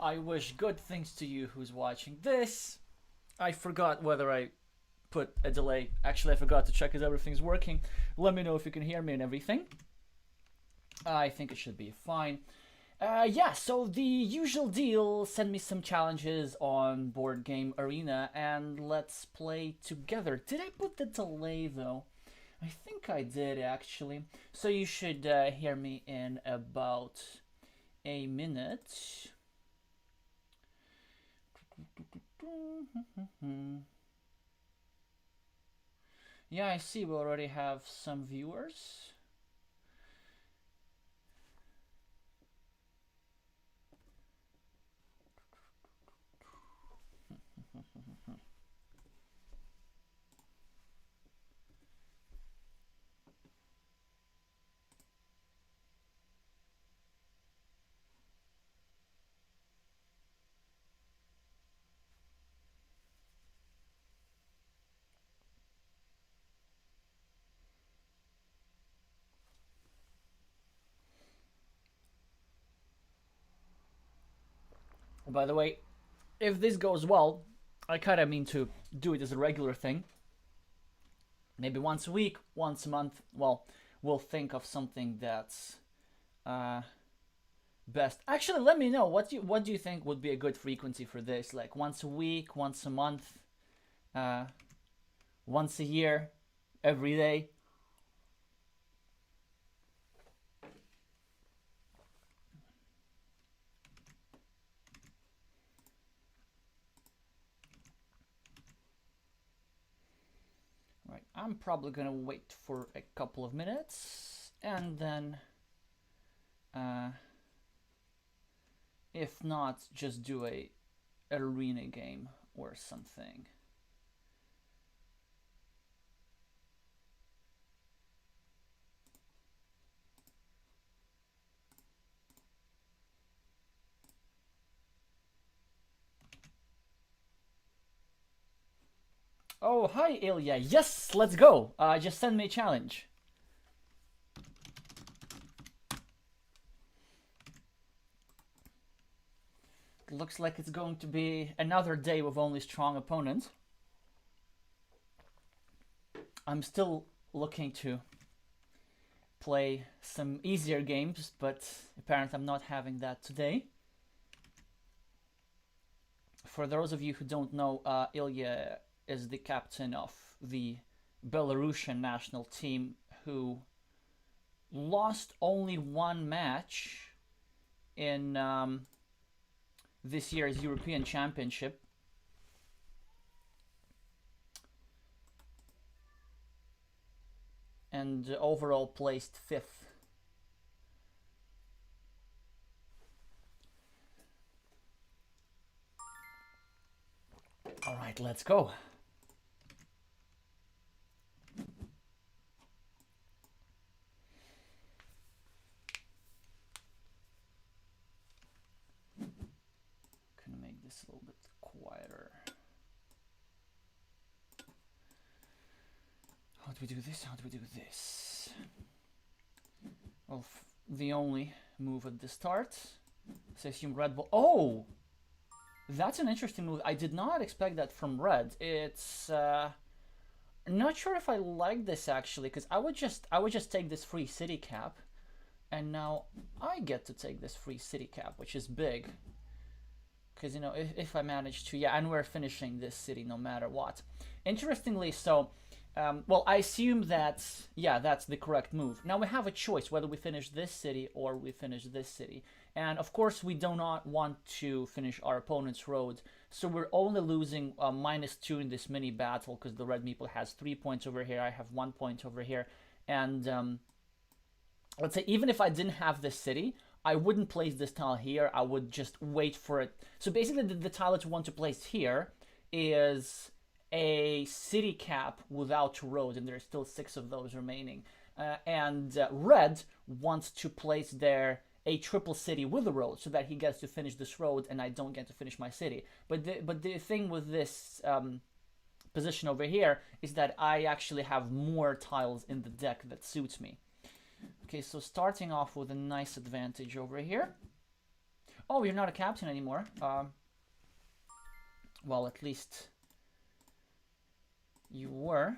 I wish good things to you who's watching this. I forgot whether I put a delay. Actually, I forgot to check if everything's working. Let me know if you can hear me and everything. I think it should be fine. Yeah, so the usual deal, send me some challenges on Board Game Arena and let's play together. Did I put the delay though? I think I did actually. So you should hear me in about a minute. Yeah, I see we already have some viewers. By the way, if this goes well, I kind of mean to do it as a regular thing. Maybe once a week, once a month. Well, we'll think of something that's best. Actually, let me know what do you think would be a good frequency for this? Like once a week, once a month, uh, once a year, every day. Right, I'm probably gonna wait for a couple of minutes and then if not, just do a arena game or something. Oh, hi Ilya. Yes, let's go. Just send me a challenge. Looks like it's going to be another day with only strong opponents. I'm still looking to play some easier games, but apparently I'm not having that today. For those of you who don't know, Ilya is the captain of the Belarusian national team who lost only one match in this year's European Championship. And overall placed 5th. All right, let's go. Gonna make this a little bit quieter. How do we do this? How do we do this? Well, the only move at the start. So I assume Red Bull. Oh! That's an interesting move. I did not expect that from Red. It's not sure if I like this actually, because I would just take this free city cap, and now I get to take this free city cap, which is big. Because you know, if I manage to, yeah, and we're finishing this city no matter what. Interestingly, so. Well, I assume that, yeah, that's the correct move. Now we have a choice whether we finish this city or we finish this city. And of course, we do not want to finish our opponent's road. So we're only losing -2 in this mini battle because the red meeple has 3 points over here. I have 1 point over here. And let's say even if I didn't have this city, I wouldn't place this tile here. I would just wait for it. So basically, the tile that you want to place here is a city cap without road, and there's still 6 of those remaining. And red wants to place there a triple city with a road so that he gets to finish this road and I don't get to finish my city. But the thing with this position over here is that I actually have more tiles in the deck that suits me. Okay, so starting off with a nice advantage over here. Oh, you're not a captain anymore. Well, at least you were.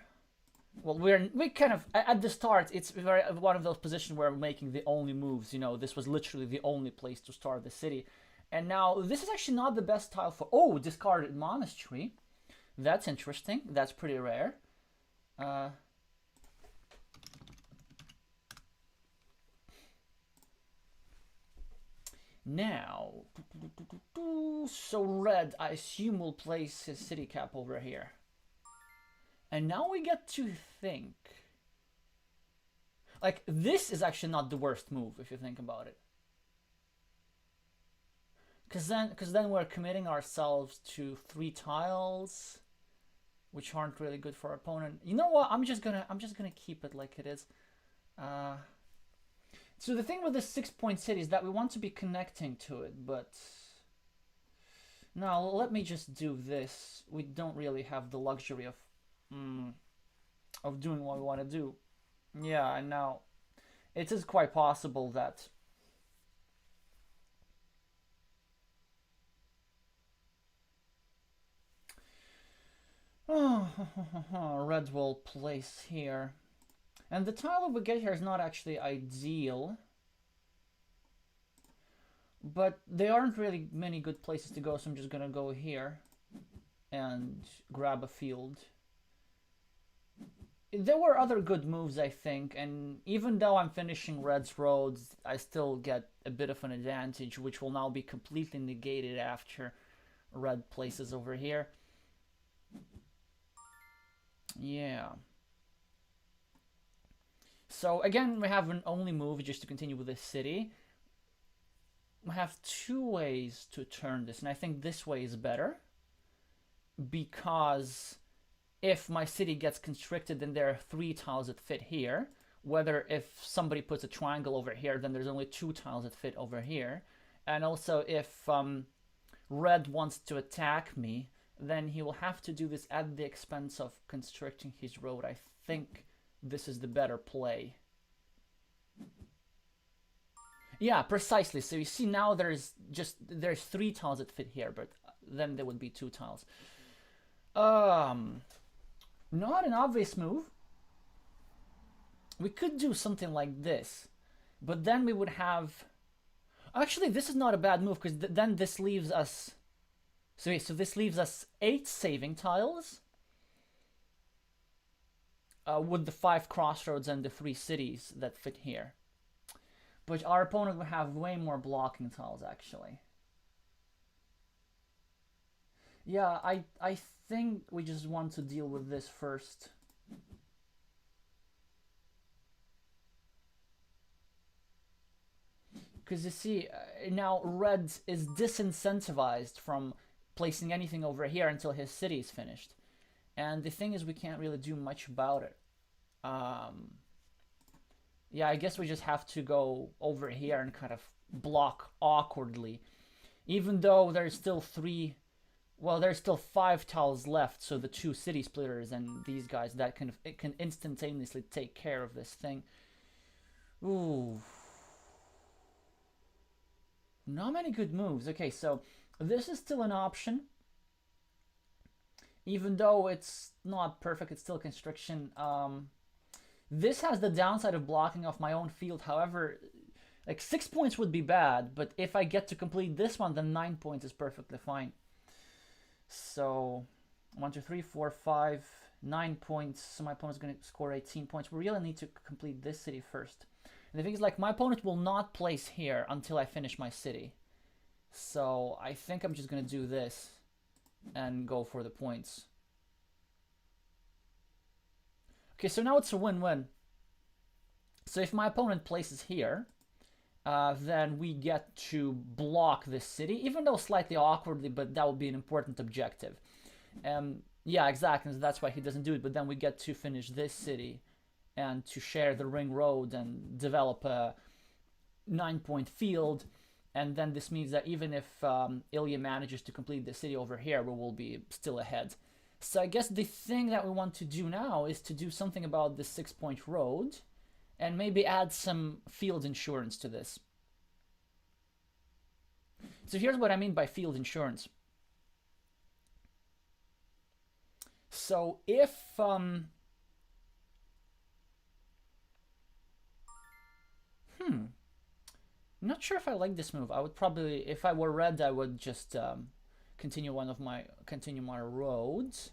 Well, we kind of at the start. It's one of those positions where we're making the only moves. You know, this was literally the only place to start the city, and now this is actually not the best tile for. Oh, discarded monastery. That's interesting. That's pretty rare. Now, so red, I assume, will place his city cap over here. And now we get to think. Like, this is actually not the worst move, if you think about it. Because then we're committing ourselves to 3 tiles, which aren't really good for our opponent. You know what? I'm just gonna keep it like it is. So the thing with this 6-point city is that we want to be connecting to it, but now let me just do this. We don't really have the luxury of doing what we want to do. Yeah, and now it is quite possible that red will place here. And the tile that we get here is not actually ideal. But there aren't really many good places to go, so I'm just gonna go here and grab a field. There were other good moves, I think, and even though I'm finishing red's roads, I still get a bit of an advantage, which will now be completely negated after red places over here. Yeah. So again, we have an only move just to continue with this city. We have 2 ways to turn this, and I think this way is better. Because if my city gets constricted, then there are 3 tiles that fit here. Whether if somebody puts a triangle over here, then there's only 2 tiles that fit over here. And also if red wants to attack me, then he will have to do this at the expense of constricting his road. I think this is the better play. Yeah, precisely. So you see now there's 3 tiles that fit here, but then there would be 2 tiles. Not an obvious move. We could do something like this, but then we would have. Actually, this is not a bad move because then this leaves us. So this leaves us 8 saving tiles. With the 5 crossroads and the 3 cities that fit here. But our opponent will have way more blocking tiles, actually. Yeah, I think we just want to deal with this first. Because you see, now red is disincentivized from placing anything over here until his city is finished. And the thing is, we can't really do much about it. Yeah, I guess we just have to go over here and kind of block awkwardly. Even though there's still 5 tiles left, so the 2 city splitters and these guys, that it can instantaneously take care of this thing. Ooh. Not many good moves. Okay, so this is still an option. Even though it's not perfect, it's still constriction. This has the downside of blocking off my own field. However, like 6 points would be bad, but if I get to complete this one, then 9 points is perfectly fine. So 1, 2, 3, 4, 5, 9 points. So my opponent's going to score 18 points. We really need to complete this city first. And the thing is, like, my opponent will not place here until I finish my city. So I think I'm just going to do this and go for the points. Okay, so now it's a win-win. So if my opponent places here, then we get to block this city, even though slightly awkwardly, but that would be an important objective. Yeah, exactly, that's why he doesn't do it, but then we get to finish this city and to share the ring road and develop a 9-point field. And then this means that even if Ilya manages to complete the city over here, we will be still ahead. So I guess the thing that we want to do now is to do something about this 6-point road and maybe add some field insurance to this. So here's what I mean by field insurance. So if not sure if I like this move. I would probably, if I were red, I would just continue my roads.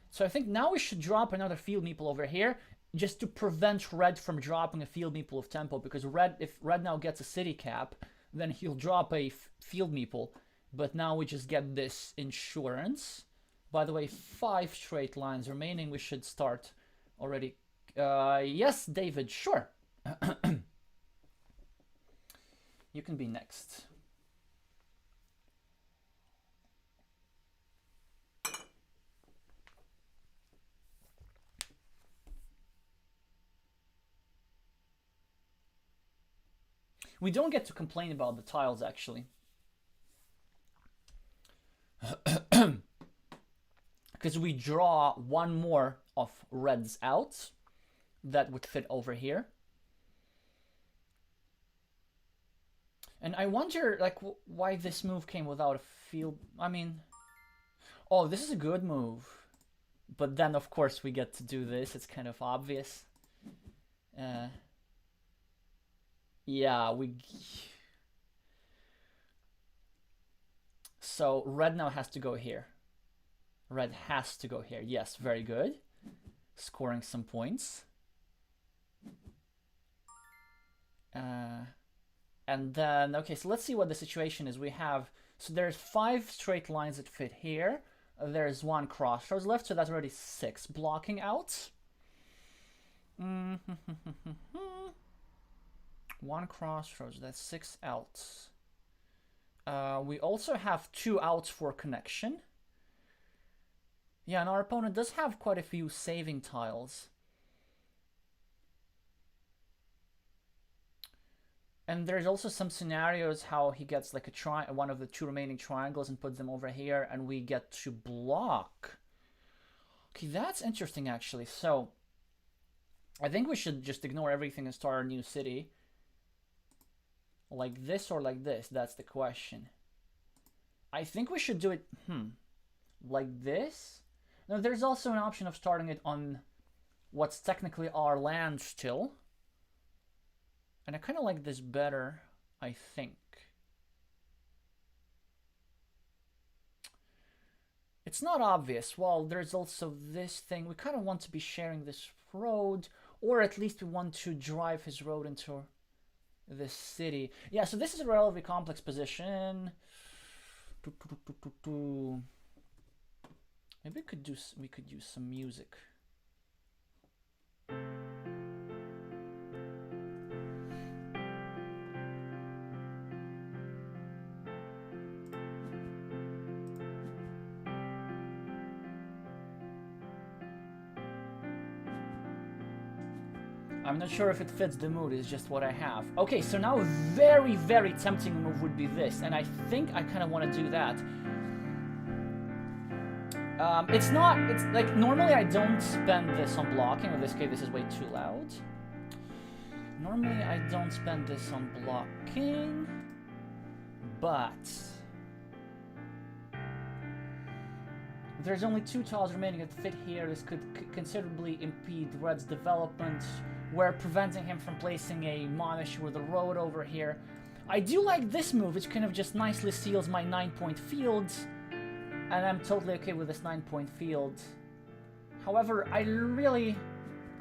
So I think now we should drop another field meeple over here, just to prevent red from dropping a field meeple of tempo, because if red now gets a city cap, then he'll drop a field meeple. But now we just get this insurance. By the way, 5 straight lines remaining. We should start already. Yes, David, sure. You can be next. We don't get to complain about the tiles, actually. Because we draw one more of reds out that would fit over here. And I wonder, like, why this move came without a field. I mean, oh, this is a good move. But then, of course, we get to do this. It's kind of obvious. Yeah, So red now has to go here. Red has to go here. Yes, very good. Scoring some points. And then, okay, so let's see what the situation is. We have, so there's 5 straight lines that fit here. There's 1 crossroads left, so that's already 6 blocking out. 1 crossroads, that's 6 outs. We also have 2 outs for connection. Yeah, and our opponent does have quite a few saving tiles. And there's also some scenarios how he gets like one of the 2 remaining triangles and puts them over here, and we get to block. Okay, that's interesting actually. So I think we should just ignore everything and start our new city. Like this or like this, that's the question. I think we should do it like this. Now there's also an option of starting it on what's technically our land still. And I kind of like this better, I think. It's not obvious. Well, there's also this thing. We kind of want to be sharing this road, or at least we want to drive his road into this city. Yeah, so this is a relatively complex position. Maybe we could use some music. I'm not sure if it fits the mood, it's just what I have. Okay, so now a very, very tempting move would be this, and I think I kind of want to do that. It's like, normally I don't spend this on blocking. In this case, this is way too loud. Normally I don't spend this on blocking, but there's only 2 tiles remaining that fit here. This could considerably impede Red's development. We're preventing him from placing a monastery with a road over here. I do like this move, which kind of just nicely seals my 9-point field. And I'm totally okay with this 9-point field. However, I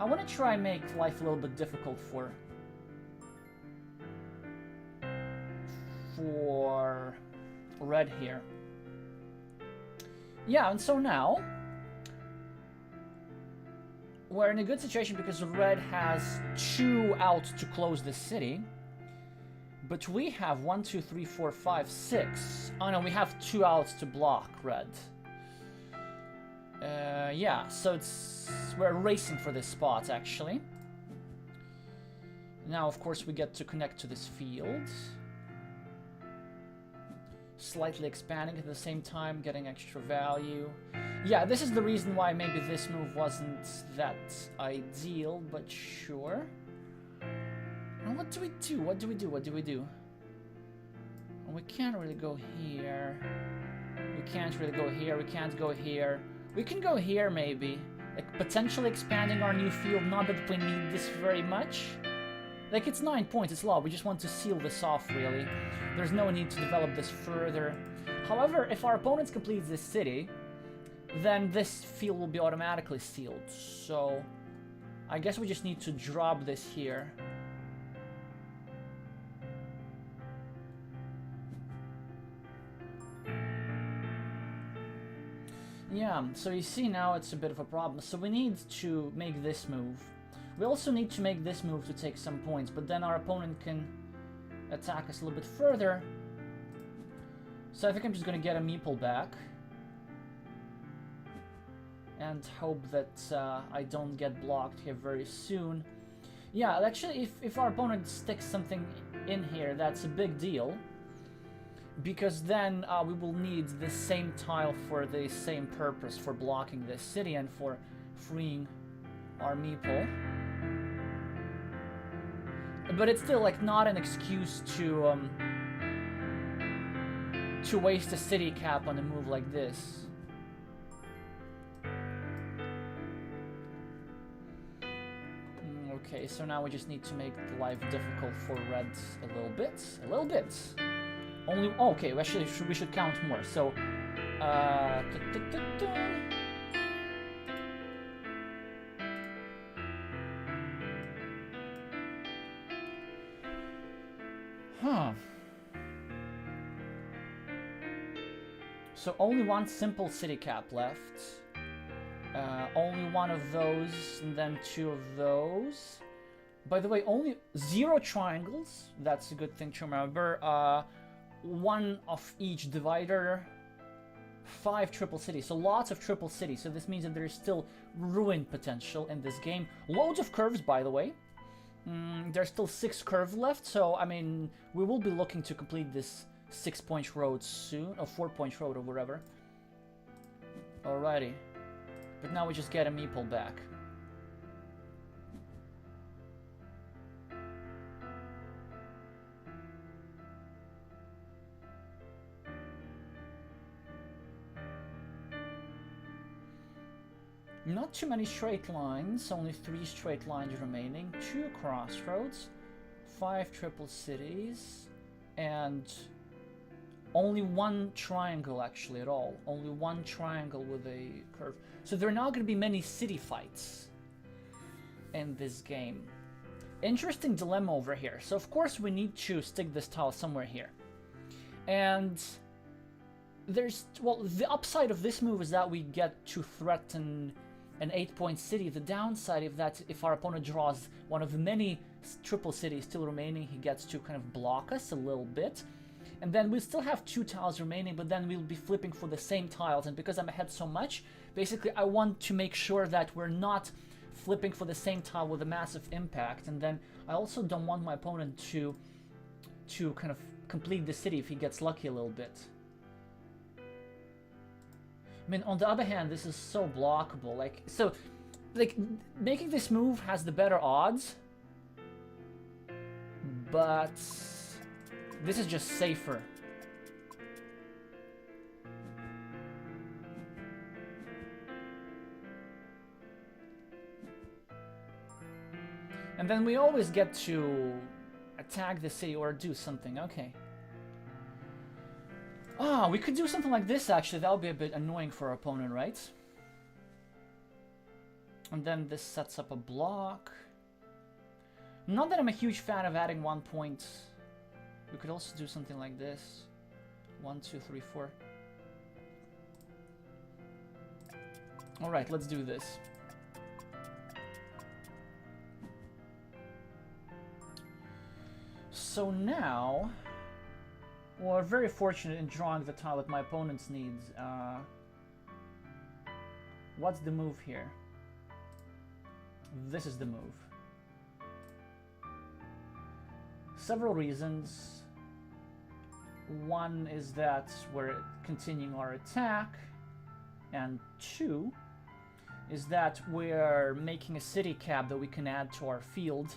want to try and make life a little bit difficult for Red here. Yeah, and so now we're in a good situation because Red has 2 outs to close the city. But we have 1, 2, 3, 4, 5, 6. Oh no, we have 2 outs to block Red. Yeah, so we're racing for this spot actually. Now, of course, we get to connect to this field. Slightly expanding at the same time, getting extra value. Yeah, this is the reason why maybe this move wasn't that ideal, but sure. And what do we do? What do we do? What do we do? We can't really go here. We can't really go here. We can't go here. We can go here, maybe. Like, potentially expanding our new field. Not that we need this very much. Like, it's 9 points. It's low. We just want to seal this off, really. There's no need to develop this further. However, if our opponents complete this city, then this field will be automatically sealed. So, I guess we just need to drop this here. Yeah, so you see now it's a bit of a problem. So we need to make this move. We also need to make this move to take some points, but then our opponent can attack us a little bit further. So I think I'm just gonna get a meeple back. And hope that I don't get blocked here very soon. Yeah, actually, if our opponent sticks something in here, that's a big deal. Because then we will need the same tile for the same purpose, for blocking this city and for freeing our meeple. But it's still like not an excuse to waste a city cap on a move like this. Okay, so now we just need to make life difficult for reds a little bit. A little bit. Only, oh, okay, actually we should count more. So, So only one simple city cap left. Only one of those, and then 2 of those. By the way, only 0 triangles. That's a good thing to remember. 1 of each divider, 5 triple cities, so lots of triple cities. So this means that there is still ruin potential in this game. Loads of curves, by the way. There's still 6 curves left, so I mean, we will be looking to complete this 6-point road soon, or 4-point road or whatever. Alrighty, but now we just get a meeple back. Not too many straight lines, only 3 straight lines remaining, 2 crossroads, 5 triple cities, and only 1 triangle actually at all. Only 1 triangle with a curve. So there are not going to be many city fights in this game. Interesting dilemma over here. So of course we need to stick this tile somewhere here. And there's, well, the upside of this move is that we get to threaten an 8-point city. The downside of that, if our opponent draws one of the many triple cities still remaining, he gets to kind of block us a little bit. And then we still have 2 tiles remaining, but then we'll be flipping for the same tiles. And because I'm ahead so much, basically I want to make sure that we're not flipping for the same tile with a massive impact. And then I also don't want my opponent to kind of complete the city if he gets lucky a little bit. I mean, on the other hand, this is so blockable. Like, making this move has the better odds, but this is just safer. And then we always get to attack the city or do something. Okay. Ah, we could do something like this, actually. That would be a bit annoying for our opponent, right? And then this sets up a block. Not that I'm a huge fan of adding 1 point. We could also do something like this. 1, 2, 3, 4. Alright, let's do this. So now, well, we're very fortunate in drawing the tile that my opponent's needs. What's the move here? This is the move. Several reasons. One is that we're continuing our attack, and 2 is that we're making a city cap that we can add to our field.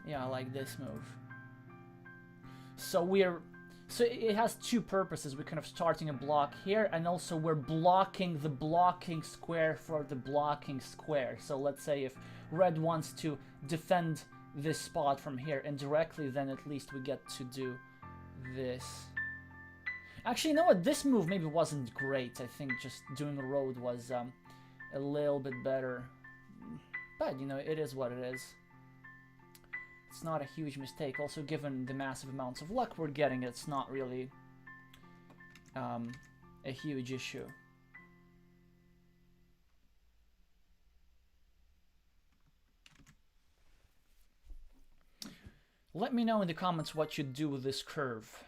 Yeah, I like this move. So it has two purposes. We're kind of starting a block here, and also we're blocking the blocking square for the blocking square. So let's say if red wants to defend this spot from here indirectly, then at least we get to do this. Actually, you know what? This move maybe wasn't great. I think just doing a road was a little bit better. But, you know, it is what it is. It's not a huge mistake. Also, given the massive amounts of luck we're getting, it's not really a huge issue. Let me know in the comments what you do with this curve.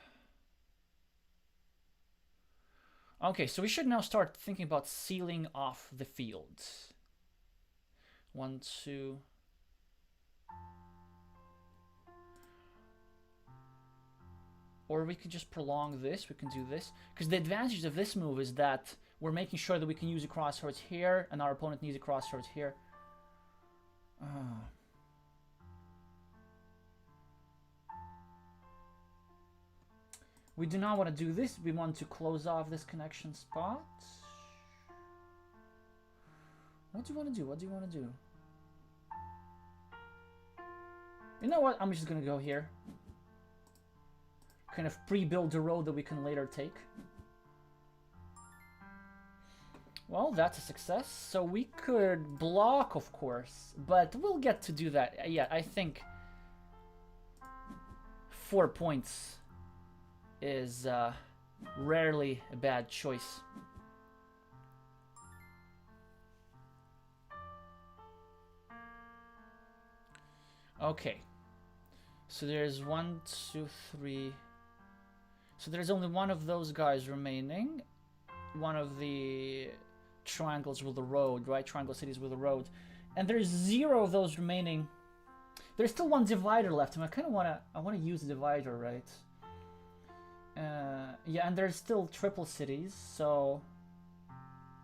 Okay, so we should now start thinking about sealing off the field. 1, 2... Or we could just prolong this, we can do this. Because the advantage of this move is that we're making sure that we can use a crossroads here, and our opponent needs a crossroads here. We do not want to do this, we want to close off this connection spot. What do you want to do? What do you want to do? You know what? I'm just going to go here. Kind of pre-build a road that we can later take. Well, that's a success. So we could block, of course, but we'll get to do that. Yeah, I think 4 points is rarely a bad choice. Okay. So there's 1, 2, 3... So there's only one of those guys remaining. One of the triangles with the road, right? Triangle cities with the road. And there's 0 of those remaining. There's still one divider left, and I kind of want to use the divider, right? Yeah, and there's still triple cities, so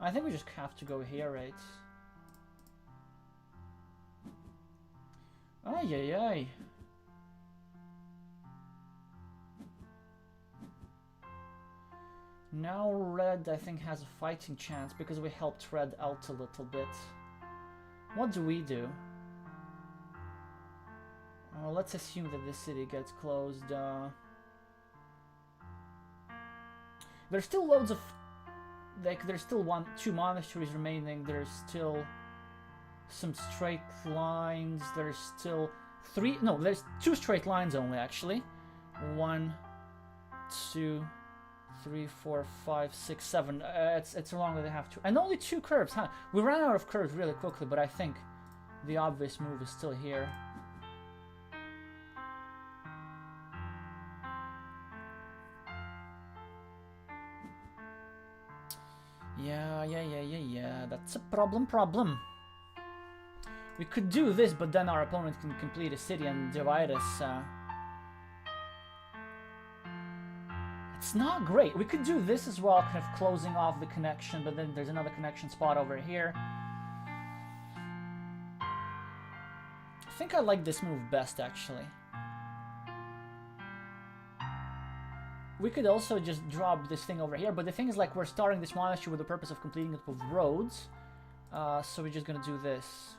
I think we just have to go here, right? Ay, ay, ay. Now red, I think, has a fighting chance because we helped red out a little bit. What do we do? Let's assume that this city gets closed. There's still loads of... Like, there's still 2 monasteries remaining. There's still some straight lines. There's still 3... No, there's 2 straight lines only, actually. 1, 2... 3, 4, 5, 6, 7. It's wrong that they have 2. And only 2 curves, huh? We ran out of curves really quickly, but I think the obvious move is still here. Yeah. That's a problem. We could do this, but then our opponent can complete a city and divide us. It's not great. We could do this as well, kind of closing off the connection, but then there's another connection spot over here. I think I like this move best, actually. We could also just drop this thing over here, but the thing is, like, we're starting this monastery with the purpose of completing it with roads. So we're just gonna do this.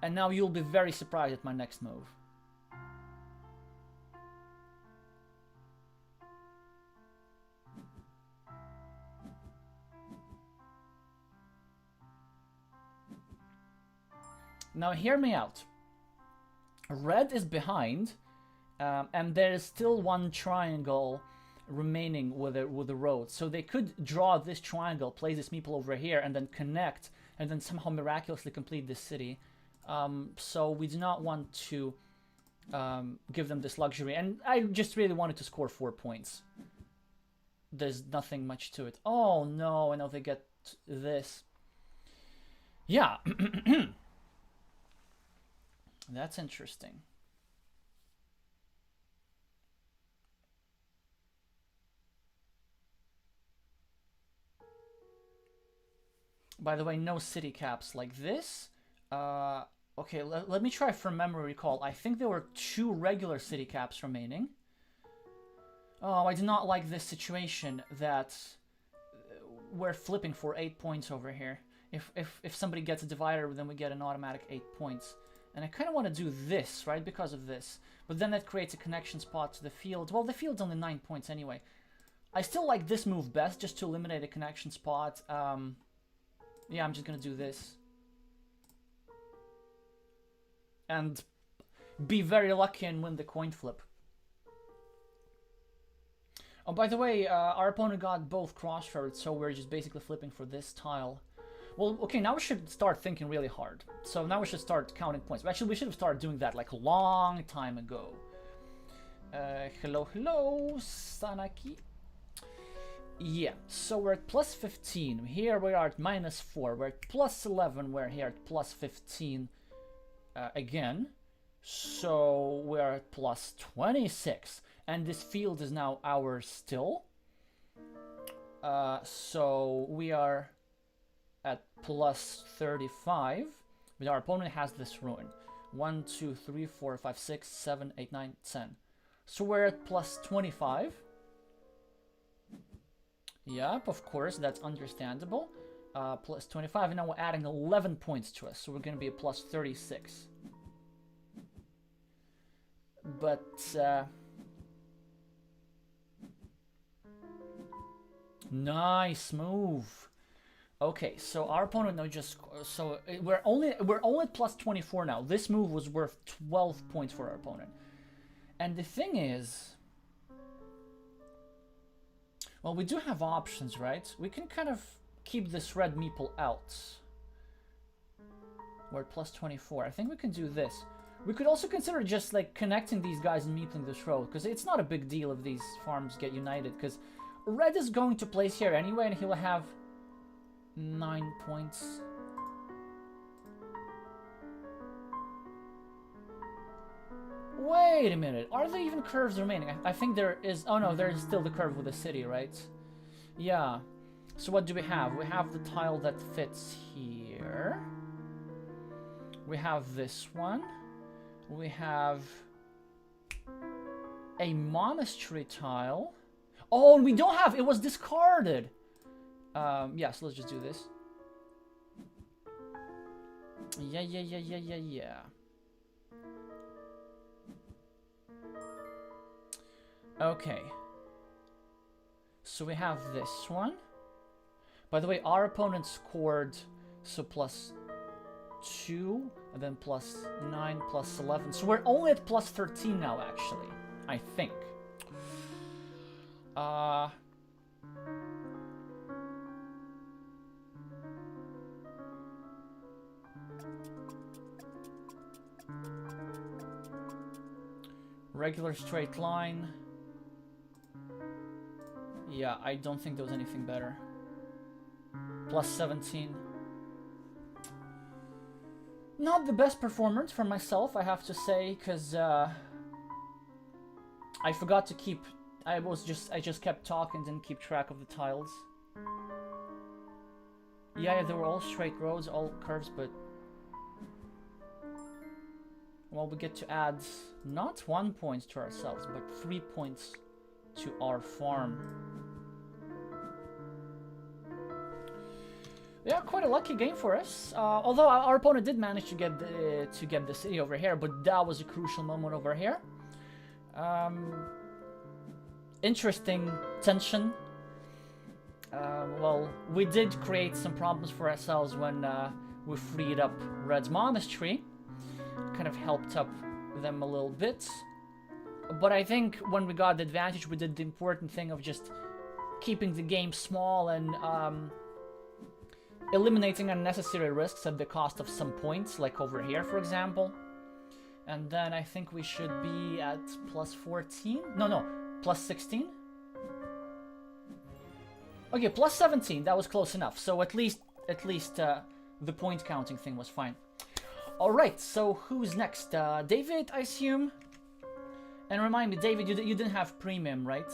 And now you'll be very surprised at my next move. Now hear me out. Red is behind, and there is still 1 triangle remaining with the road. So they could draw this triangle, place this meeple over here, and then connect, and then somehow miraculously complete this city. So we do not want to give them this luxury. And I just really wanted to score 4 points. There's nothing much to it. Oh no, I know they get this. Yeah. That's interesting. By the way, no city caps like this. Okay, let me try from memory recall. I think there were 2 regular city caps remaining. Oh, I do not like this situation that we're flipping for 8 points over here. If somebody gets a divider, then we get an automatic 8 points. And I kind of want to do this, right, because of this. But then that creates a connection spot to the field. Well, the field's only 9 points anyway. I still like this move best, just to eliminate a connection spot. Yeah, I'm just going to do this. And be very lucky and win the coin flip. Oh, by the way, our opponent got both crossroads, so we're just basically flipping for this tile. Well, okay, now we should start thinking really hard. So now we should start counting points. Actually, we should have started doing that like a long time ago. Hello, Sanaki. Yeah, so we're at plus 15. Here we are at minus 4. We're at plus 11. We're here at plus 15 again. So we're at plus 26. And this field is now ours still. So we are at plus 35. But our opponent has this ruin. 1, 2, 3, 4, 5, 6, 7, 8, 9, 10. So we're at plus 25. Yep, of course, that's understandable. Plus 25, and now we're adding 11 points to us, so we're going to be at plus 36. But, nice move. Okay, so our opponent now just... So we're only at plus 24 now. This move was worth 12 points for our opponent. And the thing is... Well, we do have options, right? We can kind of keep this red meeple out. We're at plus 24. I think we can do this. We could also consider just like connecting these guys and meepling this road, because it's not a big deal if these farms get united, because red is going to place here anyway, and he'll have 9 points. Wait a minute, are there even curves remaining? I think there is... Oh no, there is still the curve with the city, right? Yeah. So what do we have? We have the tile that fits here. We have this one. We have a monastery tile. Oh, and we don't have... It was discarded! Yeah, so let's just do this. Yeah. Okay. So we have this one. By the way, our opponent scored so plus 2, and then plus 9, plus 11. So we're only at plus 13 now, actually. I think. Regular straight line. Yeah, I don't think there was anything better. Plus 17. Not the best performance for myself, I have to say, because I forgot to keep... I just kept talking, didn't keep track of the tiles. Yeah, they were all straight roads, all curves, but... Well, we get to add not 1 point to ourselves, but 3 points to our farm. Yeah, quite a lucky game for us. Although our opponent did manage to get the city over here, but that was a crucial moment over here. Interesting tension. Well, we did create some problems for ourselves when we freed up Red's monastery. Kind of helped up them a little bit. But I think when we got the advantage, we did the important thing of just keeping the game small and eliminating unnecessary risks at the cost of some points, like over here, for example. And then I think we should be at plus 14? No, plus 16? Okay, plus 17, that was close enough. So at least the point counting thing was fine. Alright, so who's next? David, I assume? And remind me, David, you didn't have premium, right?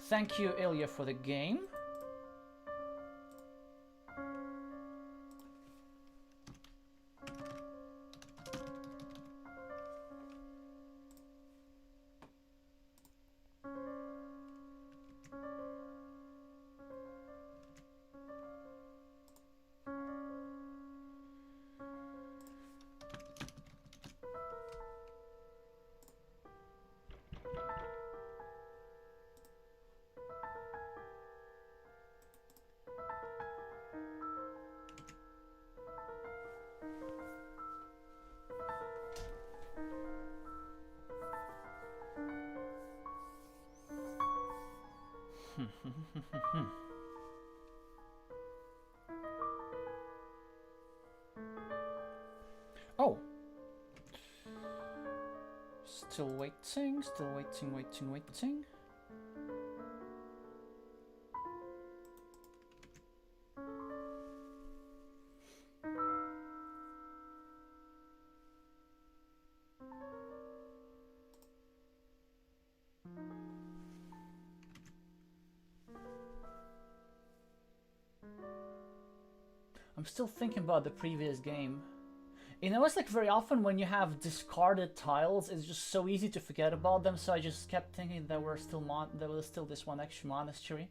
Thank you, Ilya, for the game. Oh. Still waiting, waiting. I'm still thinking about the previous game. You know, it's like very often when you have discarded tiles, it's just so easy to forget about them, so I just kept thinking there was still this one extra monastery.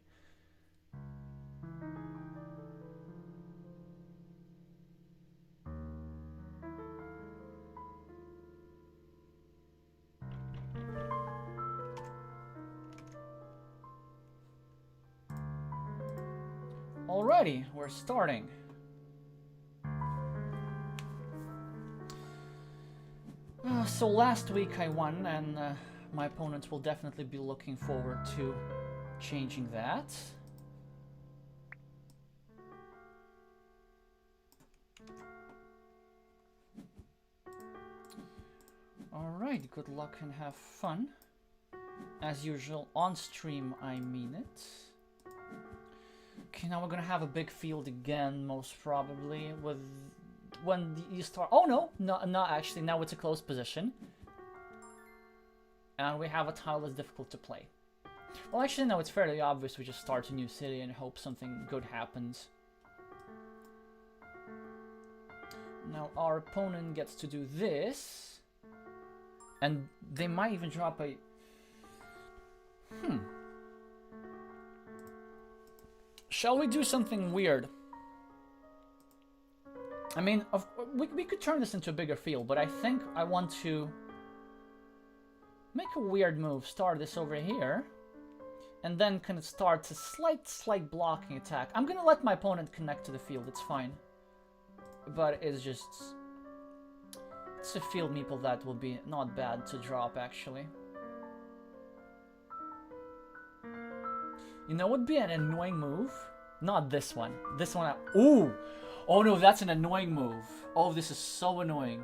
Alrighty, we're starting. So last week I won, and my opponents will definitely be looking forward to changing that. Alright, good luck and have fun. As usual, on stream I mean it. Okay, now we're gonna have a big field again, most probably, with... when you start... Oh, no, not actually. Now it's a close position. And we have a tile that's difficult to play. Well, actually, no, it's fairly obvious. We just start a new city and hope something good happens. Now our opponent gets to do this. And they might even drop a... Shall we do something weird? I mean, we could turn this into a bigger field, but I think I want to make a weird move. Start this over here, and then kind of start a slight blocking attack. I'm gonna let my opponent connect to the field. It's fine, but it's a field meeple that will be not bad to drop actually. You know what would be an annoying move? Not this one. This one. Ooh! Oh no, that's an annoying move. Oh, this is so annoying.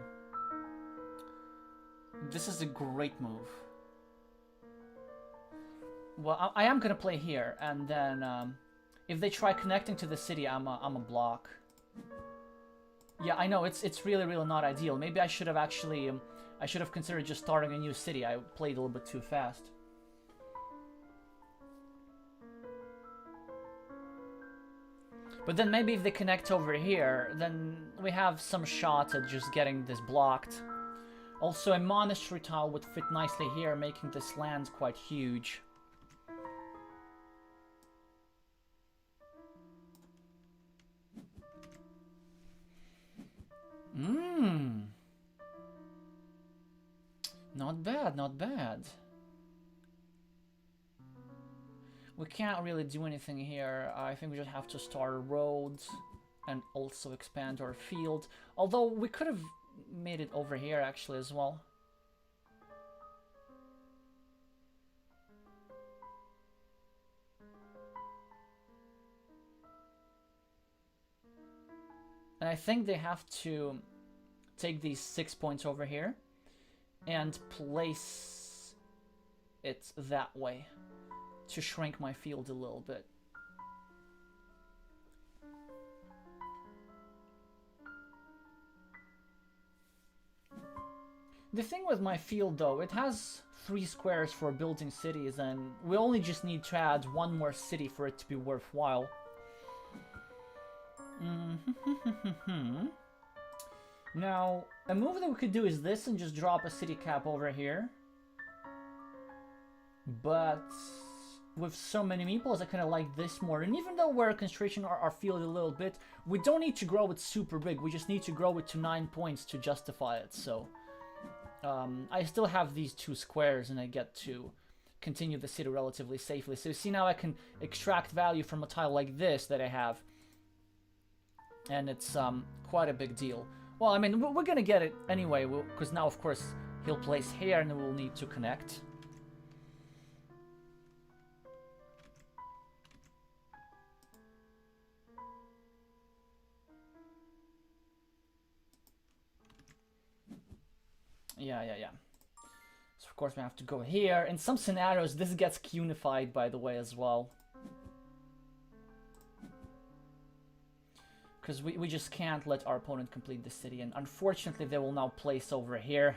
This is a great move. Well, I am gonna play here, and then if they try connecting to the city, I'm a block. Yeah, I know it's really not ideal. Maybe I should have actually I should have considered just starting a new city. I played a little bit too fast. But then maybe if they connect over here, then we have some shot at just getting this blocked. Also, a monastery tile would fit nicely here, making this land quite huge. Not bad, not bad. We can't really do anything here. I think we just have to start a road and also expand our field. Although we could have made it over here actually as well. And I think they have to take these 6 points over here and place it that way to shrink my field a little bit. The thing with my field, though, it has 3 squares for building cities, and we only just need to add 1 more city for it to be worthwhile. Now, a move that we could do is this and just drop a city cap over here. But with so many meeples, I kind of like this more. And even though we're constricting our field a little bit, we don't need to grow it super big. We just need to grow it to 9 points to justify it. So I still have these 2 squares and I get to continue the city relatively safely. So you see now I can extract value from a tile like this that I have. And it's quite a big deal. Well, I mean, we're going to get it anyway, because now, of course, he'll place here and we'll need to connect. Yeah. So, of course, we have to go here. In some scenarios, this gets unified, by the way, as well. Because we just can't let our opponent complete the city, and unfortunately they will now place over here,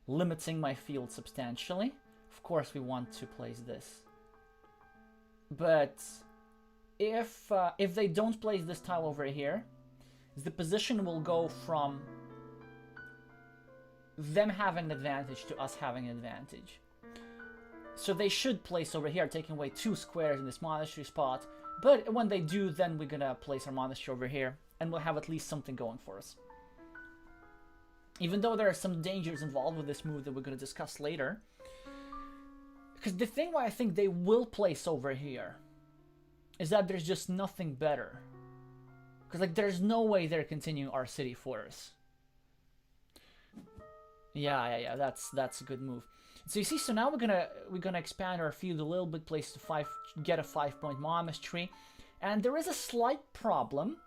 limiting my field substantially. Of course we want to place this. But if they don't place this tile over here, the position will go from them having an advantage to us having an advantage. So they should place over here, taking away 2 squares in this monastery spot. But when they do, then we're gonna place our monastery over here, and we'll have at least something going for us. Even though there are some dangers involved with this move that we're gonna discuss later. Because the thing why I think they will place over here is that there's just nothing better. Because like there's no way they're continuing our city for us. Yeah, that's a good move. So you see, so now we're gonna expand our field a little bit, place to get a 5-point monastery, and there is a slight problem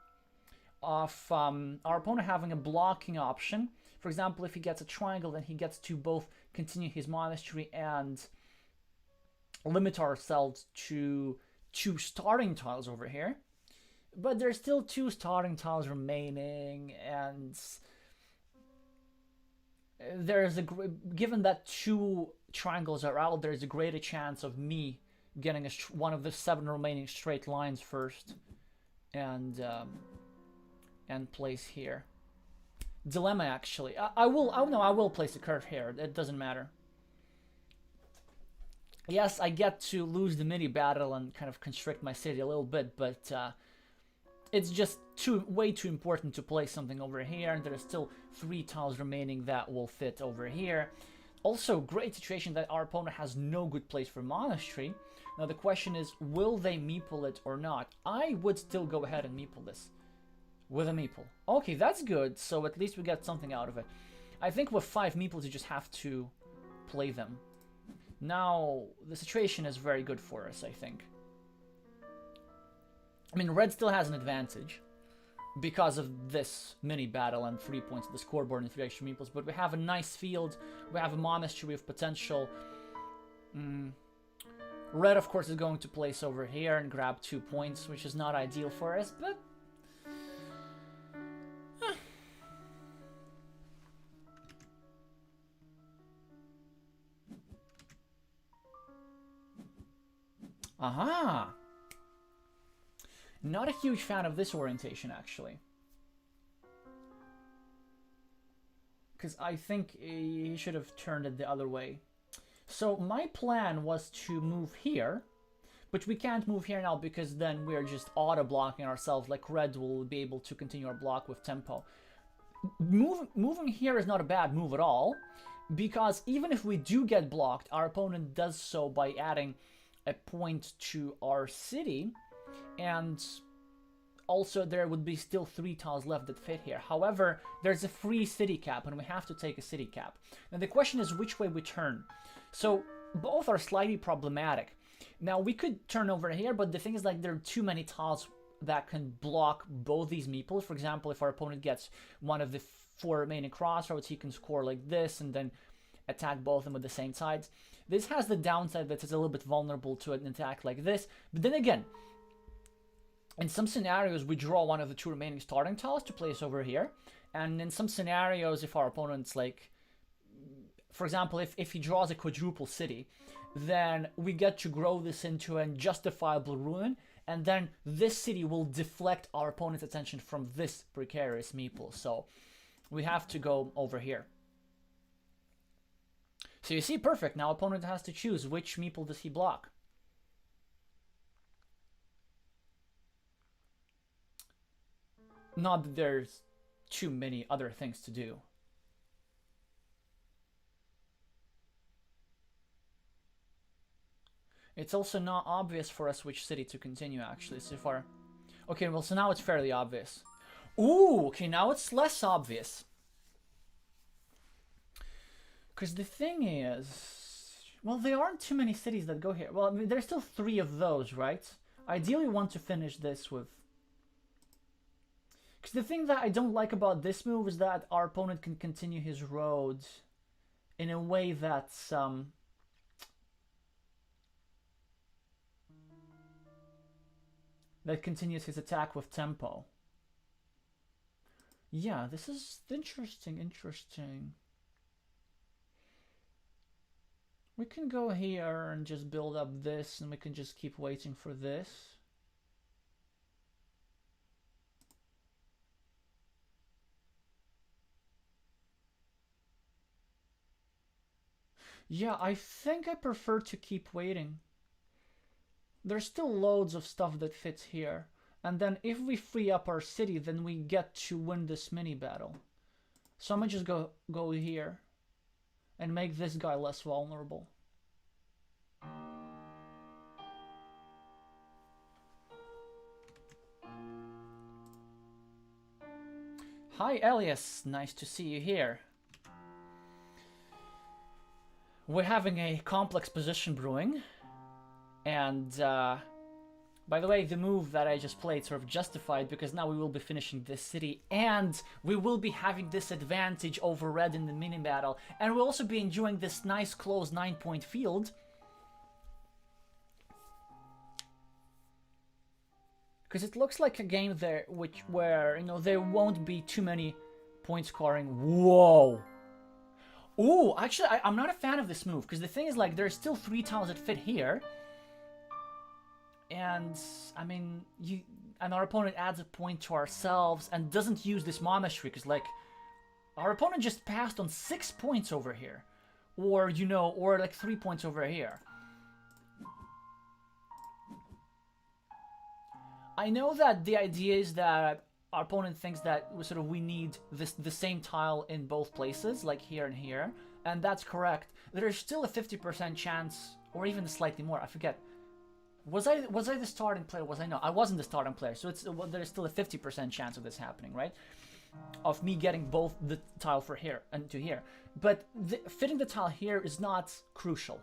of our opponent having a blocking option. For example, if he gets a triangle, then he gets to both continue his monastery and limit ourselves to 2 starting tiles over here. But there's still 2 starting tiles remaining, and there's given that 2 triangles are out, there's a greater chance of me getting one of the 7 remaining straight lines first, and place here. Dilemma, actually. I will place a curve here. It doesn't matter. Yes, I get to lose the mini battle and kind of constrict my city a little bit, but it's just way too important to place something over here, and there's still 3 tiles remaining that will fit over here. Also, great situation that our opponent has no good place for monastery. Now the question is, will they meeple it or not? I would still go ahead and meeple this with a meeple. Okay, that's good, so at least we get something out of it. I think with 5 meeples you just have to play them. Now, the situation is very good for us, I think. I mean, red still has an advantage because of this mini battle and 3 points at the scoreboard and 3 extra meeples, but we have a nice field, we have a monastery of potential. Red, of course, is going to place over here and grab 2 points, which is not ideal for us, but aha! Not a huge fan of this orientation, actually. Because I think he should have turned it the other way. So my plan was to move here, but we can't move here now because then we're just auto-blocking ourselves, like red will be able to continue our block with tempo. Moving here is not a bad move at all, because even if we do get blocked, our opponent does so by adding a point to our city, and also there would be still 3 tiles left that fit here. However, there's a free city cap and we have to take a city cap. Now the question is which way we turn. So both are slightly problematic. Now we could turn over here, but the thing is, like, there are too many tiles that can block both these meeples. For example, if our opponent gets one of the 4 remaining crossroads, he can score like this and then attack both of them with the same sides. This has the downside that it's a little bit vulnerable to an attack like this. But then again, in some scenarios, we draw one of the 2 remaining starting tiles to place over here. And in some scenarios, if our opponent's like for example, if he draws a quadruple city, then we get to grow this into a justifiable ruin, and then this city will deflect our opponent's attention from this precarious meeple. So we have to go over here. So you see, perfect. Now opponent has to choose which meeple does he block. Not that there's too many other things to do. It's also not obvious for us which city to continue, actually, so far. Okay, well, so now it's fairly obvious. Ooh, okay, now it's less obvious. Because the thing is... Well, there aren't too many cities that go here. Well, I mean, there's still 3 of those, right? Ideally, we want to finish this with... Because the thing that I don't like about this move is that our opponent can continue his road in a way that's... that continues his attack with tempo. Yeah, this is interesting. We can go here and just build up this, and we can just keep waiting for this. Yeah, I think I prefer to keep waiting. There's still loads of stuff that fits here. And then if we free up our city, then we get to win this mini battle. So I'm gonna just go here and make this guy less vulnerable. Hi Elias, nice to see you here. We're having a complex position brewing. And by the way, the move that I just played sort of justified, because now we will be finishing this city and we will be having this advantage over red in the mini battle, and we'll also be enjoying this nice close 9-point field. Because it looks like a game there where, you know, there won't be too many point scoring. Whoa! Ooh, actually, I'm not a fan of this move, because the thing is, like, there's still 3 tiles that fit here. And, I mean, and our opponent adds a point to ourselves and doesn't use this monastery, because, like, our opponent just passed on 6 points over here. Or, you know, or, like, 3 points over here. I know that the idea is that our opponent thinks that we need the same tile in both places, like here and here, and that's correct. There is still a 50% chance, or even slightly more, I forget. Was I the starting player? Was I? No, I wasn't the starting player, so there's still a 50% chance of this happening, right? Of me getting both the tile for here and to here. But fitting the tile here is not crucial.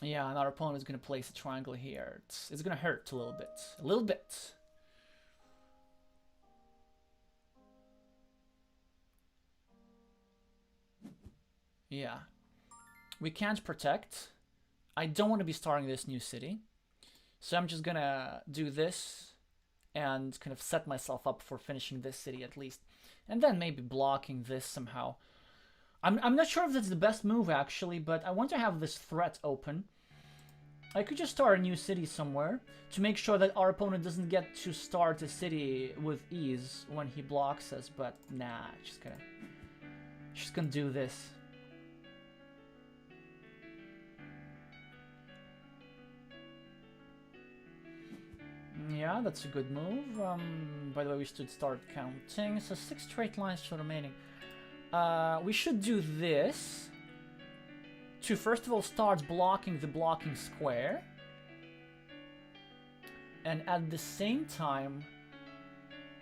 Yeah, and our opponent is going to place a triangle here. It's going to hurt a little bit. A little bit. Yeah. We can't protect. I don't want to be starting this new city. So I'm just going to do this and kind of set myself up for finishing this city at least. And then maybe blocking this somehow. I'm not sure if that's the best move, actually, but I want to have this threat open. I could just start a new city somewhere to make sure that our opponent doesn't get to start a city with ease when he blocks us, but nah, just gonna do this. Yeah, that's a good move. By the way, we should start counting. So 6 straight lines still remaining. We should do this to first of all start blocking the blocking square, and at the same time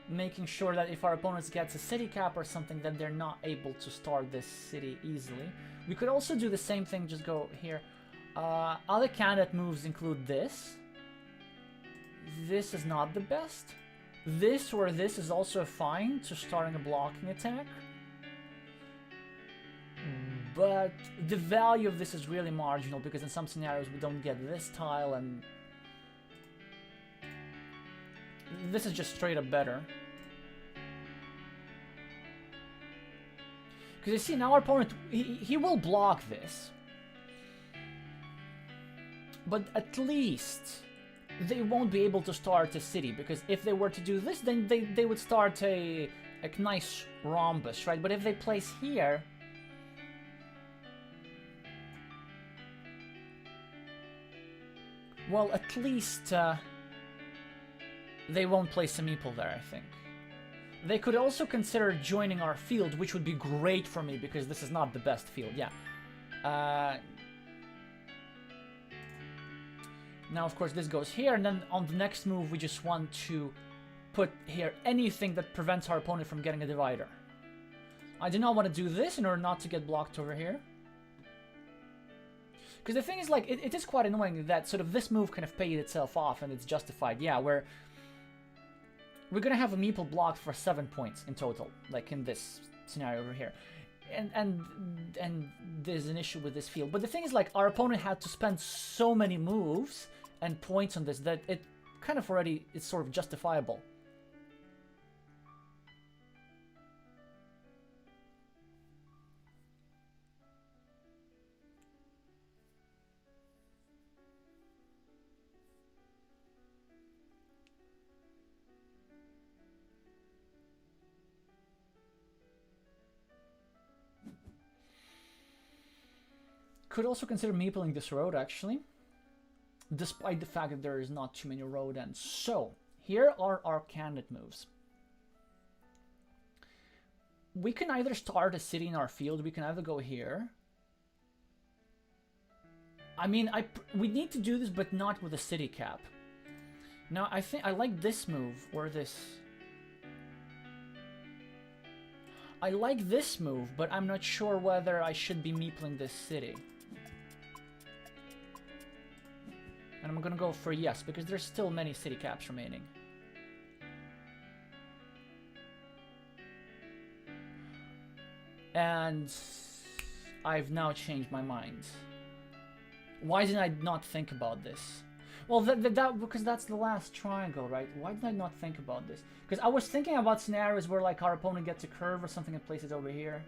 making sure that if our opponent gets a city cap or something, then they're not able to start this city easily. We could also do the same thing, just go here. Other candidate moves include this. This is not the best. This or this is also fine to starting a blocking attack. But the value of this is really marginal, because in some scenarios we don't get this tile, and this is just straight up better. Because you see, now our opponent, he will block this. But at least they won't be able to start a city, because if they were to do this, then they would start a nice rhombus, right? But if they place here... Well, at least they won't place a meeple there, I think. They could also consider joining our field, which would be great for me, because this is not the best field, yeah. Now, of course, this goes here, and then on the next move, we just want to put here anything that prevents our opponent from getting a divider. I do not want to do this in order not to get blocked over here. Because the thing is, like, it is quite annoying that sort of this move kind of paid itself off, and it's justified. Yeah, where we're going to have a meeple blocked for 7 points in total, like in this scenario over here. And there's an issue with this field. But the thing is, like, our opponent had to spend so many moves and points on this that it kind of already is sort of justifiable. Could also consider meepling this road, actually, despite the fact that there is not too many road ends. So, here are our candidate moves. We can either start a city in our field, we can either go here. I mean, we need to do this, but not with a city cap. Now, I think I like this move, or this. I like this move, but I'm not sure whether I should be meepling this city. And I'm gonna go for yes, because there's still many city caps remaining. And I've now changed my mind. Why did I not think about this? Well, because that's the last triangle, right? Why did I not think about this? Because I was thinking about scenarios where, like, our opponent gets a curve or something and places over here.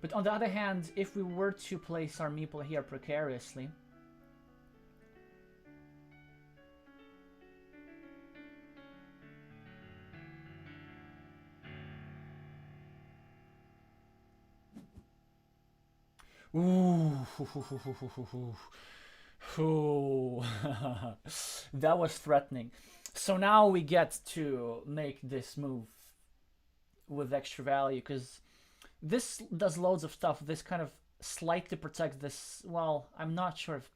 But on the other hand, if we were to place our meeple here precariously, ooh, ooh. That was threatening. So now we get to make this move with extra value, because this does loads of stuff. This kind of slightly protects this. Well, I'm not sure if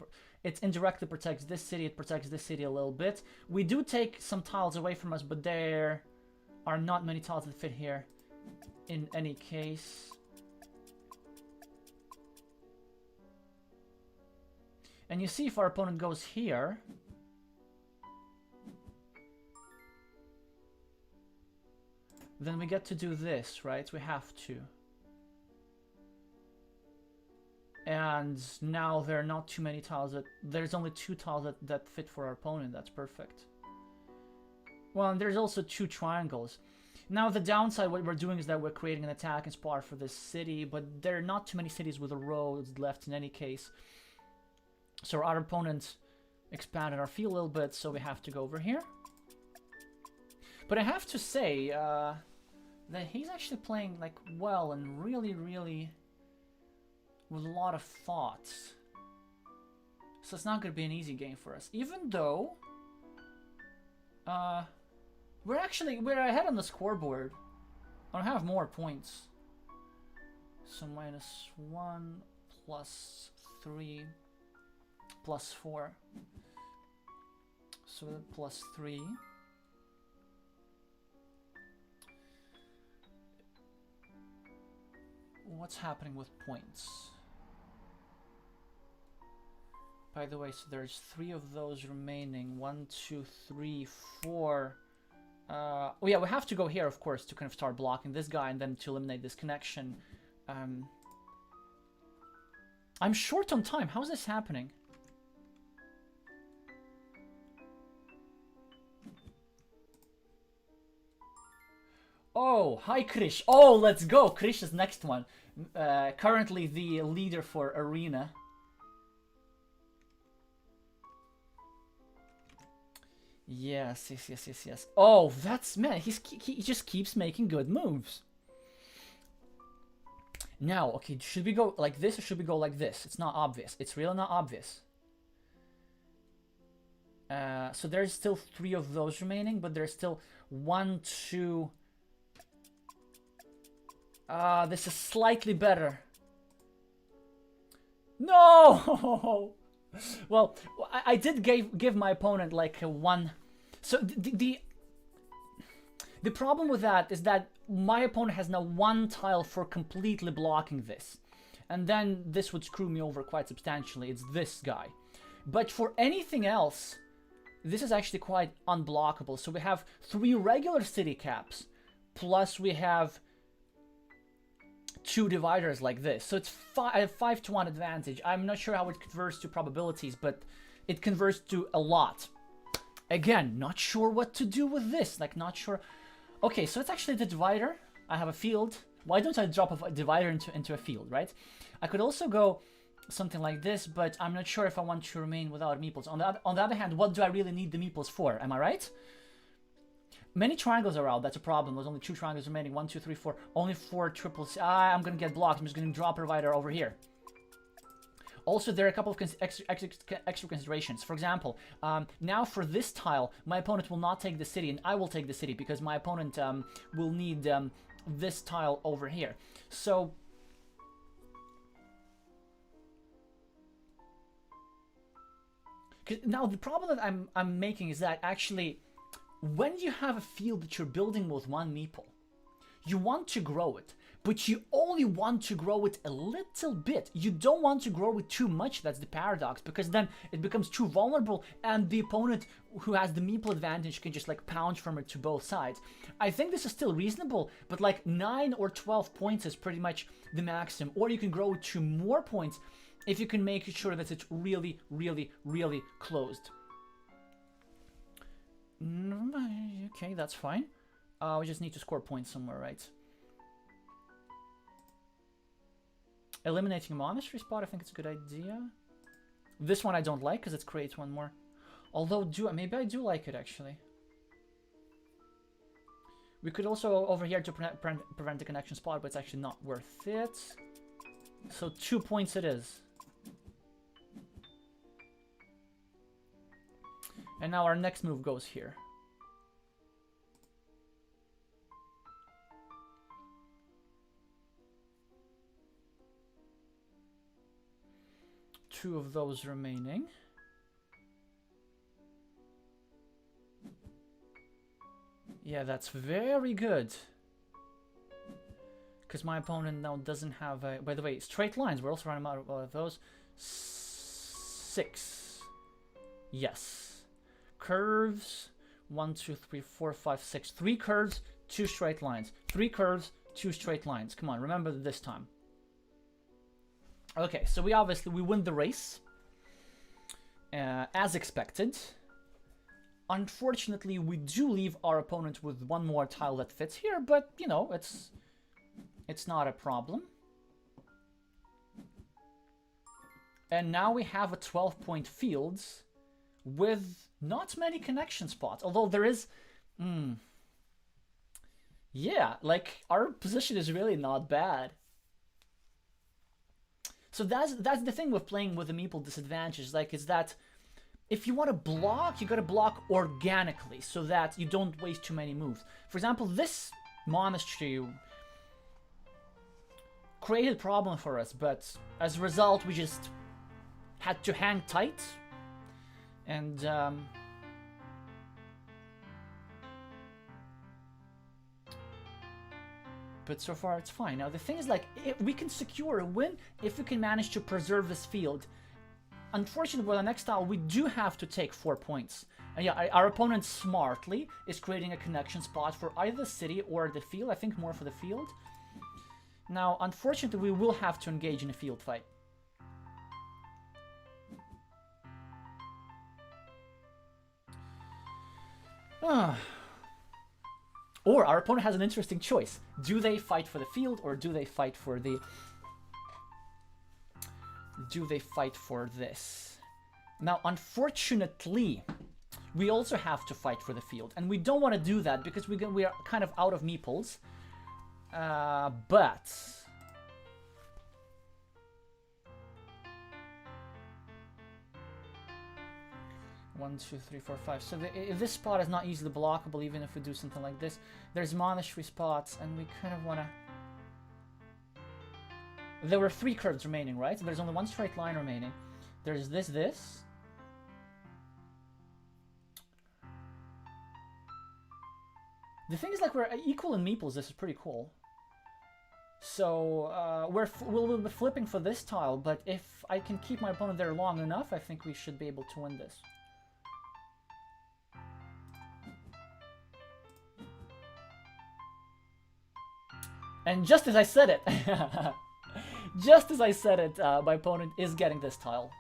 it indirectly protects this city. It protects this city a little bit. We do take some tiles away from us, but there are not many tiles that fit here in any case. And you see, if our opponent goes here, then we get to do this, right? We have to. And now there are not too many tiles that... There's only 2 tiles that fit for our opponent. That's perfect. Well, and there's also 2 triangles. Now, the downside, what we're doing is that we're creating an attacking spot for this city, but there are not too many cities with roads left in any case. So our opponent expanded our field a little bit, so we have to go over here. But I have to say that he's actually playing, like, well and really, really with a lot of thought. So it's not going to be an easy game for us. Even though we're ahead on the scoreboard. I have more points. So -1 +3 +4. So +3. What's happening with points? By the way, so there's 3 of those remaining. 1, 2, 3, 4. Oh yeah, we have to go here, of course, to kind of start blocking this guy and then to eliminate this connection. I'm short on time. How's this happening? Oh, hi Krish. Oh, let's go. Krish is next one. Currently the leader for Arena. Yes, yes, yes, yes, yes. Oh, that's man. He just keeps making good moves. Now, okay, should we go like this or should we go like this? It's not obvious. It's really not obvious. So there's still 3 of those remaining, but there's still 1, 2. This is slightly better. No! Well, I did give my opponent like a 1. So the problem with that is that my opponent has now 1 tile for completely blocking this. And then this would screw me over quite substantially. It's this guy. But for anything else, this is actually quite unblockable. So we have 3 regular city caps, plus we have 2 dividers like this. So it's a 5-to-1 advantage. I'm not sure how it converts to probabilities, but it converts to a lot. Again, not sure what to do with this. Like, not sure. Okay, so it's actually the divider. I have a field. Why don't I drop a divider into a field, right? I could also go something like this, but I'm not sure if I want to remain without meeples. On the other hand, what do I really need the meeples for? Am I right? Many triangles are out. That's a problem. There's only 2 triangles remaining. 1, 2, 3, 4. Only 4 triples. I'm gonna get blocked. I'm just gonna drop a divider over here. Also, there are a couple of extra considerations. For example, now for this tile, my opponent will not take the city, and I will take the city because my opponent will need this tile over here. So now the problem that I'm making is that actually, when you have a field that you're building with 1 meeple, you want to grow it, but you only want to grow it a little bit. You don't want to grow it too much. That's the paradox, because then it becomes too vulnerable and the opponent who has the meeple advantage can just like pounce from it to both sides. I think this is still reasonable, but like 9 or 12 points is pretty much the maximum. Or you can grow it to more points if you can make sure that it's really, really, really closed. Okay, that's fine. We just need to score points somewhere, right? Eliminating a monastery spot, I think it's a good idea. This one I don't like because it creates 1 more. Although, maybe I do like it actually. We could also over here to prevent the connection spot, but it's actually not worth it. So 2 points it is. And now our next move goes here. Two of those remaining. Yeah, that's very good. Because my opponent now doesn't have a... By the way, straight lines. We're also running out of those. 6. Yes. Curves. 1, 2, 3, 4, 5, 6. 3 curves, 2 straight lines. 3 curves, 2 straight lines. Come on, remember this time. Okay, so we win the race. As expected. Unfortunately, we do leave our opponent with 1 more tile that fits here, but, you know, it's not a problem. And now we have a 12-point field with not many connection spots, although there is... Yeah, like, our position is really not bad. So that's the thing with playing with a meeple disadvantage, like, is that if you want to block, you gotta block organically so that you don't waste too many moves. For example, this monastery created a problem for us, but as a result, we just had to hang tight. And but so far it's fine. Now the thing is, like, we can secure a win if we can manage to preserve this field. Unfortunately, with the next tile, we do have to take 4 points. And yeah, our opponent smartly is creating a connection spot for either the city or the field. I think more for the field. Now, unfortunately, we will have to engage in a field fight. Or our opponent has an interesting choice. Do they fight for the field or do they fight for the... Do they fight for this? Now, unfortunately, we also have to fight for the field. And we don't want to do that because we are kind of out of meeples. But... One, two, three, four, five. So this spot is not easily blockable even if we do something like this. There's monastery spots and we kind of want to... There were 3 curves remaining, right? So there's only 1 straight line remaining. There's this. The thing is, like, we're equal in meeples. This is pretty cool. So we'll be flipping for this tile, but if I can keep my opponent there long enough, I think we should be able to win this. And just as I said it, my opponent is getting this tile.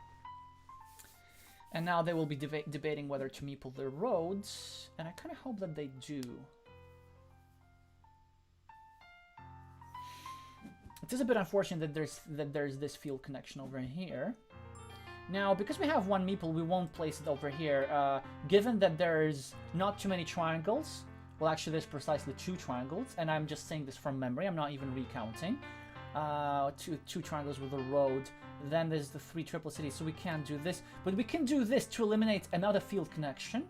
And now they will be debating whether to meeple their roads, and I kind of hope that they do. It is a bit unfortunate that there's this field connection over here. Now, because we have 1 meeple, we won't place it over here. Given that there's not too many triangles, well, actually, there's precisely 2 triangles, and I'm just saying this from memory. I'm not even recounting. Two triangles with a road. Then there's the 3 triple cities, so we can't do this. But we can do this to eliminate another field connection.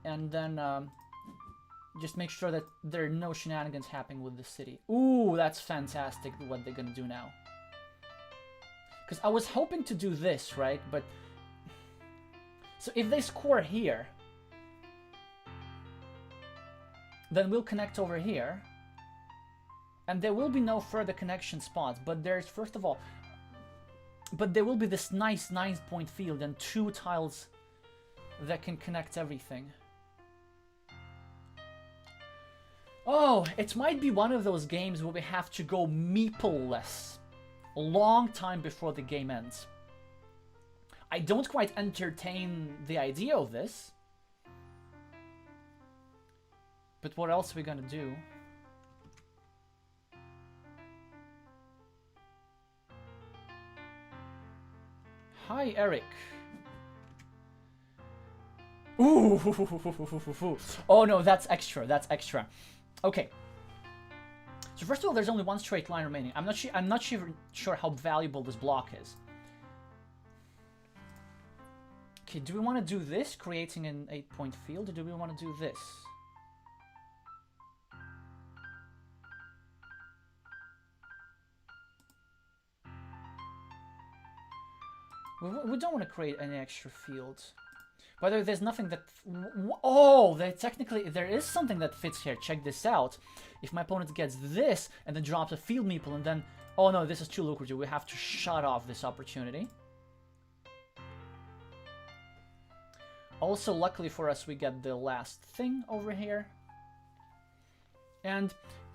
And then just make sure that there are no shenanigans happening with the city. Ooh, that's fantastic what they're gonna do now. Because I was hoping to do this, right? But... So if they score here... Then we'll connect over here. And there will be no further connection spots. But there's, first of all... But there will be this nice 9-point field and 2 tiles that can connect everything. Oh, it might be one of those games where we have to go meeple-less. A long time before the game ends. I don't quite entertain the idea of this. But what else are we gonna do? Hi, Eric. Ooh. Oh no, that's extra. That's extra. Okay. So first of all, there's only 1 straight line remaining. I'm not sure how valuable this block is. Okay, do we want to do this, creating an 8-point field, or do we want to do this? We don't want to create any extra fields. By the way, there's nothing that... Oh, technically there is something that fits here. Check this out. If my opponent gets this and then drops a field meeple and then... Oh no, this is too lucrative. We have to shut off this opportunity. Also, luckily for us, we get the last thing over here. And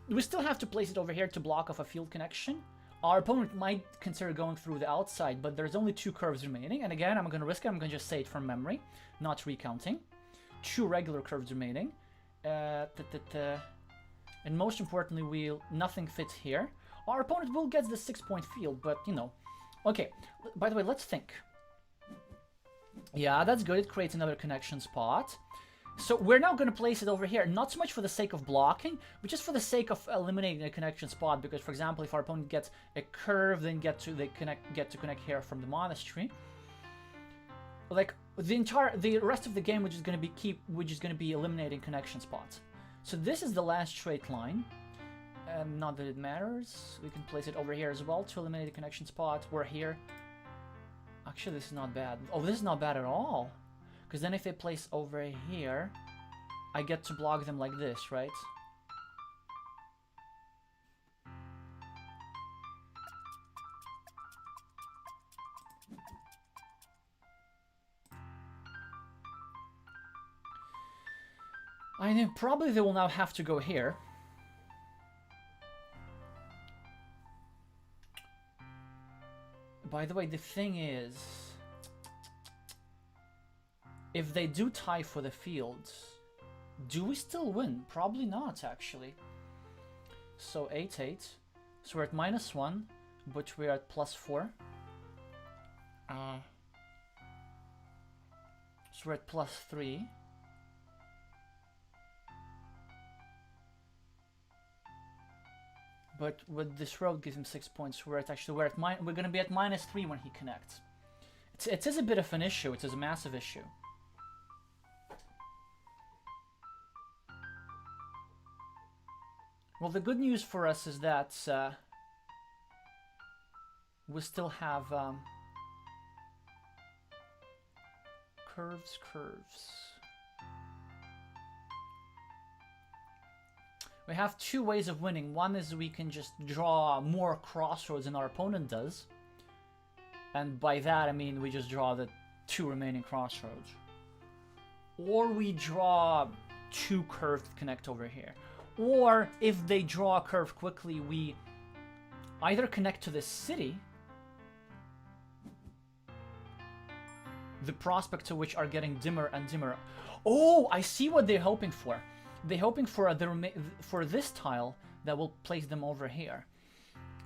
we still have to place it over here to block off a field connection. Our opponent might consider going through the outside, but there's only 2 curves remaining. And again, I'm going to risk it. I'm going to just say it from memory, not recounting. 2 regular curves remaining. And most importantly, nothing fits here. Our opponent will get the 6-point field, but, you know. Okay, by the way, let's think. Yeah, that's good. It creates another connection spot. So we're now going to place it over here, not so much for the sake of blocking, but just for the sake of eliminating a connection spot. Because, for example, if our opponent gets a curve, then get to connect here from the monastery. Like the rest of the game, which is going to be eliminating connection spots. So this is the last straight line. Not that it matters. We can place it over here as well to eliminate a connection spot. We're here. Actually, this is not bad. Oh, this is not bad at all. Because then if they place over here, I get to block them like this, right? I know, probably they will now have to go here. By the way, the thing is... If they do tie for the fields, Do we still win? Probably not, actually. So 8-8. So we're at -1, but we're at +4. So we're at +3. But with this road gives him 6 points. We're gonna be at -3 when he connects. It is a bit of an issue. It is a massive issue. Well, the good news for us is that we still have curves. We have two ways of winning. One is we can just draw more crossroads than our opponent does. And by that I mean we just draw the 2 remaining crossroads. Or we draw 2 curves that connect over here. Or if they draw a curve quickly, we either connect to this city, the prospects of which are getting dimmer and dimmer. Oh, I see what they're hoping for. They're hoping for for this tile that will place them over here.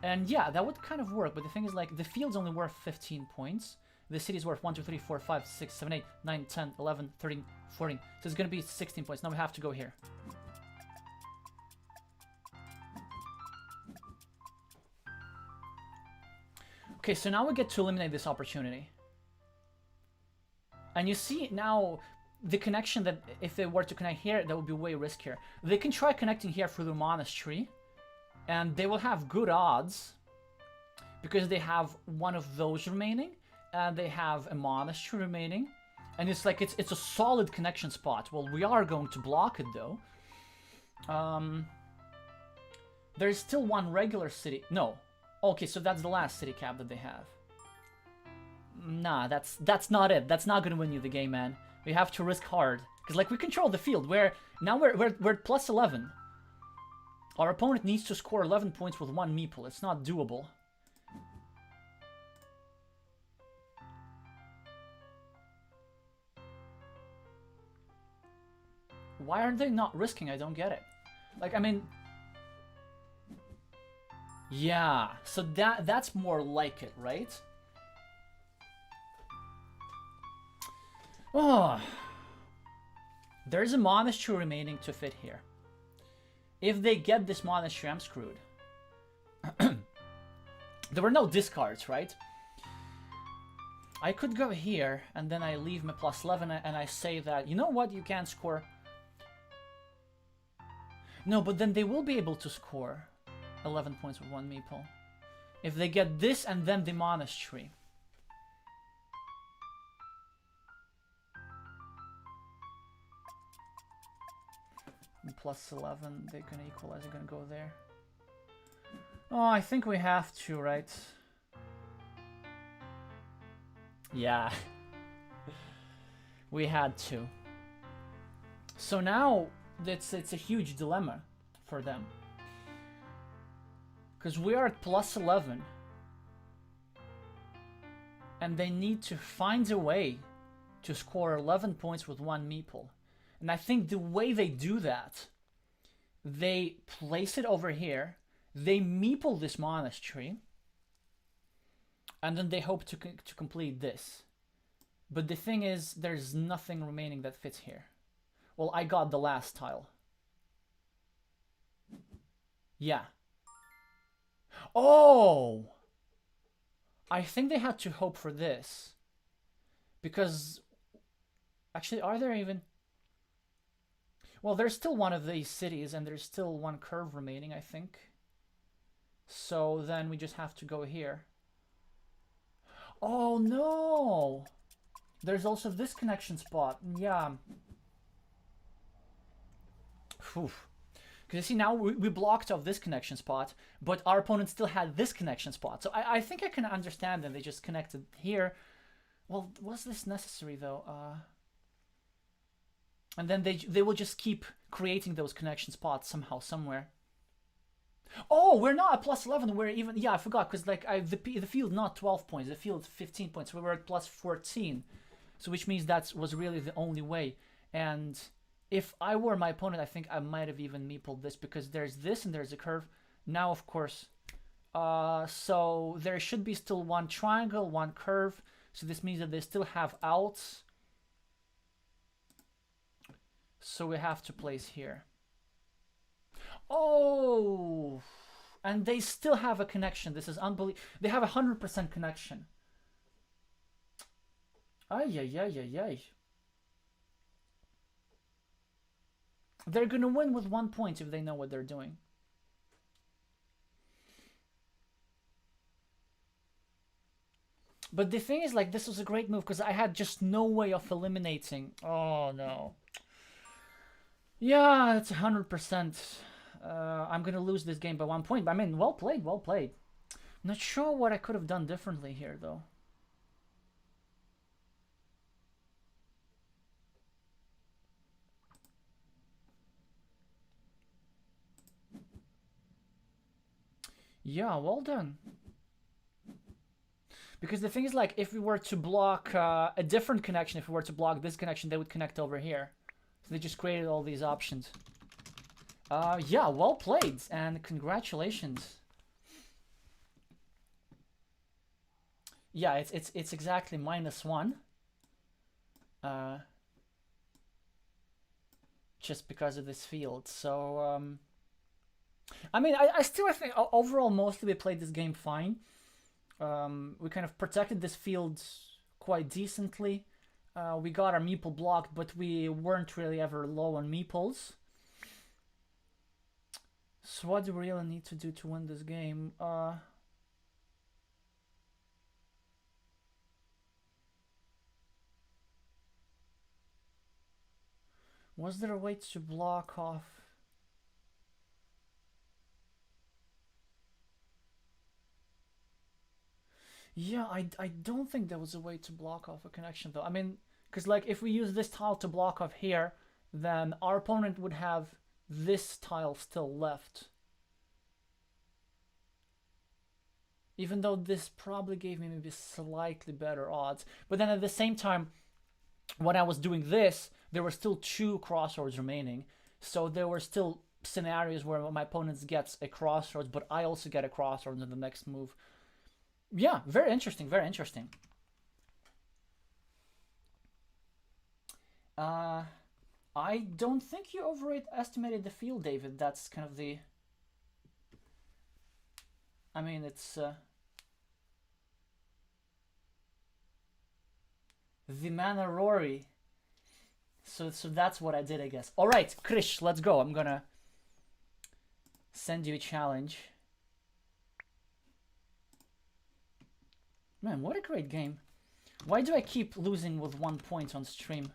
And yeah, that would kind of work, but the thing is, like, the field's only worth 15 points. The city's worth 1, 2, 3, 4, 5, 6, 7, 8, 9, 10, 11, 13, 14. So it's gonna be 16 points. Now we have to go here. Okay, so now we get to eliminate this opportunity. And you see now the connection that if they were to connect here, that would be way riskier. They can try connecting here through the monastery, and they will have good odds because they have one of those remaining, and they have a monastery remaining, and it's like it's a solid connection spot. Well, we are going to block it though. There's still one regular city. No. Okay, so that's the last city cap that they have. Nah, that's not it. That's not gonna win you the game, man. We have to risk hard because, like, we control the field. We're at +11. Our opponent needs to score 11 points with 1 meeple. It's not doable. Why are they not risking? I don't get it. Like, I mean, yeah. So that's more like it, right? Oh, there's a monastery remaining to fit here. If they get this monastery, I'm screwed. There were no discards, right? I could go here, and then I leave my +11, and I say that, you know what, you can't score. No, but then they will be able to score 11 points with 1 meeple. If they get this and then the monastery. And +11, they're gonna equalize, they're gonna go there. Oh, I think we have to, right? Yeah. We had to. So now it's a huge dilemma for them. Because we are at +11. And they need to find a way to score 11 points with 1 meeple. And I think the way they do that, they place it over here, they meeple this monastery, and then they hope to complete this. But the thing is, there's nothing remaining that fits here. Well, I got the last tile. Yeah. Oh! I think they had to hope for this. Because, actually, are there even... Well, there's still one of these cities, and there's still one curve remaining, I think. So then we just have to go here. Oh, no! There's also this connection spot. Yeah. Because you see, now we blocked off this connection spot, but our opponent still had this connection spot. So I think I can understand them. They just connected here. Well, was this necessary, though? And then they will just keep creating those connection spots somehow, somewhere. Oh, we're not at +11. We're even... Yeah, I forgot, because like the field not 12 points. The field 15 points. We were at +14. So which means that was really the only way. And if I were my opponent, I think I might have even meepled this because there's this and there's a curve. Now, of course, so there should be still one triangle, one curve. So this means that they still have outs. So we have to place here. Oh, and they still have a connection. This is unbelievable. They have 100% connection. Ay, ay, ay, ay, ay. They're gonna win with 1 point if they know what they're doing. But the thing is, like, this was a great move because I had just no way of eliminating. Oh no. Yeah, it's 100%. I'm gonna lose this game by 1 point. But I mean, well played, well played. Not sure what I could have done differently here, though. Yeah, well done. Because the thing is, like, if we were to block a different connection, if we were to block this connection, they would connect over here. So they just created all these options. Yeah, well played, and congratulations. Yeah, it's exactly -1. Just because of this field. So, I mean, I still think overall mostly we played this game fine. We kind of protected this field quite decently. We got our meeple blocked, but we weren't really ever low on meeples. So what do we really need to do to win this game? Was there a way to block off? Yeah, I don't think there was a way to block off a connection though. I mean, because like if we use this tile to block off here, then our opponent would have this tile still left. Even though this probably gave me maybe slightly better odds. But then at the same time, when I was doing this, there were still 2 crossroads remaining. So there were still scenarios where my opponent gets a crossroads, but I also get a crossroads in the next move. Yeah, very interesting, very interesting. I don't think you overestimated the field, David. That's kind of the... I mean, it's... the mana Rory. So that's what I did, I guess. All right, Krish, let's go. I'm gonna send you a challenge. Man, what a great game. Why do I keep losing with 1 point on stream?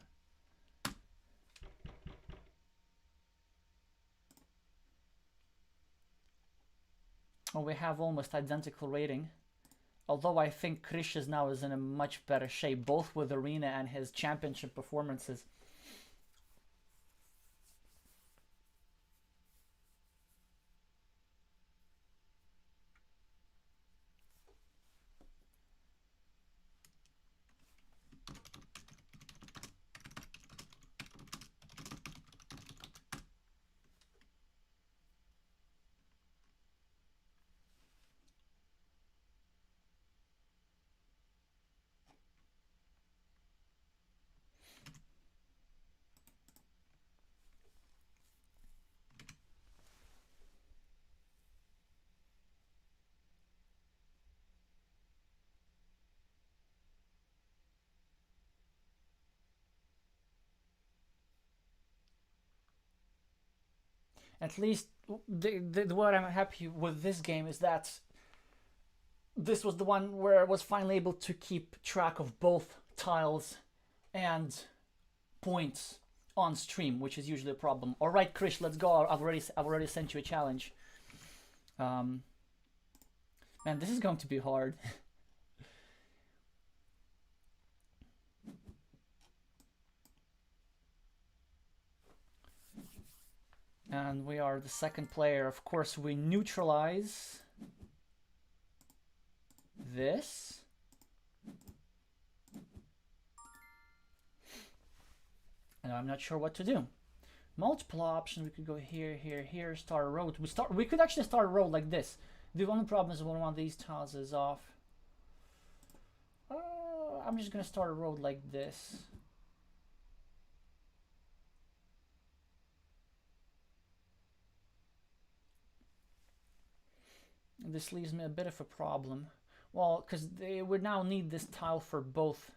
Oh, we have almost identical rating. Although I think Krish is now in a much better shape, both with Arena and his championship performances. At least what I'm happy with this game is that this was the one where I was finally able to keep track of both tiles and points on stream, which is usually a problem. All right, Krish, let's go. I've already sent you a challenge. Man, this is going to be hard. And we are the second player. Of course, we neutralize this. And I'm not sure what to do. Multiple options. We could go here, here, here. Start a road. We could actually start a road like this. The only problem is when one of these tiles is off. I'm just gonna start a road like this. This leaves me a bit of a problem. Well, because they would now need this tile for both.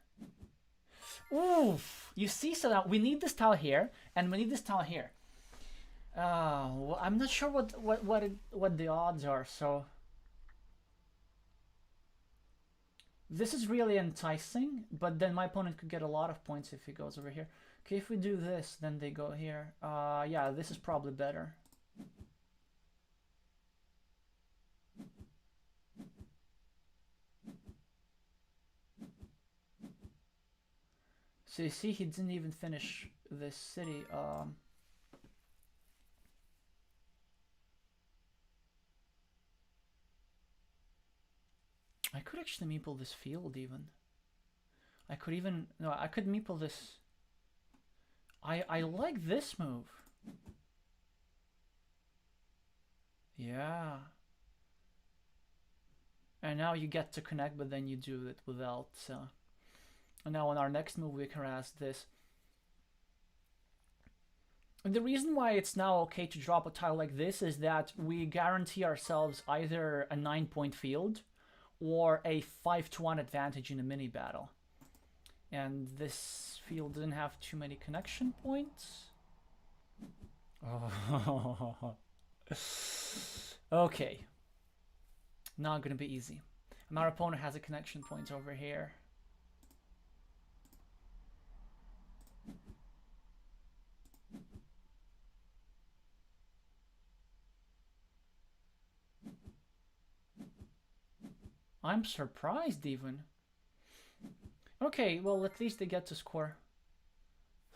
Oof! You see, so now we need this tile here, and we need this tile here. Well, I'm not sure what the odds are. So this is really enticing, but then my opponent could get a lot of points if he goes over here. Okay, if we do this, then they go here. Yeah, this is probably better. So you see, he didn't even finish this city. I could actually meeple this field even. I could meeple this. I like this move. Yeah. And now you get to connect, but then you do it without. And now on our next move we can harass this. And the reason why it's now okay to drop a tile like this is that we guarantee ourselves either a 9-point field or a 5-1 advantage in a mini battle. And this field didn't have too many connection points. Oh. Okay. Not gonna be easy. And our opponent has a connection point over here. I'm surprised even. Okay, well, at least they get to score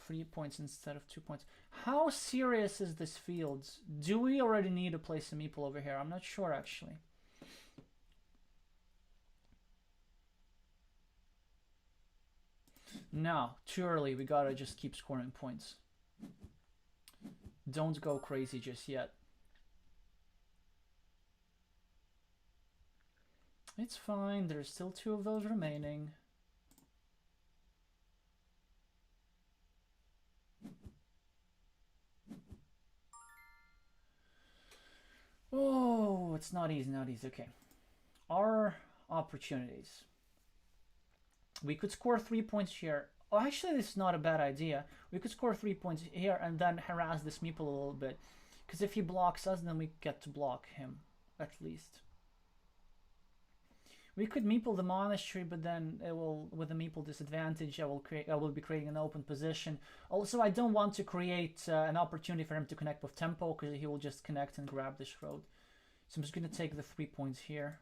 3 points instead of 2 points. How serious is this field? Do we already need to place a meeple over here? I'm not sure, actually. No, too early. We gotta just keep scoring points. Don't go crazy just yet. It's fine. There's still 2 of those remaining. Oh, it's not easy, not easy. Okay. Our opportunities. We could score 3 points here. Oh, actually, this is not a bad idea. We could score 3 points here and then harass this meeple a little bit. Because if he blocks us, then we get to block him, at least. We could meeple the monastery, but then it will, with the meeple disadvantage, I will be creating an open position. Also, I don't want to create an opportunity for him to connect with tempo, because he will just connect and grab this road. So I'm just going to take the 3 points here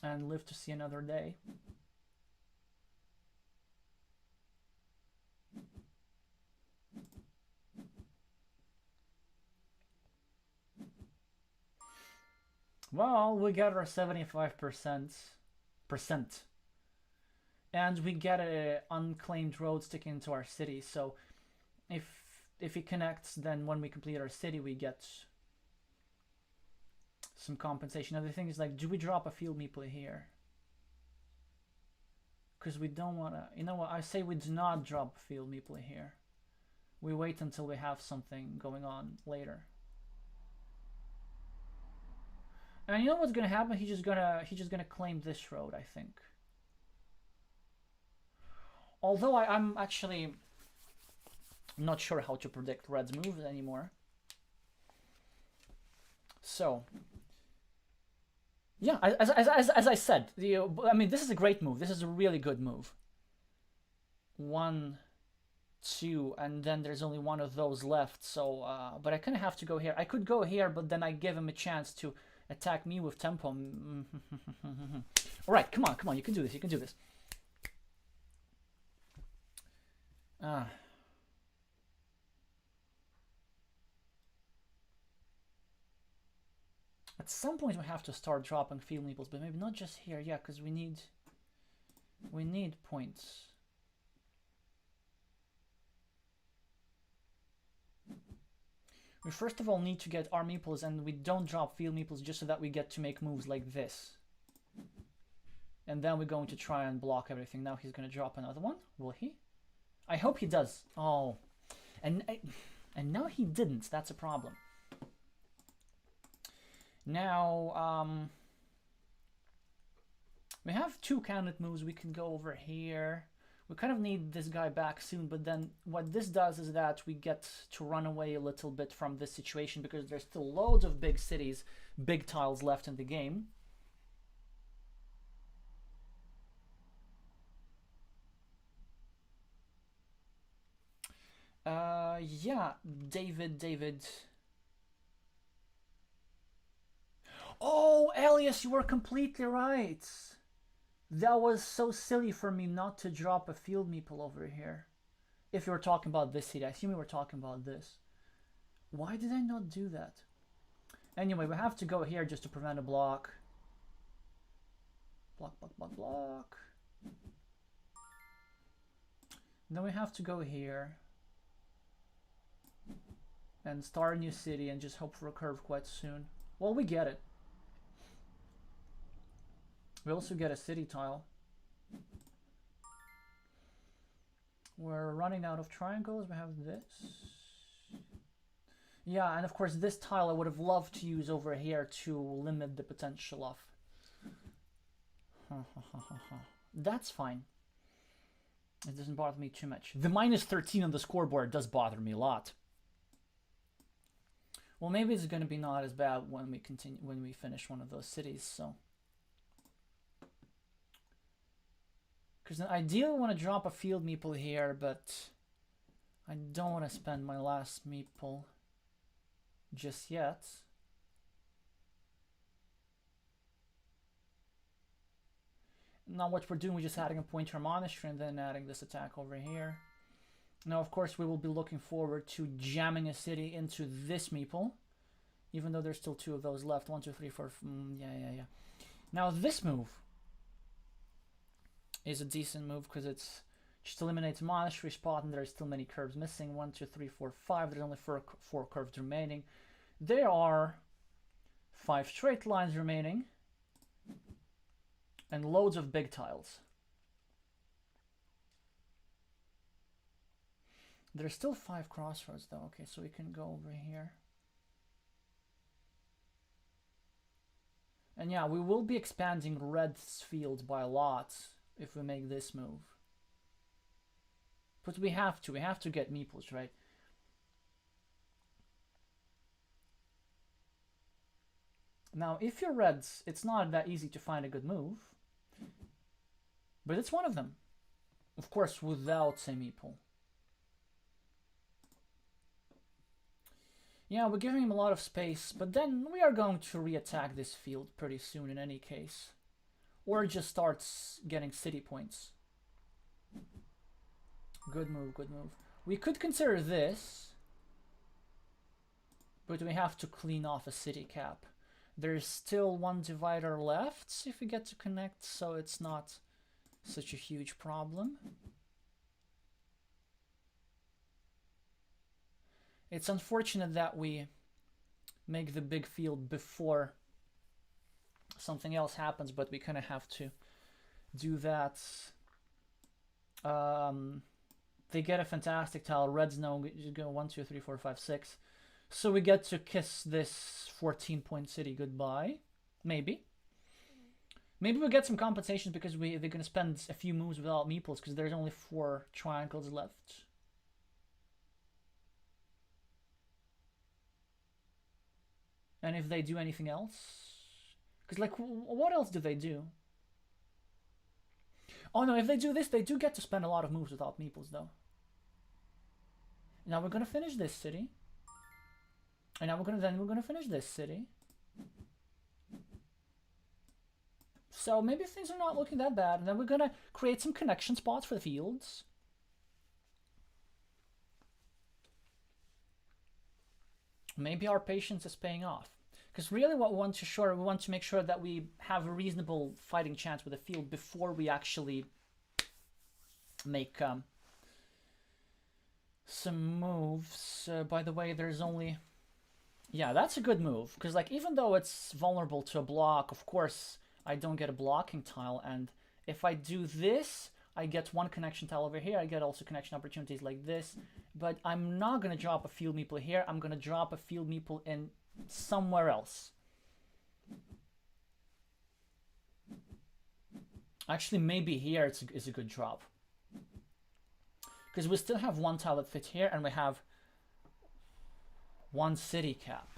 and live to see another day. Well, we get our 75%, and we get a unclaimed road sticking into our city. So if he connects, then when we complete our city, we get some compensation. Now the thing is, like, do we drop a field meeple here? Because we don't want to. You know what? I say we do not drop a field meeple here. We wait until we have something going on later. And you know what's gonna happen? He's just gonna claim this road, I think. Although I'm actually not sure how to predict Red's moves anymore. So yeah, as I said, I mean, this is a great move. This is a really good move. 1, 2, and then there's only one of those left. So, but I kind of have to go here. I could go here, but then I give him a chance to attack me with tempo. All right, come on, you can do this. You can do this. At some point we have to start dropping field meeples, but maybe not just here. Yeah, because we need points. We first of all need to get our meeples, and we don't drop field meeples just so that we get to make moves like this. And then we're going to try and block everything. Now he's going to drop another one. Will he? I hope he does. Oh. And now he didn't. That's a problem. Now, we have 2 candidate moves. We can go over here. We kind of need this guy back soon, but then what this does is that we get to run away a little bit from this situation because there's still loads of big cities, big tiles left in the game. Yeah, David. Oh, Elias, you were completely right. That was so silly for me not to drop a field meeple over here. If you were talking about this city, I assume we were talking about this. Why did I not do that? Anyway, we have to go here just to prevent a block. Block. Then we have to go here and start a new city and just hope for a curve quite soon. Well, we get it. We also get a city tile. We're running out of triangles. We have this. Yeah, and of course this tile I would have loved to use over here to limit the potential of. That's fine. It doesn't bother me too much. The -13 on the scoreboard does bother me a lot. Well, maybe it's going to be not as bad when we finish one of those cities, so. Because ideally I want to drop a field meeple here, but I don't want to spend my last meeple just yet. Now what we're doing, we're just adding a point to our monastery and then adding this attack over here. Now, of course, we will be looking forward to jamming a city into this meeple, even though there's still 2 of those left. 1, 2, 3, 4. Yeah. Now this move is a decent move because it's just eliminates a monastery spot and there's still many curves missing. 1, 2, 3, 4, 5. There's only 4 curves remaining. There are 5 straight lines remaining and loads of big tiles. There's still 5 crossroads though. Okay, so we can go over here. And yeah, we will be expanding red's field by a lot if we make this move. But we have to get meeples, right? Now, if you're reds, it's not that easy to find a good move. But it's one of them. Of course, without a meeple. Yeah, we're giving him a lot of space, but then we are going to re-attack this field pretty soon in any case. Or just starts getting city points. Good move, good move. We could consider this, but we have to clean off a city cap. There's still 1 divider left if we get to connect, so it's not such a huge problem. It's unfortunate that we make the big field before something else happens, but we kind of have to do that. They get a fantastic tile. Reds now go 1, 2, 3, 4, 5, 6. So we get to kiss this 14-point city goodbye. Maybe. Maybe we get some compensations because they're going to spend a few moves without meeples because there's only 4 triangles left. And if they do anything else? Because, like, what else do they do? Oh, no, if they do this, they do get to spend a lot of moves without meeples, though. Now we're going to finish this city. And now we're going to finish this city. So maybe things are not looking that bad. And then we're going to create some connection spots for the fields. Maybe our patience is paying off. Because really what we want to make sure that we have a reasonable fighting chance with the field before we actually make some moves. By the way, there's only Yeah, that's a good move, because like even though it's vulnerable to a block, of course I don't get a blocking tile, and if I do this, I get one connection tile over here, I get also connection opportunities like this, but I'm not gonna drop a field meeple here, I'm gonna drop a field meeple in somewhere else. Actually, maybe here it's a good drop. Because we still have one tile that fits here, and we have one city cap.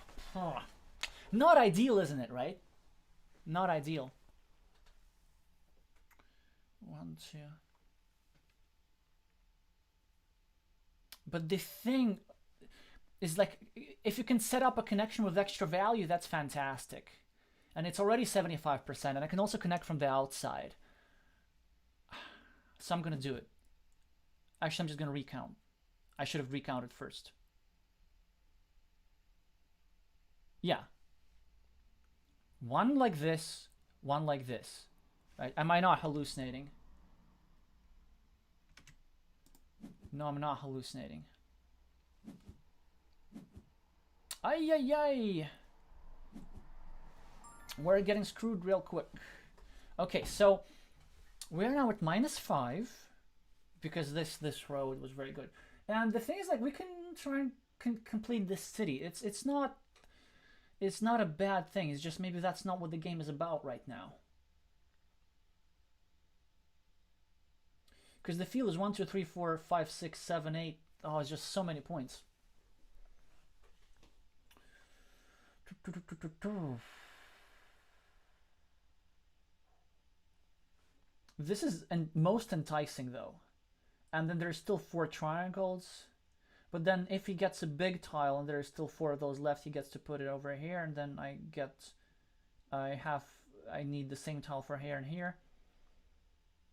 Not ideal, isn't it, right? Not ideal. 1, 2. But the thing is, like, if you can set up a connection with extra value, that's fantastic. And it's already 75%, and I can also connect from the outside. So I'm gonna do it. Actually, I'm just gonna recount. I should have recounted first. Yeah. One like this, one like this. Right? Am I not hallucinating? No, I'm not hallucinating. Ay, ay, ay. We're getting screwed real quick. Okay, so we're now at -5 because this road was very good. And the thing is, like, we can try and complete this city. It's not a bad thing. It's just maybe that's not what the game is about right now. Because the field is 1, 2, 3, 4, 5, 6, 7, 8. Oh, it's just so many points. This is most enticing though. And then there's still 4 triangles. But then if he gets a big tile and there's still 4 of those left, he gets to put it over here, and then I need the same tile for here and here.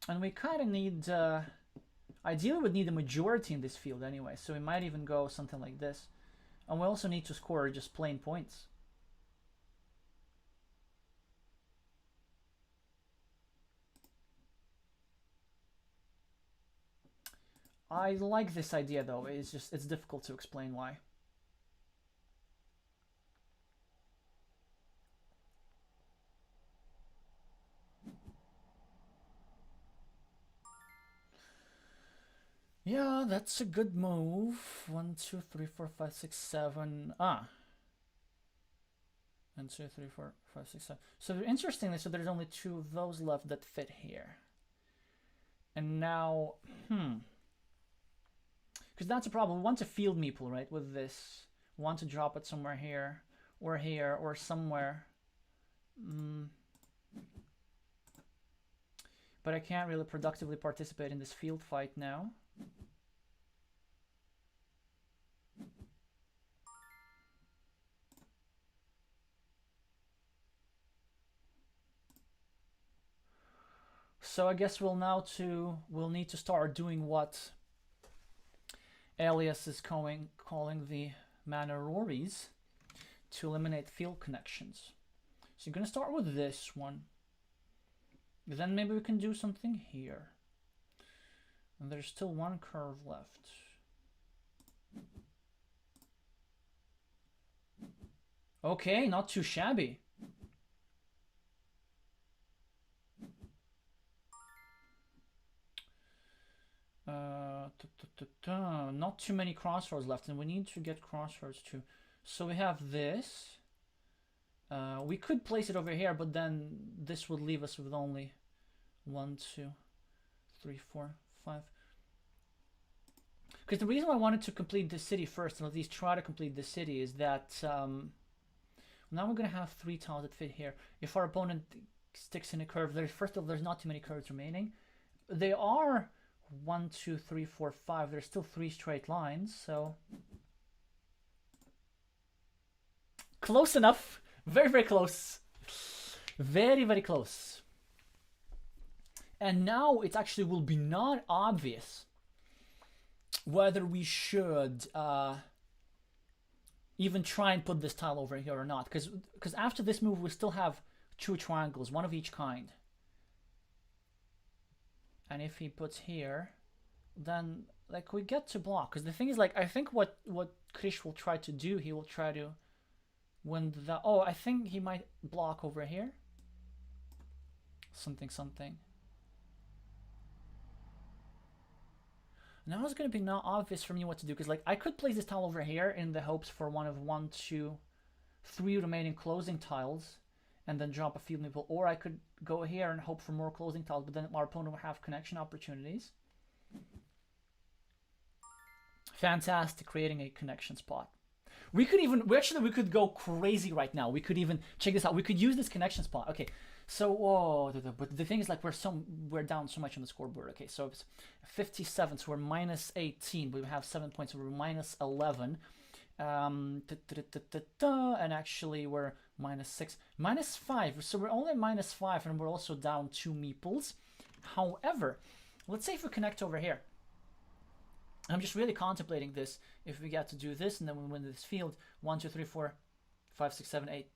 And we kind of need, ideally would need a majority in this field anyway, so we might even go something like this. And we also need to score just plain points. I like this idea though, it's difficult to explain why. Yeah, that's a good move. 1, 2, 3, 4, 5, 6, 7. 1, 2, 3, 4, 5, 6, 7. So interestingly, so there's only 2 of those left that fit here. And now, because that's a problem. We want to field meeple, right, with this. We want to drop it somewhere here, or somewhere. But I can't really productively participate in this field fight now. So I guess we'll need to start doing what Elias is calling the Manaroris to eliminate field connections. So you're gonna start with this one. Then maybe we can do something here. And there's still 1 curve left. Okay, not too shabby. Not too many crossroads left, and we need to get crossroads too. So we have this. We could place it over here, but then this would leave us with only 1, 2, 3, 4, 5. Because the reason why I wanted to complete the city first, and at least try to complete the city, is that now we're going to have 3 tiles that fit here. If our opponent sticks in a curve, first of all, there's not too many curves remaining. They are 1, 2, 3, 4, 5. There's still 3 straight lines, so close enough. Very, very close. Very, very close. And now it actually will be not obvious whether we should even try and put this tile over here or not. Because after this move, we still have 2 triangles, 1 of each kind. And if he puts here, then like we get to block. Because the thing is, like, I think what Krish will try to do, he will try to When the... Oh, I think he might block over here. Something, something. Now it's going to be not obvious for me what to do, because like I could place this tile over here in the hopes for one of 1, 2, 3 remaining closing tiles, and then drop a field meeple, or I could go here and hope for more closing tiles, but then our opponent will have connection opportunities. Fantastic, creating a connection spot. We could go crazy right now. We could even check this out. We could use this connection spot. Okay, so but the thing is, like, we're down so much on the scoreboard. Okay, so it's 57, so we're minus 18. We have 7 points, so we're minus 11. And actually we're minus 6, minus 5. So we're only minus 5, and we're also down 2 meeples. However, let's say if we connect over here. I'm just really contemplating this. If we get to do this and then we win this field, 1, 2, 3, 4, 5, 6, 7, 8,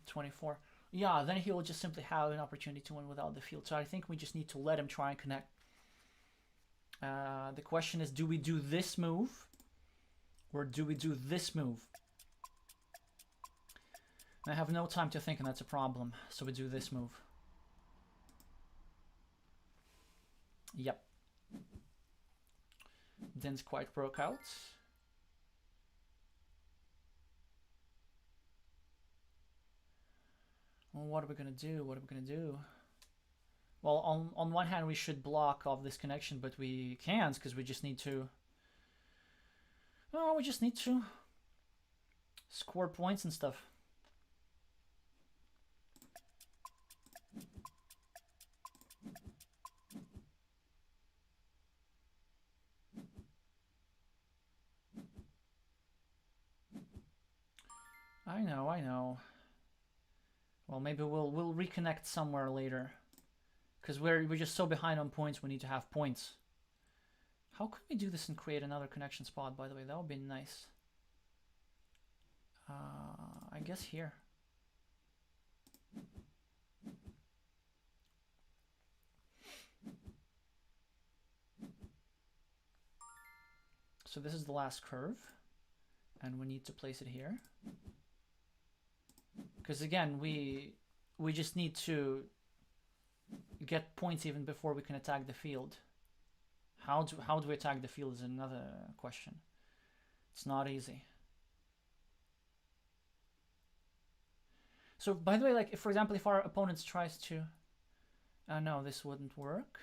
24. Yeah, then he will just simply have an opportunity to win without the field. So I think we just need to let him try and connect. The question is, do we do this move? Or do we do this move? I have no time to think, and that's a problem. So we do this move. Yep. Didn't quite work out. Well, what are we gonna do? What are we gonna do? Well, on one hand, we should block off this connection, but we can't because we just need to. Oh, we just need to score points and stuff. I know, I know. Well, maybe we'll reconnect somewhere later, because we're just so behind on points. We need to have points. How could we do this and create another connection spot? By the way, that would be nice. I guess here. So this is the last curve, and we need to place it here. Because again, we just need to get points even before we can attack the field. How do we attack the field is another question. It's not easy. So by the way, like, if, for example, if our opponent tries to... no, this wouldn't work.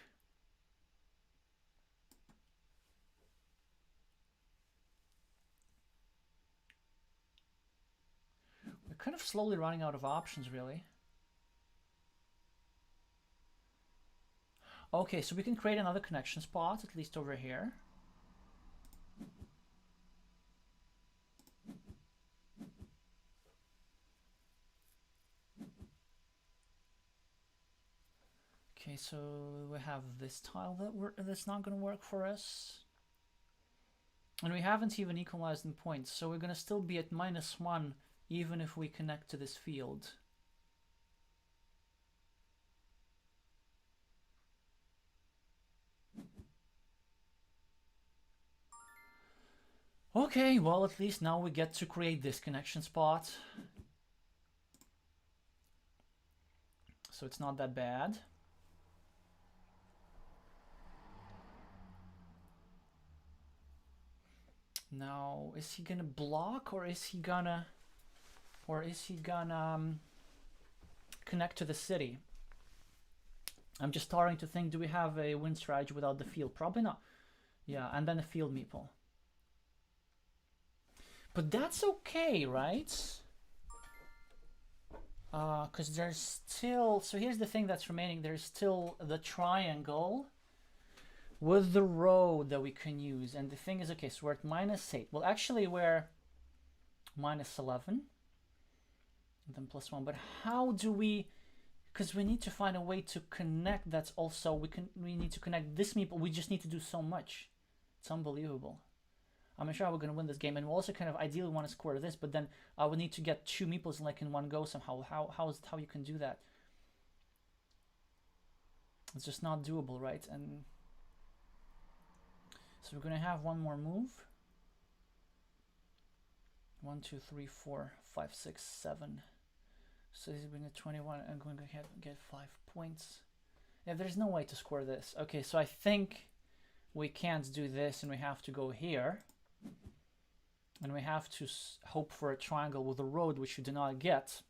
We're kind of slowly running out of options, really. Okay, so we can create another connection spot, at least over here. Okay, so we have this tile that's not going to work for us. And we haven't even equalized in points, so we're going to still be at -1 even if we connect to this field. Okay, well, at least now we get to create this connection spot. So it's not that bad. Now, is he gonna block, or is he gonna connect to the city? I'm just starting to think, do we have a win strategy without the field? Probably not. Yeah, and then a field meeple. But that's okay, right? Because there's still... So here's the thing that's remaining. There's still the triangle with the road that we can use. And the thing is, okay, so we're at -8. Well, actually, we're -11. And then +1. But how do we... Because we need to find a way to connect. That's also... We need to connect this meeple. We just need to do so much. It's unbelievable. I'm not sure how we're going to win this game. And we also kind of ideally want to score this, but then I would need to get 2 meeples like in one go somehow. How you can do that? It's just not doable, right? And so we're going to have one more move. 1, 2, 3, 4, 5, 6, 7. So he's bringing 21. I'm going to get 5 points. Yeah, there's no way to score this. Okay, so I think we can't do this, and we have to go here. And we have to hope for a triangle with a road, which we do not get.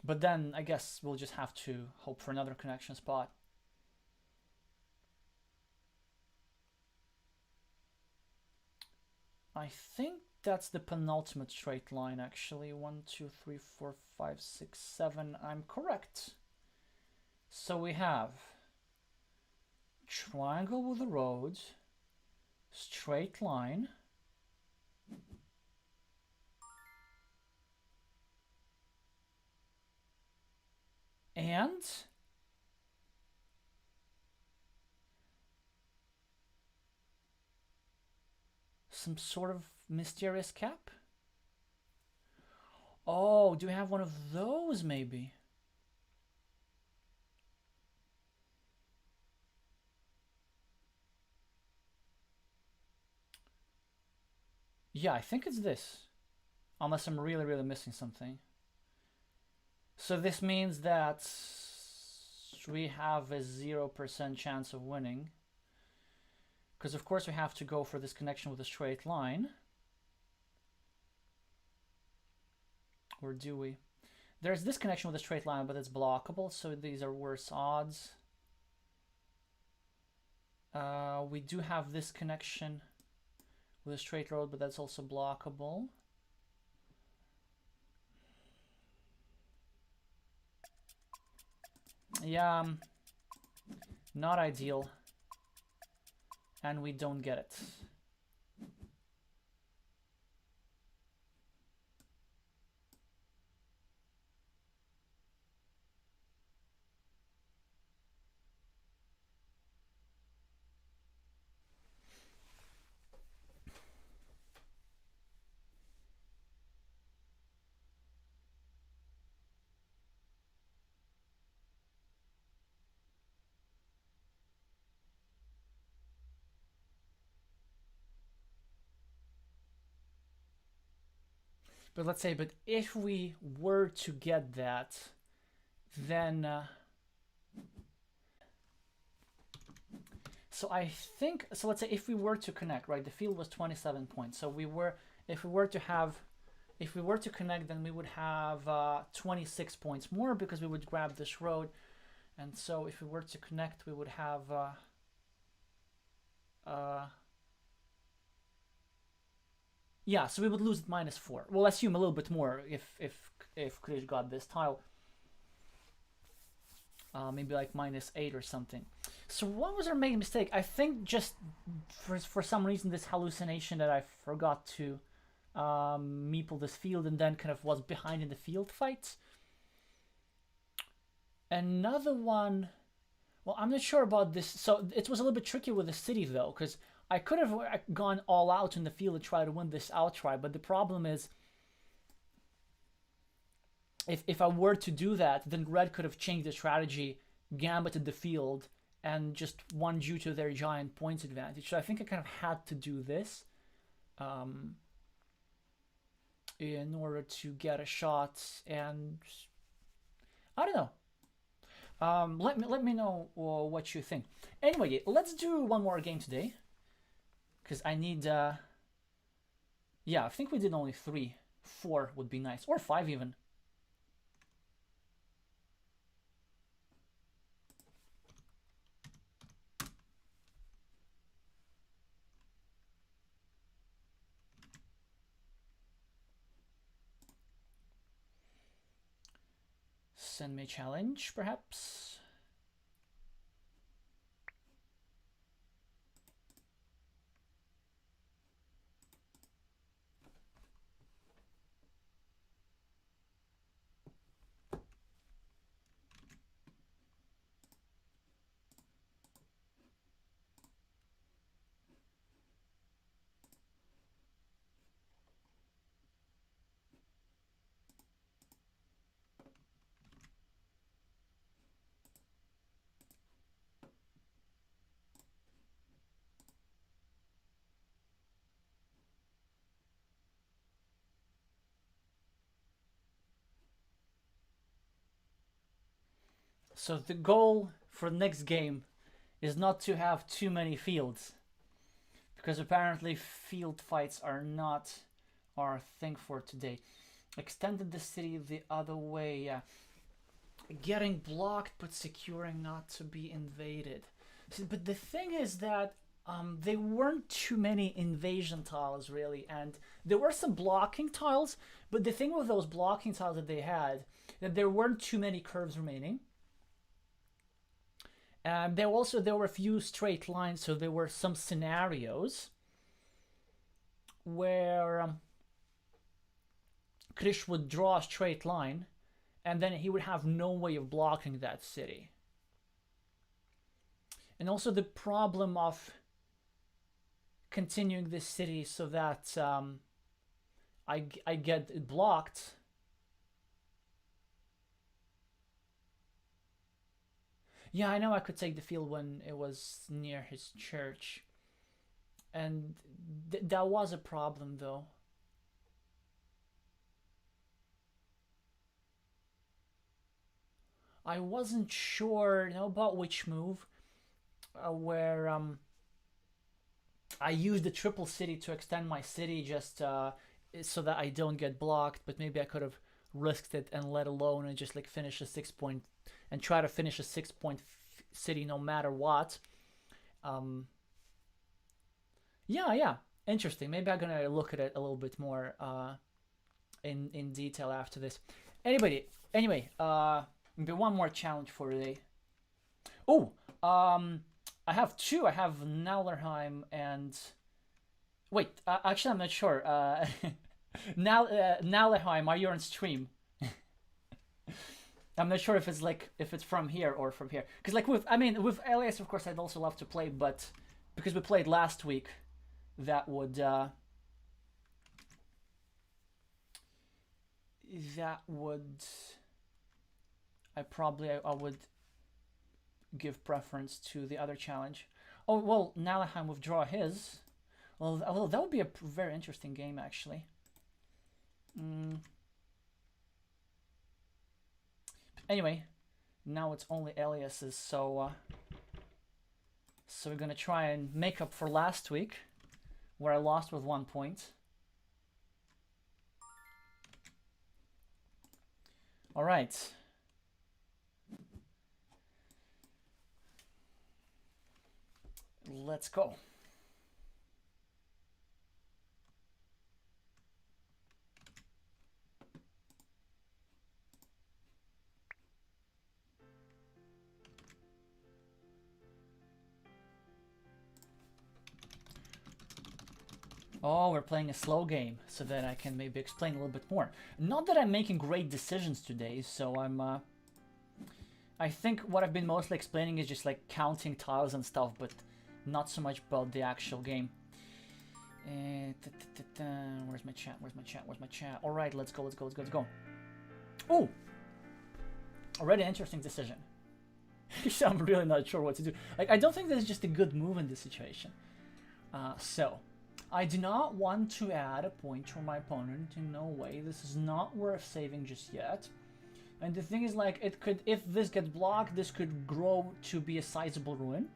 But then I guess we'll just have to hope for another connection spot. I think that's the penultimate straight line, actually. 1, 2, 3, 4, 5, 6, 7. I'm correct. So we have triangle with a road, straight line, and some sort of mysterious cap. Oh, do we have one of those maybe? Yeah, I think it's this. Unless I'm really, really missing something. So this means that we have a 0% chance of winning. Because of course we have to go for this connection with a straight line. Or do we? There's this connection with a straight line, but it's blockable, so these are worse odds. We do have this connection with a straight road, but that's also blockable. Yeah, not ideal. And we don't get it. But let's say, but if we were to get that, then so I think, so let's say if we were to connect, right, the field was 27 points. So if we were to connect, then we would have 26 points more because we would grab this road. And so if we were to connect, we would have yeah, so we would lose -4. We'll assume a little bit more if Krish got this tile. Maybe like -8 or something. So what was our main mistake? I think just for some reason this hallucination that I forgot to meeple this field and then kind of was behind in the field fight. Another one, well, I'm not sure about this. So it was a little bit tricky with the city though, because I could have gone all out in the field and tried to win this outright, but the problem is if I were to do that, then red could have changed the strategy, gambited the field, and just won due to their giant points advantage. So I think I kind of had to do this in order to get a shot, and I don't know. Let me know what you think. Anyway, let's do one more game today, because I need yeah, I think we did only 3. 4 would be nice, or 5 even. Send me a challenge, perhaps. So the goal for the next game is not to have too many fields, because apparently field fights are not our thing for today. Extended the city the other way, yeah. Getting blocked but securing not to be invaded. See, but the thing is that there weren't too many invasion tiles really, and there were some blocking tiles, but the thing with those blocking tiles that they had, that there weren't too many curves remaining. There were a few straight lines, so there were some scenarios where Krish would draw a straight line, and then he would have no way of blocking that city. And also the problem of continuing this city so that I get it blocked. Yeah, I know I could take the field when it was near his church. And that was a problem though. I wasn't sure, about which move, where I used the triple city to extend my city just so that I don't get blocked, but maybe I could have risked it and let alone and just like finish a 6-point and try to finish a 6-point city no matter what. Yeah, interesting. Maybe I'm gonna look at it a little bit more in detail after this. Anyway, maybe one more challenge for today. Oh, I have two. I have Naulerheim and wait. Actually, I'm not sure. Naulerheim, are you on stream? I'm not sure if it's from here or from here. Because with Elias, of course, I'd also love to play, but because we played last week, that would I would give preference to the other challenge. Oh well, Naulerheim withdraw his. Well, that would be a very interesting game actually. Anyway, now it's only Elias's, so we're gonna try and make up for last week, where I lost with 1 point. All right. Let's go. Oh, we're playing a slow game, so that I can maybe explain a little bit more. Not that I'm making great decisions today, so I think what I've been mostly explaining is just like counting tiles and stuff, but not so much about the actual game. Where's my chat? All right, let's go. Oh, already an interesting decision. I'm really not sure what to do. I don't think this is just a good move in this situation. So I do not want to add a point to my opponent. In no way. This is not worth saving just yet. And the thing is, it could, if this gets blocked, this could grow to be a sizable ruin.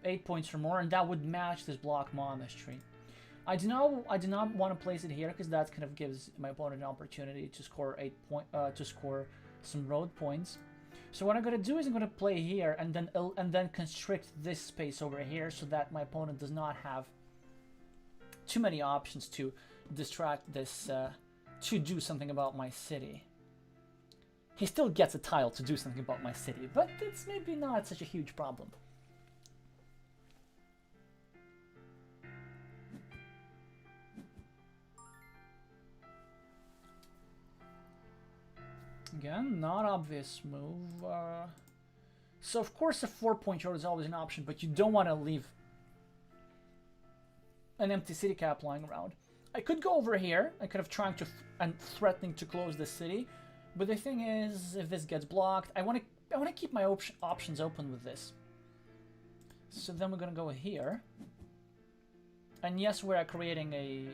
8 points or more, and that would match this block monastery. I do not want to place it here because that kind of gives my opponent an opportunity to score score some road points. So what I'm gonna do is I'm gonna play here and then constrict this space over here so that my opponent does not have too many options to distract this to do something about my city. He still gets a tile to do something about my city, but it's maybe not such a huge problem. Again, not obvious move. So of course a 4-point road is always an option, but you don't want to leave an empty city cap lying around. I could go over here. I could have tried to and threatening to close the city, but the thing is, if this gets blocked, I want to keep my options open with this. So then we're gonna go here, and yes, we're creating a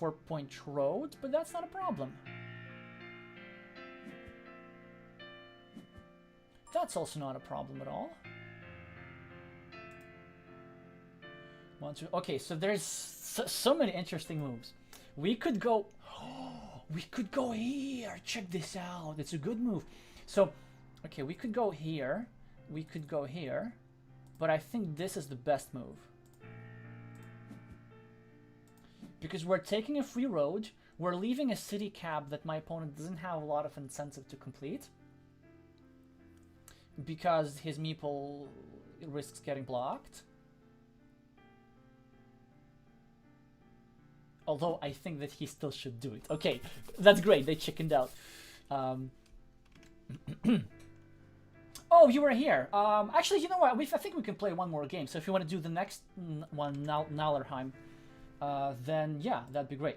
4-point road, but that's not a problem. That's also not a problem at all. 1, 2. Okay, so there's so many interesting moves. We could go. We could go here. Check this out. It's a good move. So, okay, we could go here. We could go here. But I think this is the best move. Because we're taking a free road. We're leaving a city cap that my opponent doesn't have a lot of incentive to complete. Because his meeple risks getting blocked. Although I think that he still should do it. Okay, that's great. They chickened out. Oh, you were here. Actually, you know what? I think we can play one more game. So if you want to do the next one, Nallerheim, then yeah, that'd be great.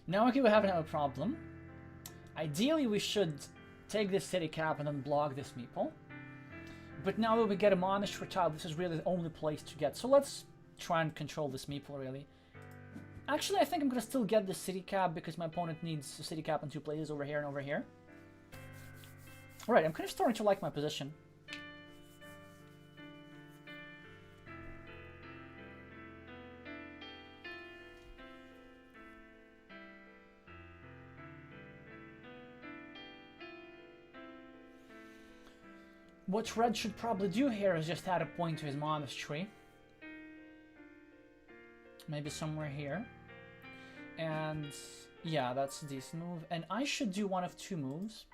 Now, okay, we haven't had a problem. Ideally, we should take this city cap and then block this meeple. But now that we get a monastery tile, this is really the only place to get. So let's try and control this meeple, really. Actually, I think I'm going to still get the city cap because my opponent needs a city cap in 2 places, over here and over here. Alright, I'm kind of starting to like my position. What Red should probably do here is just add a point to his monastery. Maybe somewhere here. And yeah, that's a decent move. And I should do one of 2 moves.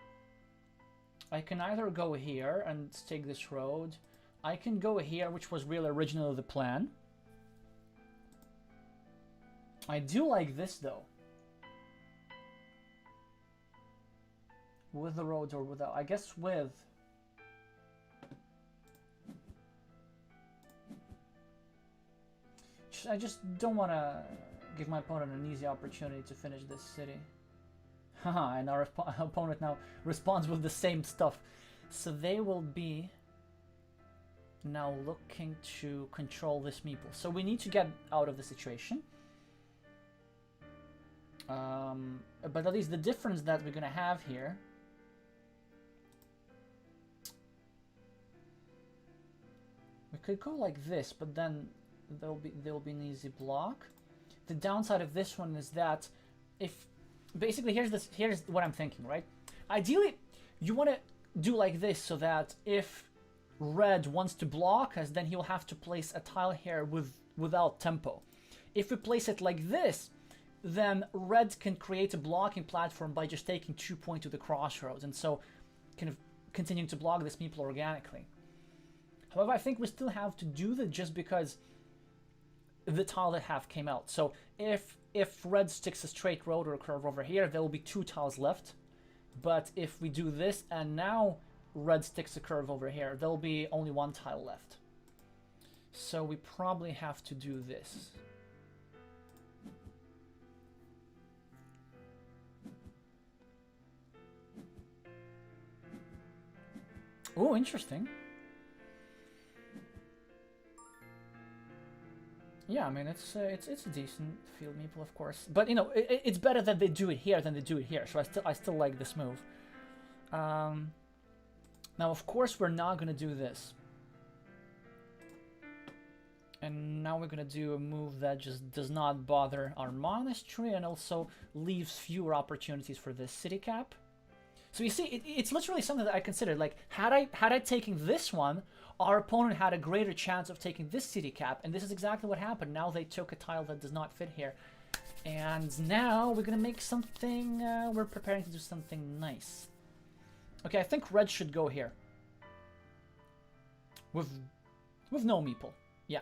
I can either go here and take this road. I can go here, which was really originally the plan. I do like this though. With the roads or without? I guess with. I just don't want to give my opponent an easy opportunity to finish this city. Haha, and our opponent now responds with the same stuff. So they will be now looking to control this meeple. So we need to get out of the situation. But at least the difference that we're going to have here... We could go like this, but then there'll be an easy block. The downside of this one is that if... Basically, here's what I'm thinking, right? Ideally, you want to do like this so that if Red wants to block us, then he'll have to place a tile here without tempo. If we place it like this, then Red can create a blocking platform by just taking 2 points to the crossroads, and so kind of continuing to block this meeple organically. However, I think we still have to do that just because the tile that half came out. So if Red sticks a straight road or a curve over here, there will be 2 tiles left. But if we do this and now Red sticks a curve over here, there will be only 1 tile left. So we probably have to do this. Oh, interesting. Yeah, I mean, it's a decent field meeple, of course. But, you know, it's better that they do it here than they do it here. So I still like this move. Now, of course, we're not going to do this. And now we're going to do a move that just does not bother our monastery and also leaves fewer opportunities for this city cap. So you see, it's literally something that I considered. Like, had I taken this one, our opponent had a greater chance of taking this city cap, and this is exactly what happened. Now they took a tile that does not fit here. And now we're going to make something, we're preparing to do something nice. Okay, I think Red should go here. With no meeple. Yeah.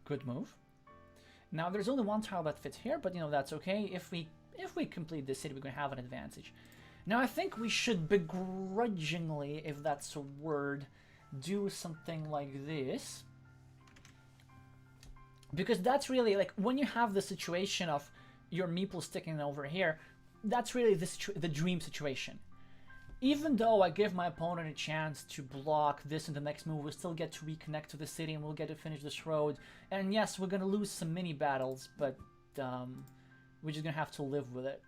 Good move. Now there's only 1 tile that fits here, but you know, that's okay. If we complete this city, we're going to have an advantage. Now I think we should begrudgingly, if that's a word, do something like this. Because that's really, like, when you have the situation of your meeple sticking over here, that's really the dream situation. Even though I give my opponent a chance to block this in the next move, we'll still get to reconnect to the city and we'll get to finish this road. And yes, we're going to lose some mini battles, but we're just gonna have to live with it.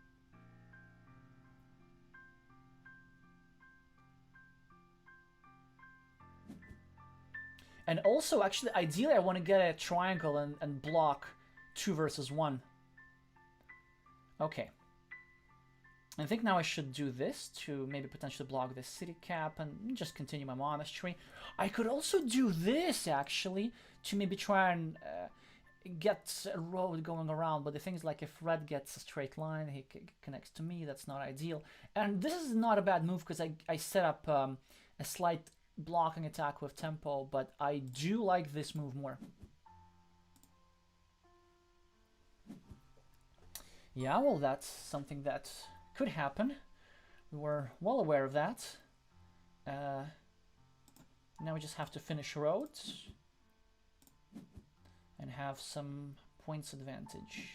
And also, actually, ideally, I want to get a triangle and block 2 versus 1. Okay. I think now I should do this to maybe potentially block this city cap and just continue my monastery. I could also do this, actually, to maybe try and get a road going around. But the thing is, like, if red gets a straight line, he connects to me. That's not ideal. And this is not a bad move because I set up a slight blocking attack with tempo, but I do like this move more. Yeah, well, that's something that could happen. We were well aware of that. Now we just have to finish roads and have some points advantage.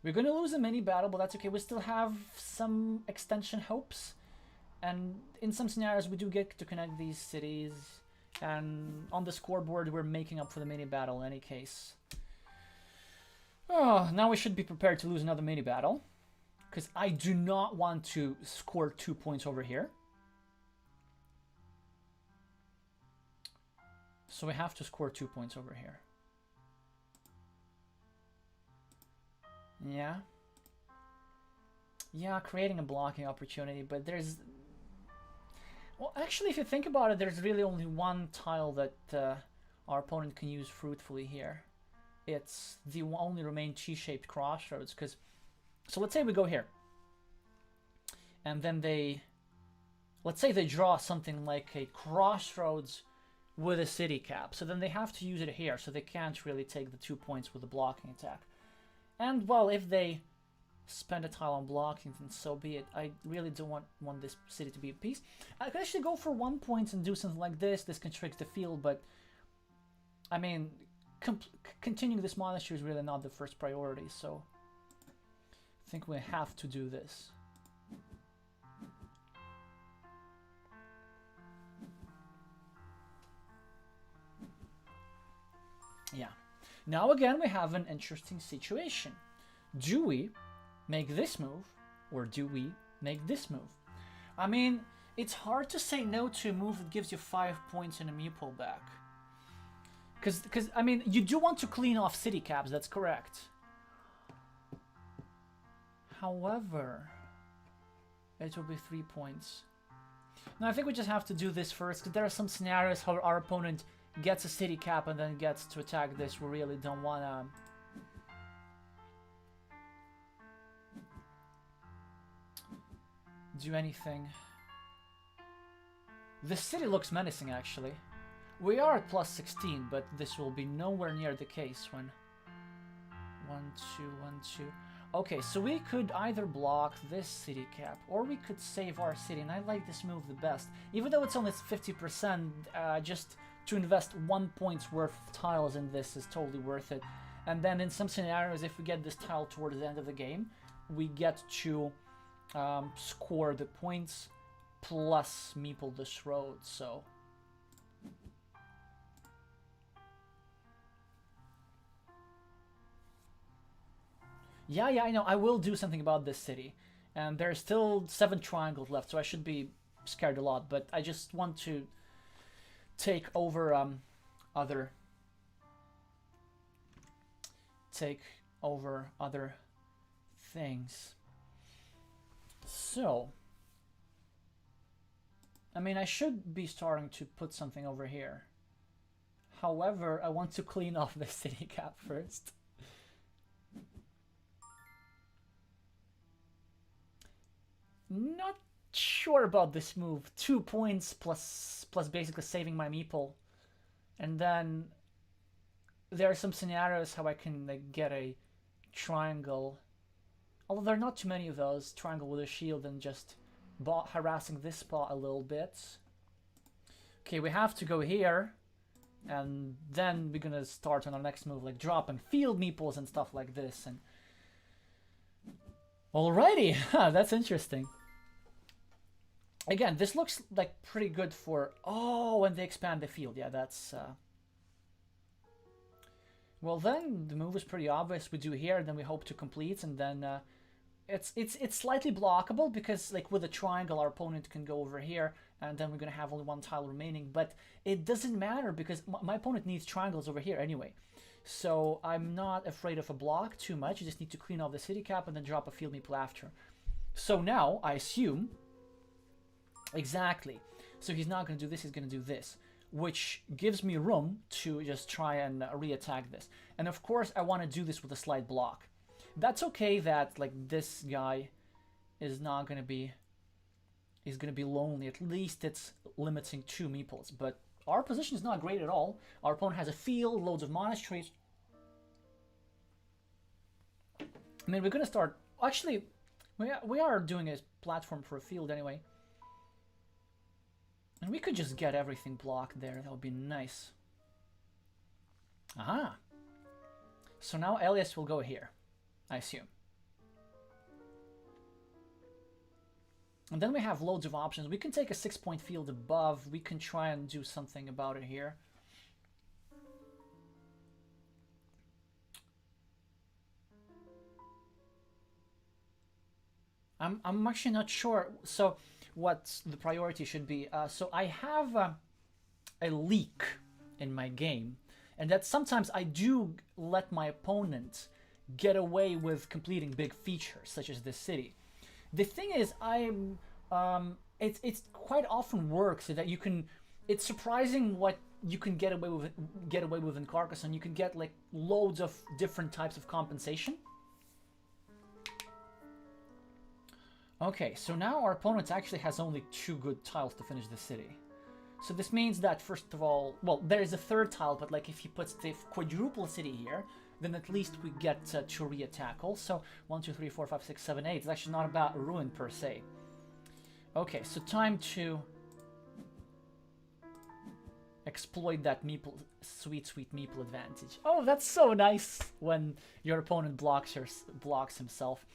We're going to lose a mini battle, but that's okay. We still have some extension hopes. And in some scenarios, we do get to connect these cities. And on the scoreboard, we're making up for the mini battle in any case. Oh, now we should be prepared to lose another mini battle. Because I do not want to score 2 points over here. So we have to score 2 points over here. Yeah. Yeah, creating a blocking opportunity, but there's... Well, actually, if you think about it, there's really only one tile that our opponent can use fruitfully here. It's the only remaining T-shaped crossroads, because... So let's say we go here. And then they... Let's say they draw something like a crossroads with a city cap. So then they have to use it here, so they can't really take the 2 points with a blocking attack. And, well, if they spend a tile on blocking, then so be it. I really don't want this city to be at peace. I could actually go for 1 point and do something like this. This constricts the field, but... I mean, continuing this monastery is really not the first priority, so... I think we have to do this. Yeah. Now again, we have an interesting situation. Do we make this move, or do we make this move? I mean, it's hard to say no to a move that gives you 5 points and a meeple back. Because, I mean, you do want to clean off city caps, that's correct. However, it will be 3 points. Now, I think we just have to do this first, because there are some scenarios how our opponent gets a city cap and then gets to attack this. We really don't want to... do anything. The city looks menacing, actually. We are at plus 16, but this will be nowhere near the case when... 1, 2, 1, 2... Okay, so we could either block this city cap, or we could save our city, and I like this move the best. Even though it's only 50%, just to invest 1 point's worth of tiles in this is totally worth it. And then in some scenarios, if we get this tile towards the end of the game, we get to score the points plus meeple this road, so... Yeah, I know. I will do something about this city. And there's still 7 triangles left, so I should be scared a lot. But I just want to take over other things. So, I mean, I should be starting to put something over here. However, I want to clean off the city cap first. Not sure about this move. 2 points plus basically saving my meeple. And then there are some scenarios how I can like, get a triangle. Although there are not too many of those. Triangle with a shield and just harassing this spot a little bit. Okay, we have to go here. And then we're gonna start on our next move, like dropping field meeples and stuff like this. And alrighty, that's interesting. Again, this looks like pretty good for... Oh, when they expand the field. Yeah, that's... Well, then the move is pretty obvious. We do here, then we hope to complete, and then it's slightly blockable because like with a triangle, our opponent can go over here, and then we're gonna have only one tile remaining. But it doesn't matter because my opponent needs triangles over here anyway. So I'm not afraid of a block too much. You just need to clean off the city cap and then drop a field meeple after. So now I assume exactly. So he's not gonna do this. He's gonna do this, which gives me room to just try and re-attack this. And of course, I want to do this with a slight block. That's okay that like this guy is not gonna be, he's gonna be lonely. At least it's limiting 2 meeples. But our position is not great at all. Our opponent has a field, loads of monasteries. I mean, we're gonna start. Actually, we are doing a platform for a field anyway. And we could just get everything blocked there. That would be nice. Aha. So now Elias will go here, I assume. And then we have loads of options. We can take a 6-point field above. We can try and do something about it here. I'm actually not sure. So what the priority should be. So I have a leak in my game, and that sometimes I do let my opponent get away with completing big features, such as this city. The thing is, it's quite often works so that you can. It's surprising what you can get away with in Carcassonne. You can get like loads of different types of compensation. Okay, so now our opponent actually has only 2 good tiles to finish the city. So this means that, first of all, well, there is a 3rd tile, but like if he puts the quadruple city here, then at least we get to re-attack. Also, 1, 2, 3, 4, 5, 6, 7, 8. It's actually not about ruin per se. Okay, so time to exploit that meeple, sweet meeple advantage. Oh, that's so nice when your opponent blocks himself.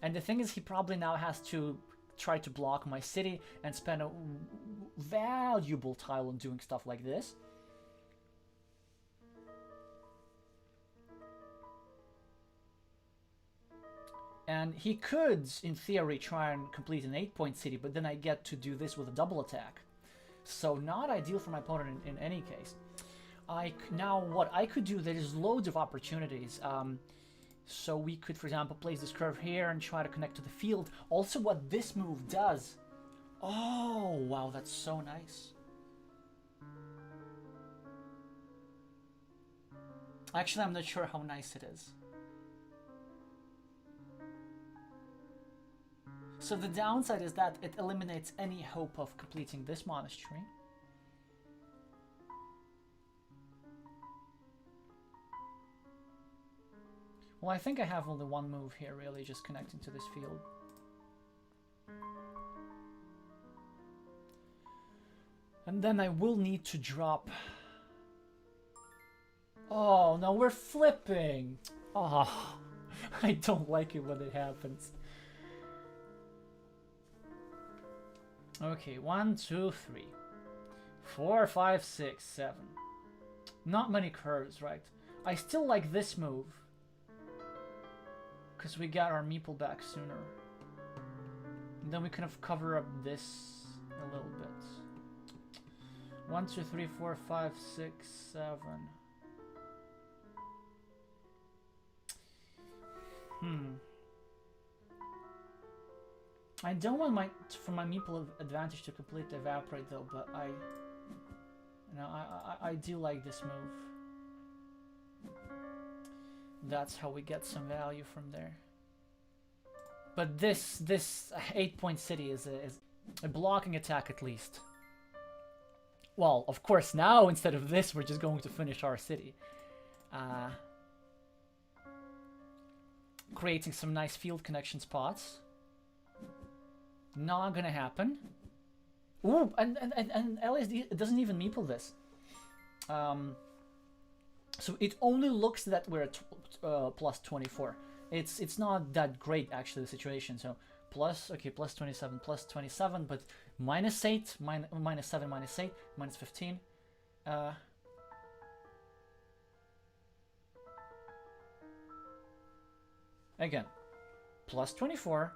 And the thing is, he probably now has to try to block my city and spend a valuable tile on doing stuff like this. And he could, in theory, try and complete an 8-point city, but then I get to do this with a double attack. So not ideal for my opponent in any case. Now, what I could do, there's loads of opportunities. So we could, for example, place this curve here and try to connect to the field. Also, what this move does... Oh, wow, that's so nice. Actually, I'm not sure how nice it is. So the downside is that it eliminates any hope of completing this monastery. Well, I think I have only one move here, really, just connecting to this field. And then I will need to drop... Oh, no, we're flipping! Oh, I don't like it when it happens. Okay, 1, 2, 3, 4, 5, 6, 7. Not many curves, right? I still like this move, because we got our meeple back sooner. And then we kind of cover up this a little bit. 1, 2, 3, 4, 5, 6, 7. I don't want my meeple advantage to completely evaporate though, but I do like this move. That's how we get some value from there. But this 8-point city is a blocking attack at least. Well, of course now instead of this we're just going to finish our city. Creating some nice field connection spots. Not gonna happen. Ooh, and LSD doesn't even meeple this. So it only looks that we're at plus 24. It's not that great actually, the situation. So plus 27, plus 27, but minus 8, minus 7, minus 8, minus 15. Again, plus 24,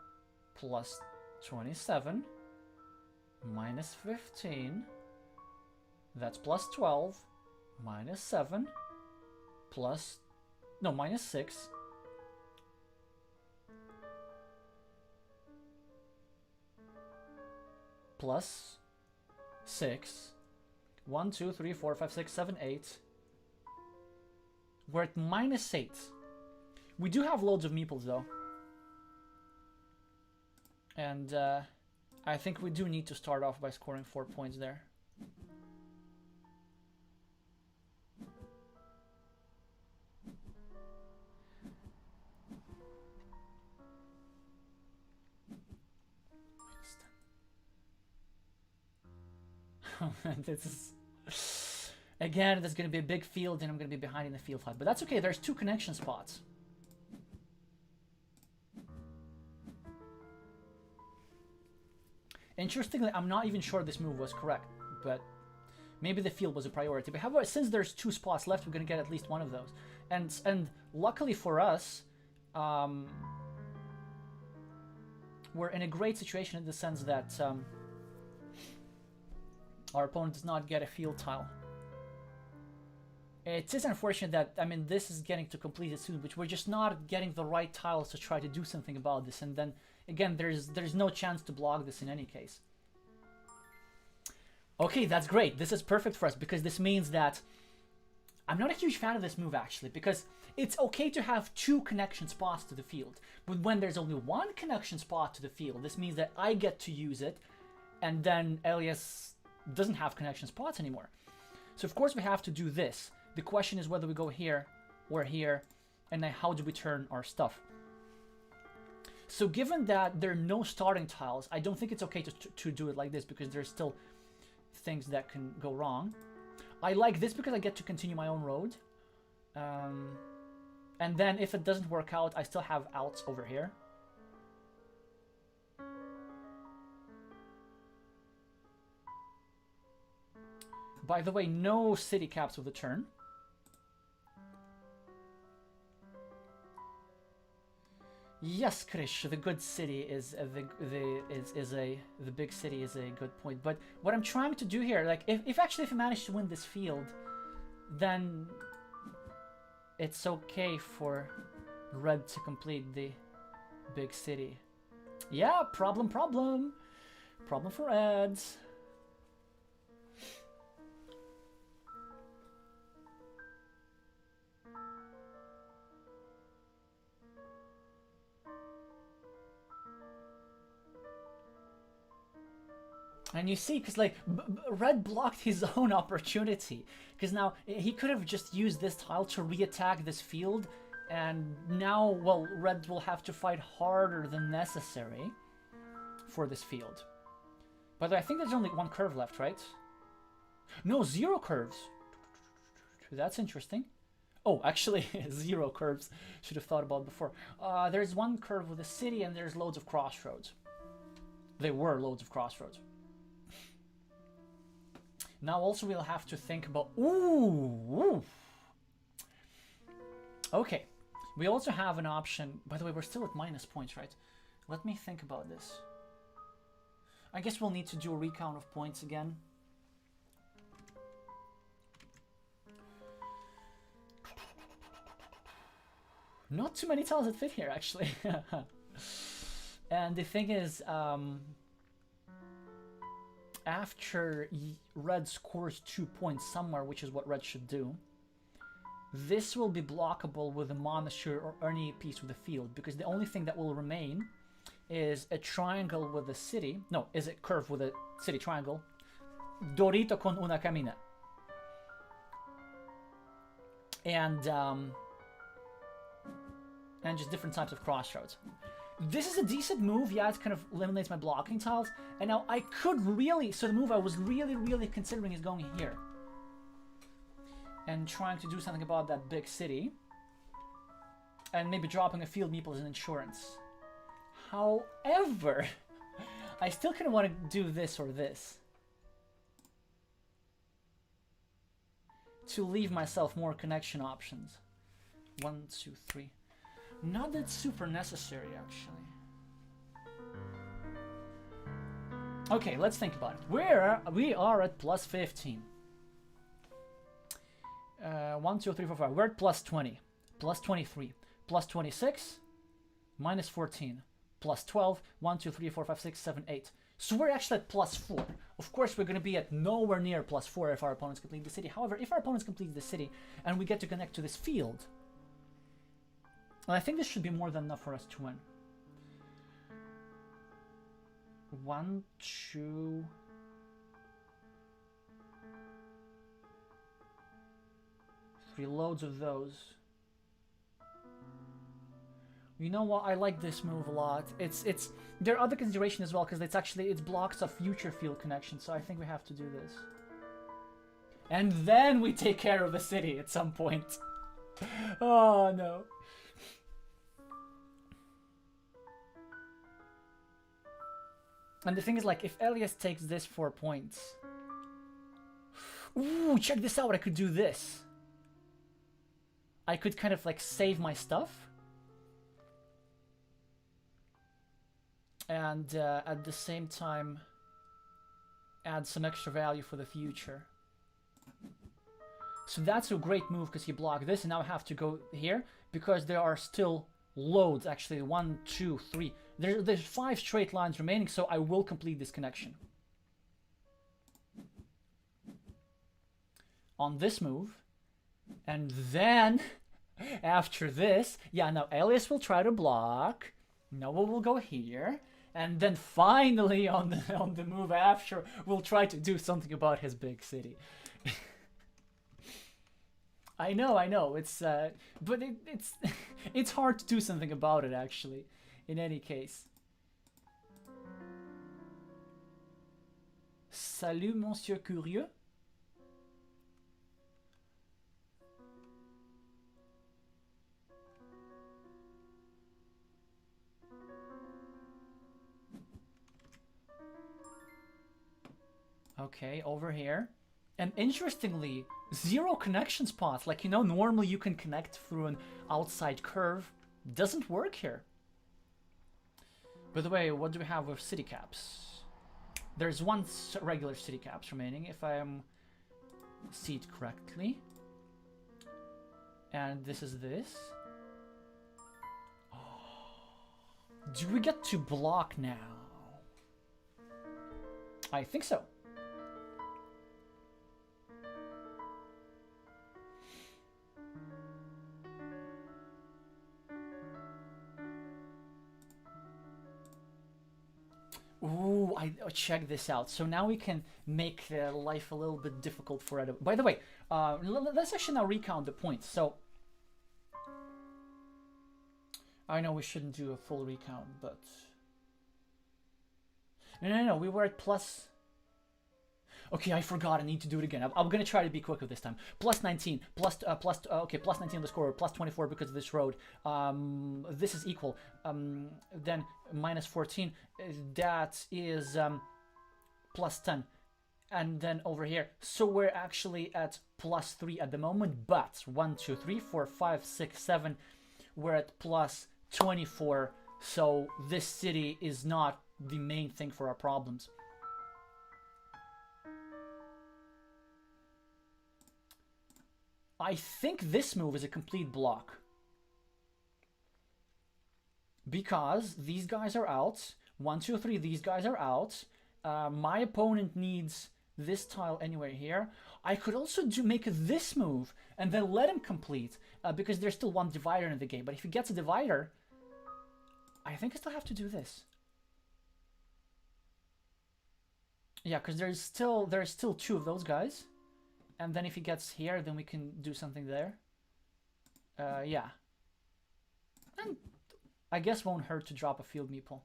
plus 27, minus 15, that's plus 12, minus 7, plus, no, minus 6, plus 6, 1, 2, 3, 4, 5, 6, 7, 8. We're at minus 8. We do have loads of meeples though. And I think we do need to start off by scoring 4 points there. This is... Again, there's going to be a big field and I'm going to be behind in the field hut. But that's okay, there's 2 connection spots. Interestingly, I'm not even sure this move was correct, but maybe the field was a priority. But however, since there's 2 spots left, we're going to get at least one of those. And luckily for us, we're in a great situation in the sense that our opponent does not get a field tile. It is unfortunate that, I mean, this is getting to complete it soon, but we're just not getting the right tiles to try to do something about this. And then, again, there's no chance to block this in any case. Okay, that's great. This is perfect for us because this means that I'm not a huge fan of this move, actually, because it's okay to have 2 connection spots to the field. But when there's only 1 connection spot to the field, this means that I get to use it, and then Elias doesn't have connection spots anymore. So, of course, we have to do this. The question is whether we go here or here, and then how do we turn our stuff. So given that there are no starting tiles, I don't think it's okay to do it like this because there's still things that can go wrong. I like this because I get to continue my own road. And then if it doesn't work out, I still have outs over here. By the way, no city caps with the turn. Yes, Krish, the good city is the big city is a good point. But what I'm trying to do here, like if I manage to win this field, then it's okay for red to complete the big city. Yeah, problem for reds. And you see, because like red blocked his own opportunity, because now he could have just used this tile to re-attack this field, and now, well, red will have to fight harder than necessary for this field. But I think there's only 1 curve left, right? No, 0 curves. That's interesting. Oh, actually, 0 curves. Should have thought about before. There's 1 curve with a city, and there's loads of crossroads. There were loads of crossroads. Now also we'll have to think about... Ooh! Okay. We also have an option... By the way, we're still at minus points, right? Let me think about this. I guess we'll need to do a recount of points again. Not too many tiles that fit here, actually. And the thing is... after red scores 2 points somewhere, which is what red should do, this will be blockable with a monastery or any piece with the field, because the only thing that will remain is a triangle with a city. No, is a curve with a city triangle. Dorito con una camina. And just different types of crossroads. This is a decent move. Yeah, it kind of eliminates my blocking tiles. And now I could really... So the move I was really considering is going here. And trying to do something about that big city. And maybe dropping a field meeple as an insurance. However, I still kind of want to do this or this. To leave myself more connection options. 1, 2, 3... Not that super necessary, actually. Okay, let's think about it. We are at plus 15. 1, 2, 3, 4, 5. We're at plus 20. Plus 23. Plus 26. Minus 14. Plus 12. 1, 2, 3, 4, 5, 6, 7, 8. So we're actually at plus 4. Of course, we're going to be at nowhere near plus 4 if our opponents complete the city. However, if our opponents complete the city and we get to connect to this field, I think this should be more than enough for us to win. 1, 2... Three loads of those. You know what? I like this move a lot. There are other considerations as well because it's blocks a future field connection. So I think we have to do this. And then we take care of the city at some point. Oh no. And the thing is, like, if Elias takes this 4 points, ooh, check this out. I could do this. I could kind of like save my stuff and at the same time add some extra value for the future. So that's a great move because he blocked this, and now I have to go here because there are still loads. Actually, 1, 2, 3. There's 5 straight lines remaining, so I will complete this connection. On this move. And then, after this, yeah, now Elias will try to block. Noah will go here. And then finally, on the move after, we'll try to do something about his big city. I know, it's but it's hard to do something about it, actually, in any case. Salut, Monsieur Curieux. Okay, over here. And interestingly, 0 connection spots. Like, you know, normally you can connect through an outside curve. Doesn't work here. By the way, what do we have with city caps? There's 1 regular city caps remaining, if I am see it correctly. And this is this. Do we get to block now? I think so. Ooh, check this out. So now we can make life a little bit difficult for Edo. By the way, let's actually now recount the points. So I know we shouldn't do a full recount, but no, we were at plus. Okay, I forgot. I need to do it again. I'm gonna try to be quick with this time. Plus 19, okay, plus 19 on the score, plus 24 because of this road. This is equal. Then minus 14. That is plus 10, and then over here. So we're actually at plus 3 at the moment. But 1, 2, 3, 4, 5, 6, 7. We're at plus 24. So this city is not the main thing for our problems. I think this move is a complete block. Because these guys are out. 1, 2, 3, these guys are out. My opponent needs this tile anywhere here. I could also make this move and then let him complete. Because there's still 1 divider in the game. But if he gets a divider, I think I still have to do this. Yeah, because there's still 2 of those guys. And then if he gets here, then we can do something there. Yeah. And I guess won't hurt to drop a field meeple.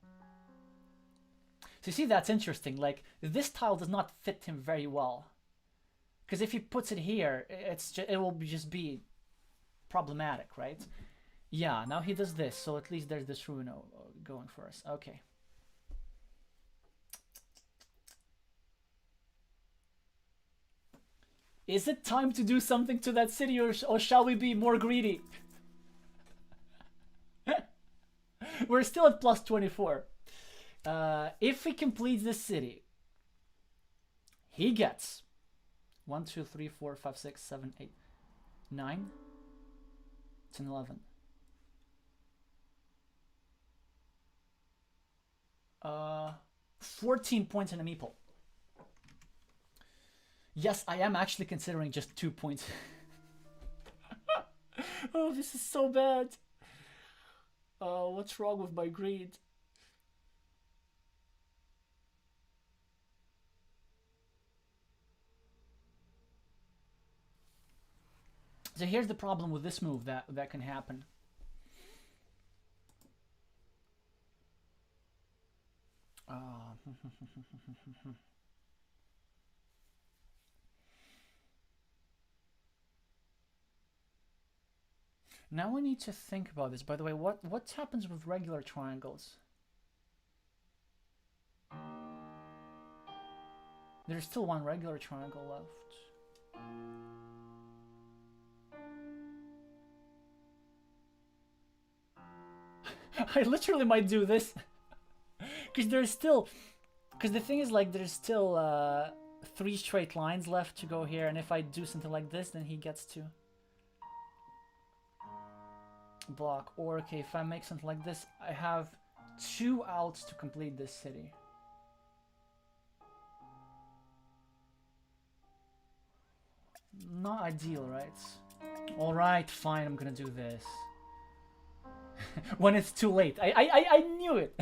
So you see, that's interesting. Like, this tile does not fit him very well. Because if he puts it here, it will just be problematic, right? Yeah, now he does this. So at least there's this ruin going for us. Okay. Is it time to do something to that city, or shall we be more greedy? We're still at plus 24. If he completes this city, he gets 1, 2, 3, 4, 5, 6, 7, 8, 9, 10, 11. 14 points in a meeple. Yes, I am actually considering just 2 points. Oh, this is so bad. What's wrong with my greed? So here's the problem with this move that can happen. Now we need to think about this. By the way, what happens with regular triangles? There's still one regular triangle left. I literally might do this. Because the thing is, like, there's still 3 straight lines left to go here, and if I do something like this, then he gets to block. Or, okay, if I make something like this, I have 2 outs to complete this city. Not ideal, right? Alright, fine, I'm gonna do this. When it's too late. I knew it!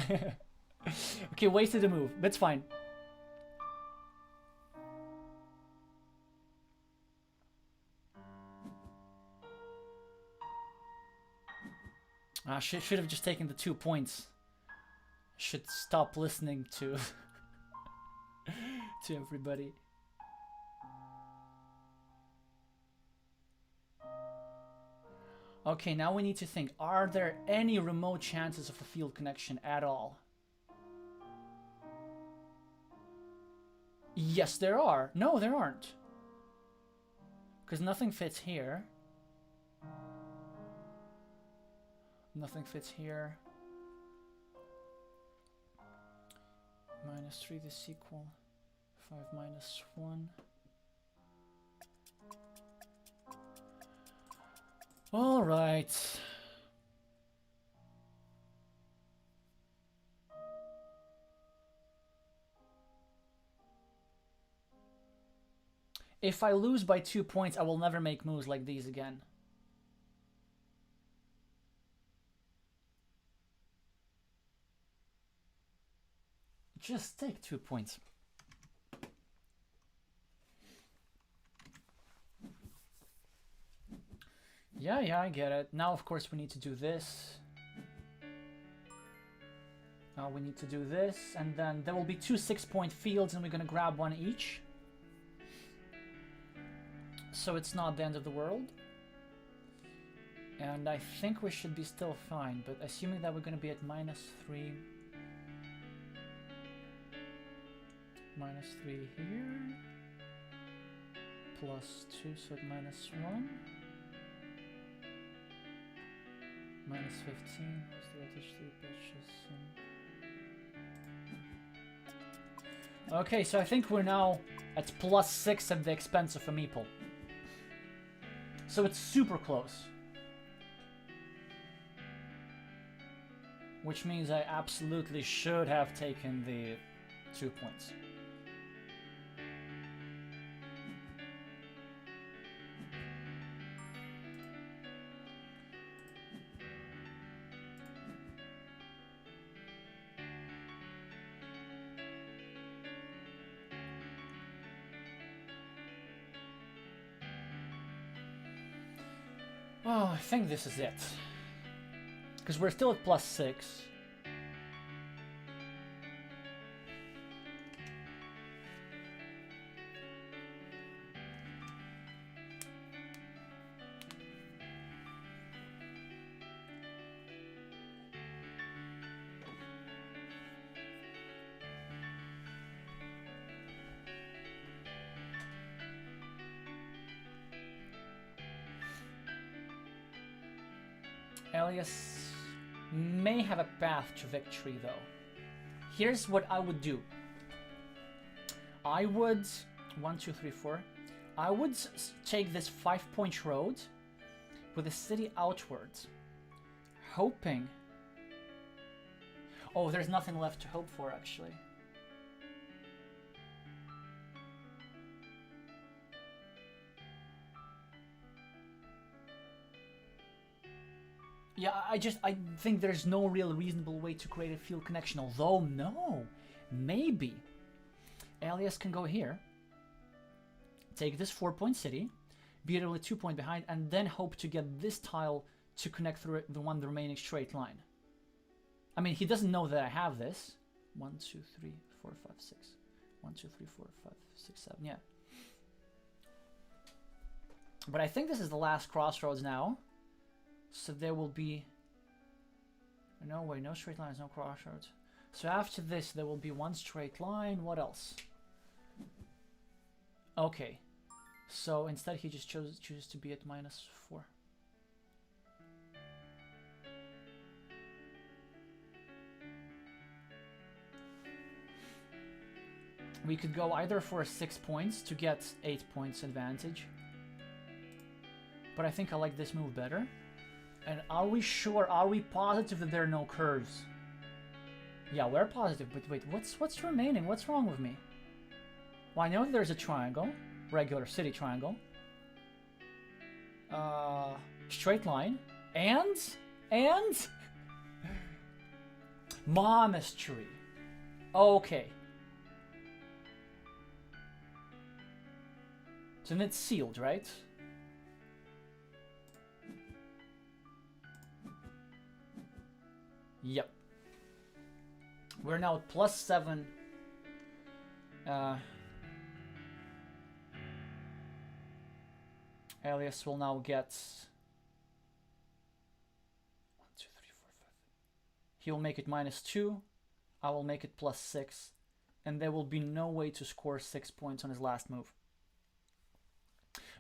Okay, wasted a move. That's fine. Should have just taken the 2 points. Should stop listening to to everybody. Okay, now we need to think. Are there any remote chances of a field connection at all? Yes, there are. No, there aren't. Because nothing fits here. Nothing fits here. -3, this equal 5 minus 1. All right. If I lose by 2 points, I will never make moves like these again. Just take 2 points. Yeah, I get it. Now, of course, we need to do this. Now we need to do this, and then there will be 2 6-point fields, and we're gonna grab one each. So it's not the end of the world. And I think we should be still fine, but assuming that we're gonna be at -3. -3 here. +2, so at -1. -15. What's the other 3 pitches? Okay, so I think we're now at +6 at the expense of a meeple. So it's super close. Which means I absolutely should have taken the 2 points. Oh, I think this is it. Because we're still at +6. Elias, may have a path to victory, though. Here's what I would do. I would... 1, 2, 3, 4. I would take this 5-point road with the city outwards, hoping... Oh, there's nothing left to hope for, actually. Yeah, I think there's no real reasonable way to create a field connection, although, no, maybe. Elias can go here, take this 4-point city, be only 2 points behind, and then hope to get this tile to connect through the remaining straight line. I mean, he doesn't know that I have this. 1, 2, 3, 4, 5, 6. 1, 2, 3, 4, 5, 6, 7, yeah. But I think this is the last crossroads now. So there will be... No way, no straight lines, no crossroads. So after this, there will be one straight line. What else? Okay. So instead, he just chooses to be at -4. We could go either for 6 points to get 8 points advantage. But I think I like this move better. And are we sure, are we positive that there are no curves? Yeah, we're positive, but wait, what's remaining? What's wrong with me? Well, I know there's a triangle, regular city triangle. Straight line, and monastery. Okay. So then it's sealed, right? Yep. We're now at +7. Elias will now get 1, 2, 3, 4, 5. He will make it -2. I will make it +6. And there will be no way to score 6 points on his last move.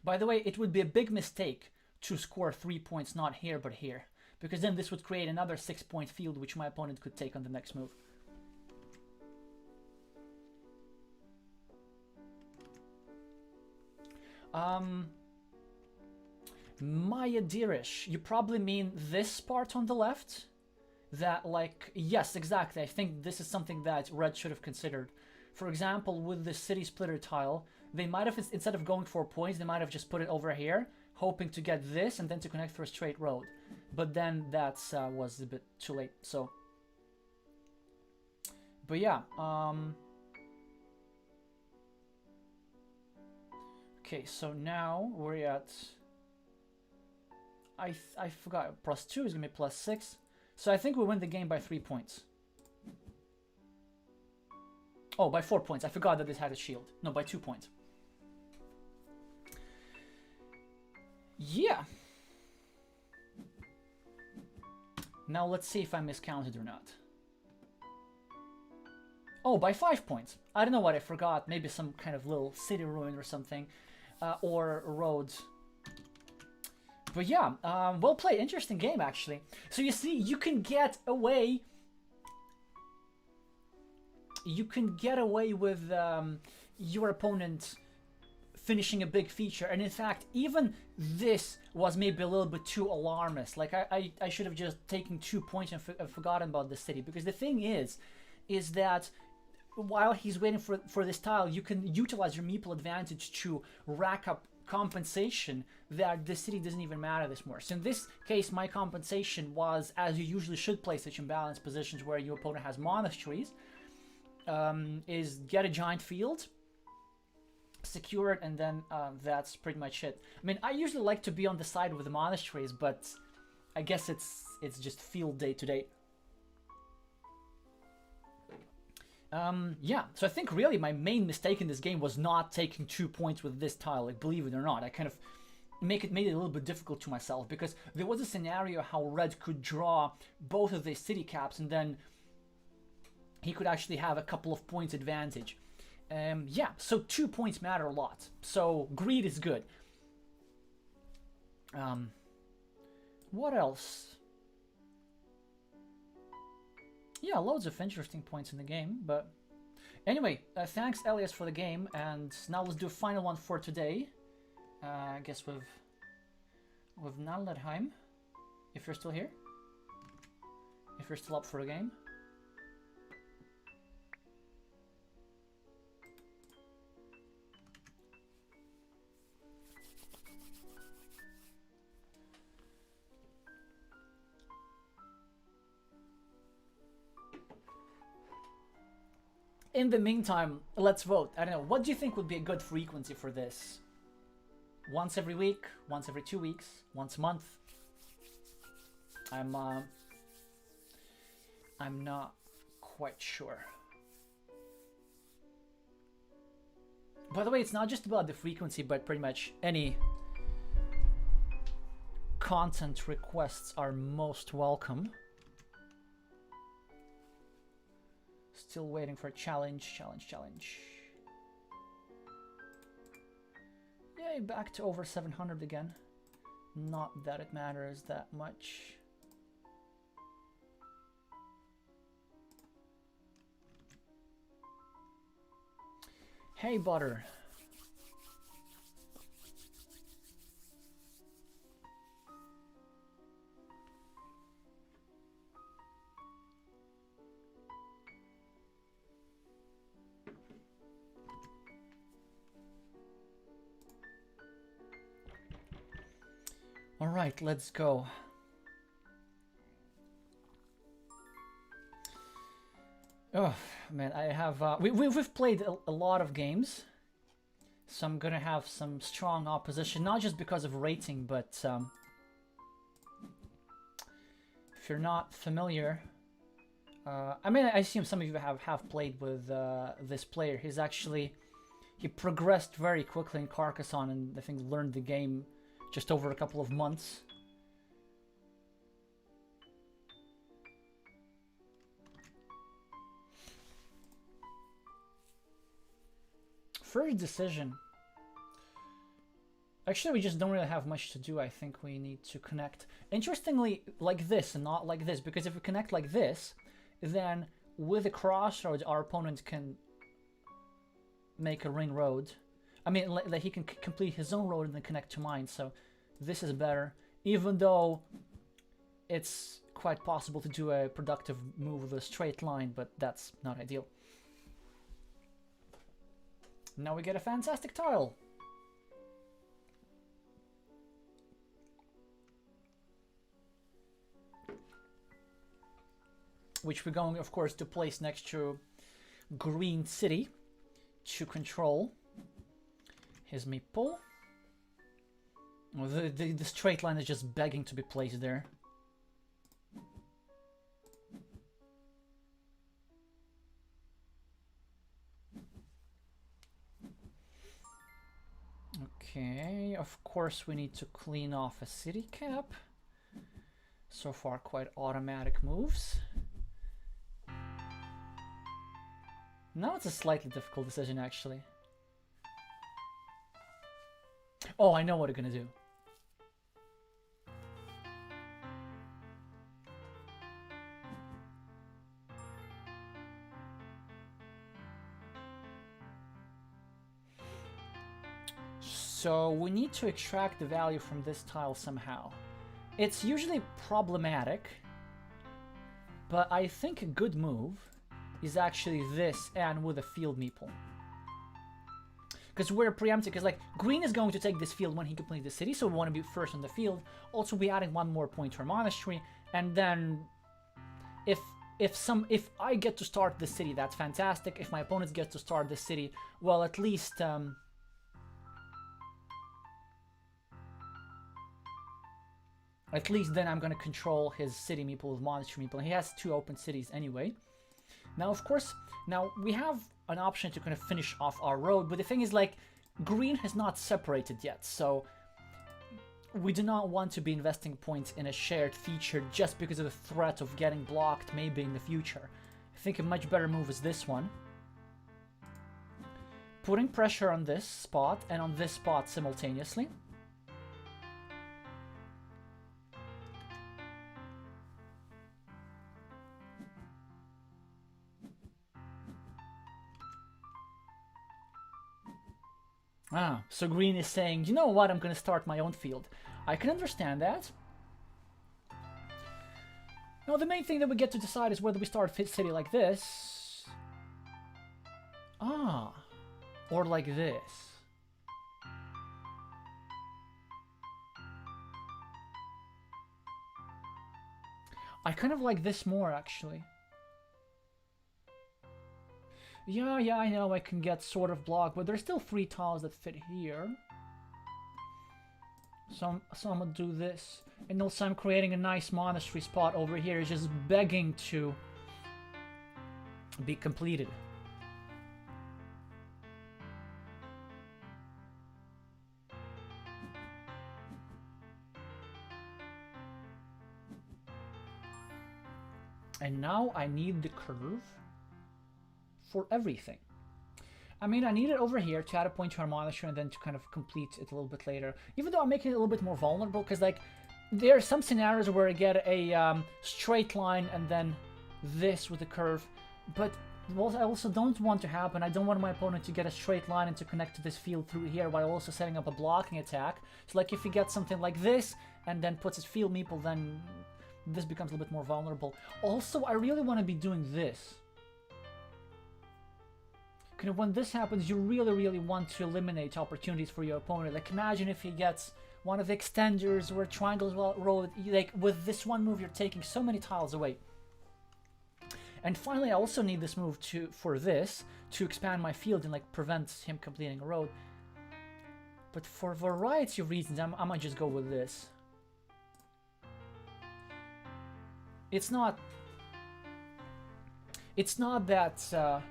By the way, it would be a big mistake to score 3 points not here but here, because then this would create another 6-point field which my opponent could take on the next move. Maya Deerish, you probably mean this part on the left? That, like, yes, exactly. I think this is something that Red should have considered. For example, with the city splitter tile, they might have, instead of going for points, they might have just put it over here, hoping to get this and then to connect through a straight road. But then that was a bit too late, so... But yeah, okay, so now we're at... I forgot, +2 is going to be +6. So I think we win the game by 3 points. Oh, by 4 points. I forgot that this had a shield. No, by 2 points. Yeah. Now let's see if I miscounted or not. Oh, by 5 points. I don't know what I forgot. Maybe some kind of little city ruin or something. Or roads. But yeah, well played. Interesting game, actually. So you see, you can get away... You can get away with your opponent finishing a big feature. And in fact, even this was maybe a little bit too alarmist. Like, I should have just taken 2 points and forgotten about the city. Because the thing is that while he's waiting for this tile, you can utilize your meeple advantage to rack up compensation that the city doesn't even matter this more. So in this case, my compensation was, as you usually should play such imbalanced positions where your opponent has monasteries, is get a giant field, secure it, and then that's pretty much it. I mean, I usually like to be on the side with the monasteries, but I guess it's just field day to day. Yeah, so I think really my main mistake in this game was not taking 2 points with this tile. Like, believe it or not, I kind of made it a little bit difficult to myself, because there was a scenario how Red could draw both of these city caps and then he could actually have a couple of points advantage. Yeah, so 2 points matter a lot. So greed is good. What else? Yeah, loads of interesting points in the game, but anyway, thanks Elias for the game, and now let's do a final one for today. I guess with Nalledheim, if you're still here, if you're still up for a game. In the meantime, let's vote. I don't know, what do you think would be a good frequency for this? Once every week, once every 2 weeks, once a month? I'm not quite sure. By the way, it's not just about the frequency, but pretty much any content requests are most welcome. Still waiting for a challenge. Yay, back to over 700 again. Not that it matters that much. Hey, Butter. All right, let's go. Oh man, I have we've played a lot of games, so I'm gonna have some strong opposition, not just because of rating, but if you're not familiar, I mean, I assume some of you have played with this player. He progressed very quickly in Carcassonne, and I think learned the game just over a couple of months. First decision. Actually, we just don't really have much to do. I think we need to connect. Interestingly, like this and not like this, because if we connect like this, then with the crossroads, our opponent can make a ring road. I mean, like he can complete his own road and then connect to mine, so this is better, even though it's quite possible to do a productive move with a straight line, but that's not ideal. Now we get a fantastic tile. Which we're going, of course, to place next to Green City to control his meeple. Well, the straight line is just begging to be placed there. Okay, of course we need to clean off a city cap. So far, quite automatic moves. Now it's a slightly difficult decision, actually. Oh, I know what we're gonna do. So we need to extract the value from this tile somehow. It's usually problematic, but I think a good move is actually this and with a field meeple. Because we're preempting, because like green is going to take this field when he completes the city, so we want to be first on the field. Also, we're adding one more point to our monastery, and then if I get to start the city, that's fantastic. If my opponents get to start the city, well, at least then I'm going to control his city meeple with monastery meeple. He has 2 open cities anyway. Now, of course, now we have an option to kind of finish off our road, but the thing is, like, green has not separated yet, so we do not want to be investing points in a shared feature just because of the threat of getting blocked maybe in the future. I think a much better move is this one. Putting pressure on this spot and on this spot simultaneously. Ah, so green is saying, you know what, I'm going to start my own field. I can understand that. Now, the main thing that we get to decide is whether we start a city like this. Ah, or like this. I kind of like this more, actually. Yeah, I know I can get sort of blocked, but there's still 3 tiles that fit here. So I'm gonna do this. And also I'm creating a nice monastery spot over here, just begging to be completed. And now I need the curve for everything. I mean, I need it over here to add a point to our monastery and then to kind of complete it a little bit later. Even though I'm making it a little bit more vulnerable, because like there are some scenarios where I get a straight line and then this with a curve, but what I also don't want to happen, I don't want my opponent to get a straight line and to connect to this field through here while also setting up a blocking attack. So like if he gets something like this and then puts his field meeple, then this becomes a little bit more vulnerable. Also, I really want to be doing this. When this happens, you really want to eliminate opportunities for your opponent. Like imagine if he gets one of the extenders or a triangle road. Like with this one move, you're taking so many tiles away. And finally, I also need this move for this to expand my field and like prevent him completing a road. But for a variety of reasons, I might just go with this. It's not that.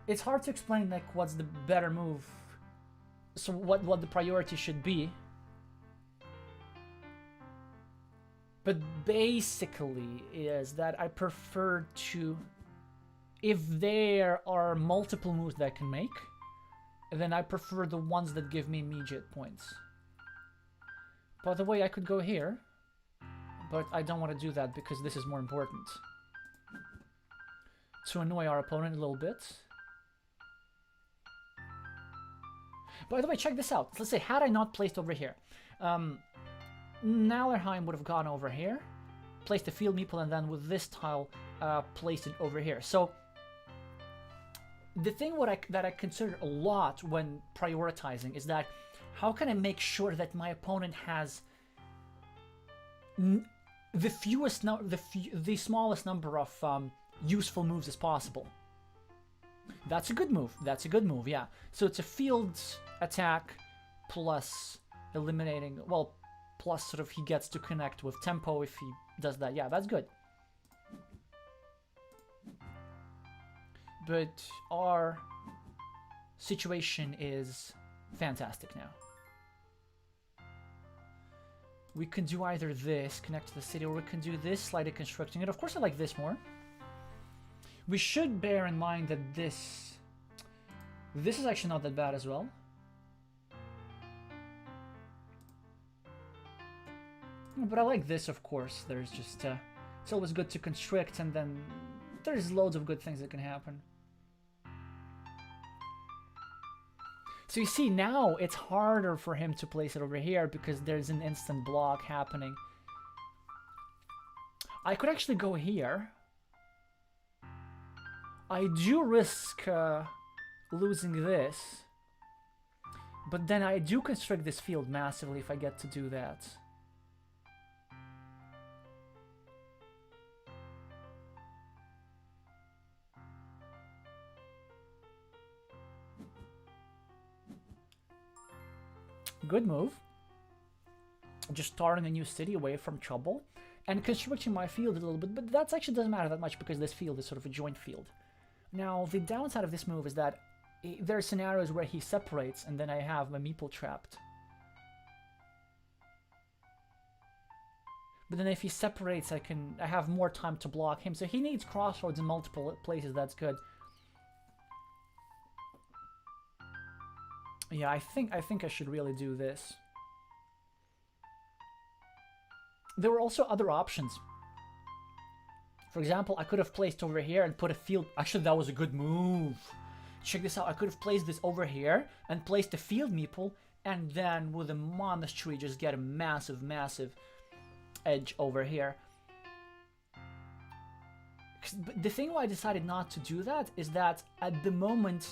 It's hard to explain like what's the better move, so what the priority should be. But basically is that I prefer to, if there are multiple moves that I can make, then I prefer the ones that give me immediate points. By the way, I could go here, but I don't want to do that because this is more important. To annoy our opponent a little bit. By the way, check this out. Let's say, had I not placed over here, Nallerheim would have gone over here, placed the field meeple, and then with this tile, placed it over here. So, the thing that I consider a lot when prioritizing is that, how can I make sure that my opponent has the smallest number of useful moves as possible? That's a good move. That's a good move, yeah. So it's a field attack plus eliminating, well, plus sort of he gets to connect with tempo if he does that. Yeah, that's good. But our situation is fantastic now. We can do either this, connect to the city, or we can do this, slightly constructing it. Of course, I like this more. We should bear in mind that this is actually not that bad as well. But I like this, of course. There's just, it's always good to constrict, and then there's loads of good things that can happen. So you see, now it's harder for him to place it over here because there's an instant block happening. I could actually go here. I do risk losing this, but then I do constrict this field massively if I get to do that. Good move. Just starting a new city away from trouble and constricting my field a little bit, but that actually doesn't matter that much because this field is sort of a joint field. Now, the downside of this move is that there are scenarios where he separates and then I have my meeple trapped. But then if he separates, I have more time to block him. So he needs crossroads in multiple places, that's good. Yeah, I think I should really do this. There were also other options. For example, I could have placed over here and put a field. Actually, that was a good move. check this out. I could have placed this over here and placed a field meeple, and then with a monastery just get a massive, massive edge over here. The thing why I decided not to do that is that at the moment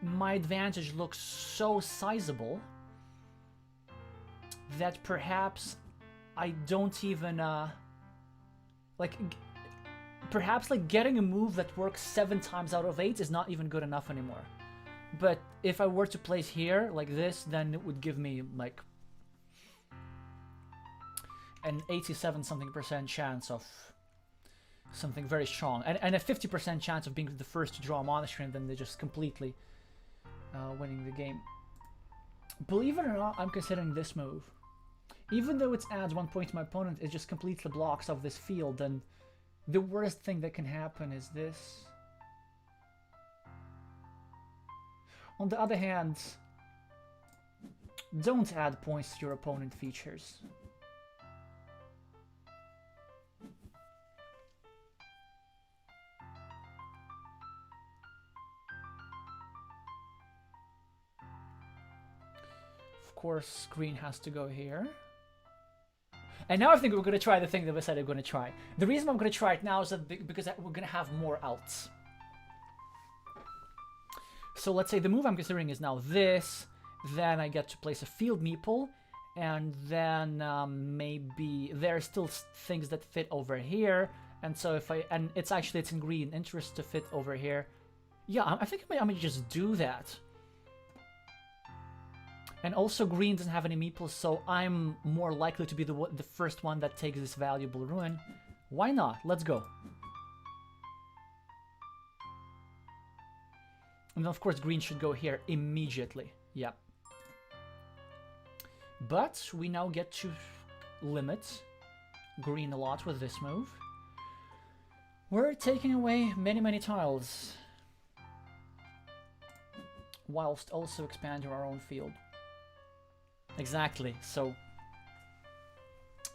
my advantage looks so sizable that perhaps I don't even perhaps getting a move that works 7 times out of 8 is not even good enough anymore. But if I were to place here like this, then it would give me like an 87% chance of something very strong, and a 50% chance of being the first to draw a monastery, and then they're just completely winning the game. Believe it or not, I'm considering this move. Even though it adds 1 point to my opponent, it just completely blocks off this field, and the worst thing that can happen is this. On the other hand, don't add points to your opponent features. Of course, green has to go here. And now I think we're going to try the thing that I said I'm going to try. The reason I'm going to try it now is that because we're going to have more outs. So let's say the move I'm considering is now this. Then I get to place a field meeple. And then maybe there are still things that fit over here. And so if I... And it's in green interest to fit over here. Yeah, I think I might just do that. And also green doesn't have any meeples, so I'm more likely to be the first one that takes this valuable ruin. Why not? Let's go. And then of course green should go here immediately. Yep. But we now get to limit green a lot with this move. We're taking away many, many tiles, whilst also expanding our own field. Exactly, so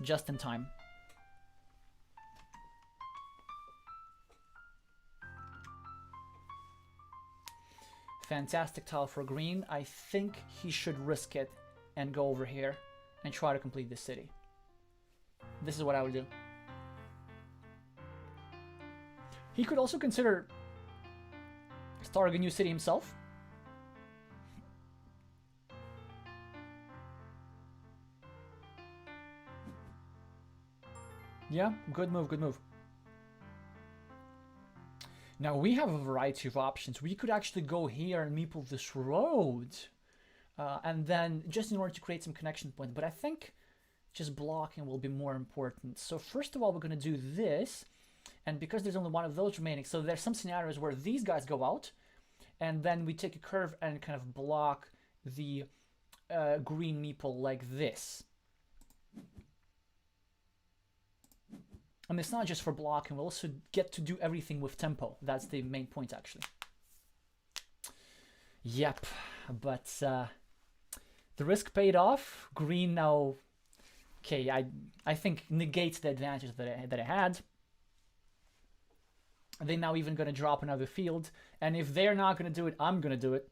just in time. Fantastic tile for green. I think he should risk it and go over here and try to complete this city. This is what I would do. He could also consider starting a new city himself. Yeah, good move, good move. Now we have a variety of options. We could actually go here and meeple this road. And then just in order to create some connection points. But I think just blocking will be more important. So first of all, we're going to do this. And because there's only one of those remaining, so there's some scenarios where these guys go out. And then we take a curve and kind of block the green meeple like this. And it's not just for blocking, we'll also get to do everything with tempo. That's the main point, actually. Yep, but the risk paid off. Green now, okay, I think negates the advantage that I had. They're now even going to drop another field. And if they're not going to do it, I'm going to do it.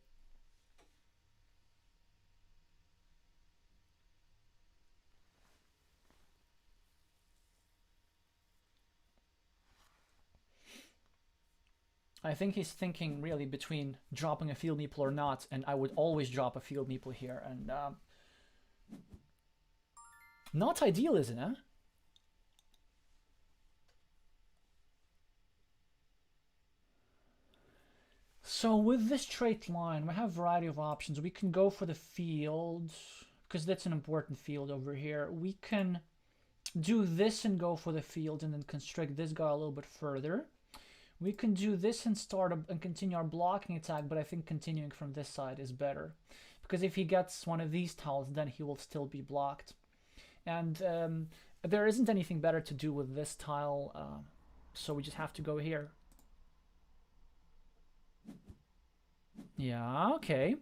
I think he's thinking really between dropping a field meeple or not, and I would always drop a field meeple here. And not ideal, isn't it? So with this straight line, we have a variety of options. We can go for the field, because that's an important field over here. We can do this and go for the field and then constrict this guy a little bit further. We can do this and start and continue our blocking attack, but I think continuing from this side is better. Because if he gets one of these tiles, then he will still be blocked. And there isn't anything better to do with this tile, so we just have to go here. Yeah, okay.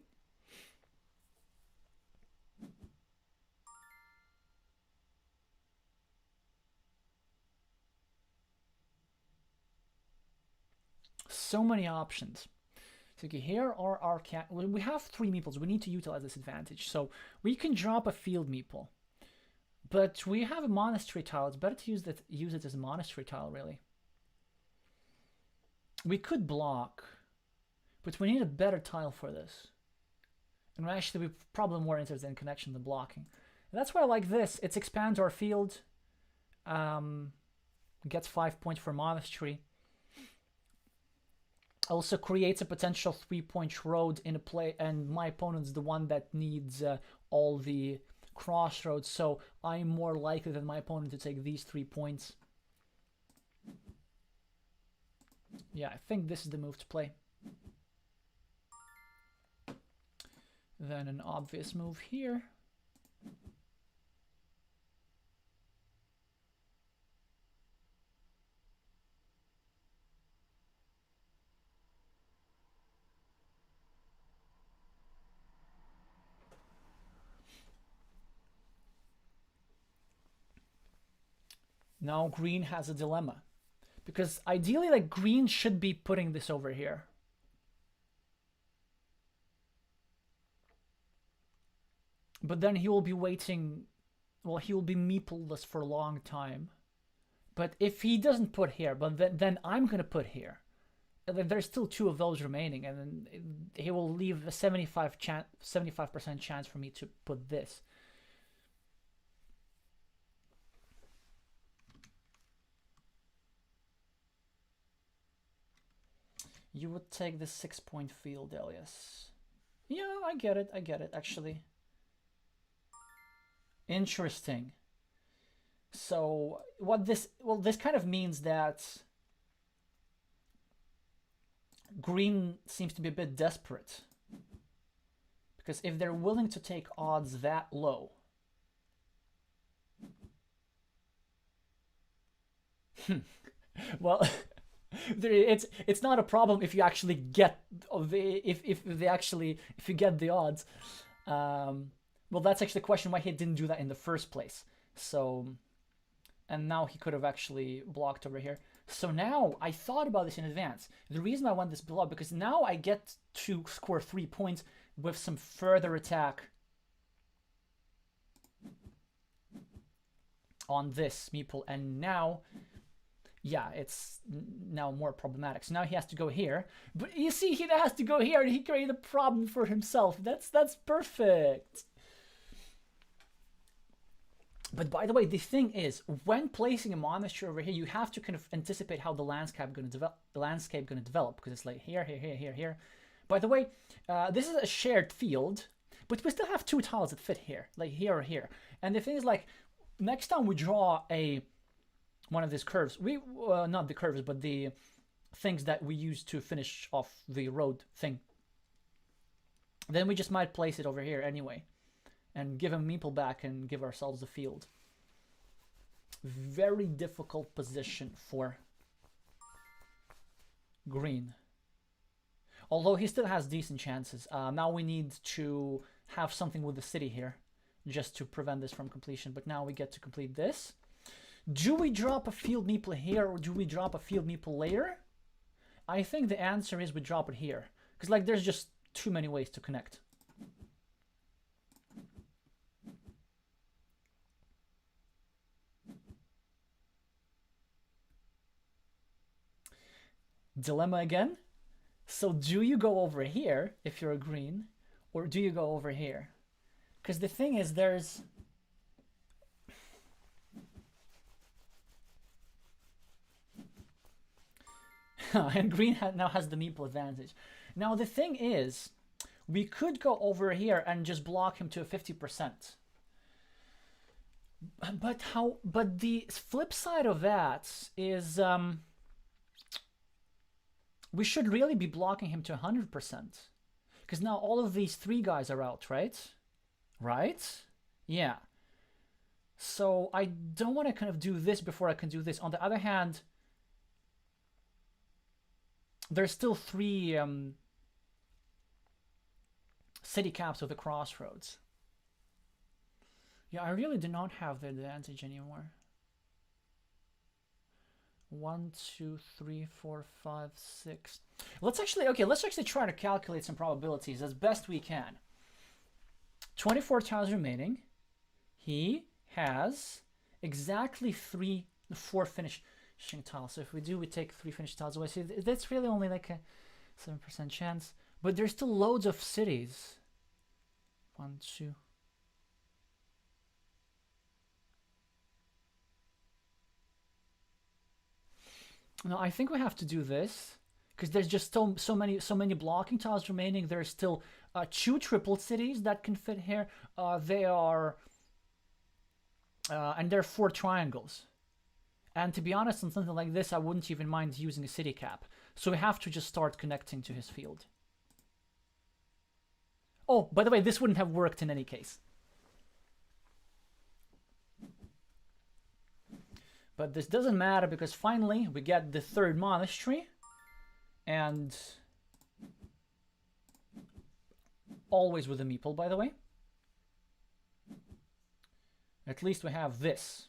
So many options. So okay, here are our cat. We have 3 meeples. We need to utilize this advantage. So we can drop a field meeple. But we have a monastery tile. It's better to use it as a monastery tile, really. We could block, but we need a better tile for this. And actually, we're probably more interested in connection than blocking. And that's why I like this. It expands our field. Gets 5 points for monastery. Also creates a potential 3-point road in a play, and my opponent's the one that needs all the crossroads, so I'm more likely than my opponent to take these 3 points. Yeah, I think this is the move to play. Then an obvious move here. Now green has a dilemma. Because ideally, like, green should be putting this over here. But then he will be waiting. Well, he will be meepleless for a long time. But if he doesn't put here, but then I'm going to put here. And then there's still 2 of those remaining. And then he will leave a 75% chance for me to put this. You would take the 6-point field, Elias. Yeah, I get it, actually. Interesting. So, what this... Well, this kind of means that green seems to be a bit desperate. Because if they're willing to take odds that low... Well... It's not a problem if you actually get if you get the odds. Well, that's actually the question why he didn't do that in the first place. So, and now he could have actually blocked over here. So now I thought about this in advance. The reason I want this below, because now I get to score 3 points with some further attack on this meeple, and now. Yeah, it's now more problematic. So now he has to go here. But you see, he has to go here and he created a problem for himself. That's perfect. But by the way, the thing is, when placing a monastery over here, you have to kind of anticipate how the landscape going to develop, because it's like here, here, here, here, here. By the way, this is a shared field, but we still have 2 tiles that fit here, like here or here. And the thing is, like, next time we draw one of these curves, we not the curves, but the things that we use to finish off the road thing, then we just might place it over here anyway and give a meeple back and give ourselves a field. Very difficult position for green, although he still has decent chances. Now we need to have something with the city here just to prevent this from completion, but now we get to complete this. Do we drop a field meeple here, or do we drop a field meeple later? I think the answer is we drop it here. Because, like, there's just too many ways to connect. Dilemma again. So do you go over here if you're a green, or do you go over here? Because the thing is, there's... and green now has the meeple advantage. Now the thing is, we could go over here and just block him to a 50%. But the flip side of that is we should really be blocking him to 100%. Because now all of these 3 guys are out, right? Right? Yeah. So I don't want to kind of do this before I can do this. On the other hand, there's still 3 city caps with the crossroads. Yeah, I really do not have the advantage anymore. 1, 2, 3, 4, 5, 6. Let's actually try to calculate some probabilities as best we can. 24 tiles remaining. He has exactly 4 finishing tiles. So if we take 3 finished tiles away, so that's really only like a 7% chance. But there's still loads of cities. 1, 2. No, I think we have to do this because there's just so many blocking tiles remaining. There's still 2 triple cities that can fit here. They are and there are 4 triangles. And to be honest, on something like this, I wouldn't even mind using a city cap. So we have to just start connecting to his field. Oh, by the way, this wouldn't have worked in any case. But this doesn't matter because finally we get the 3rd monastery. And always with a meeple, by the way. At least we have this.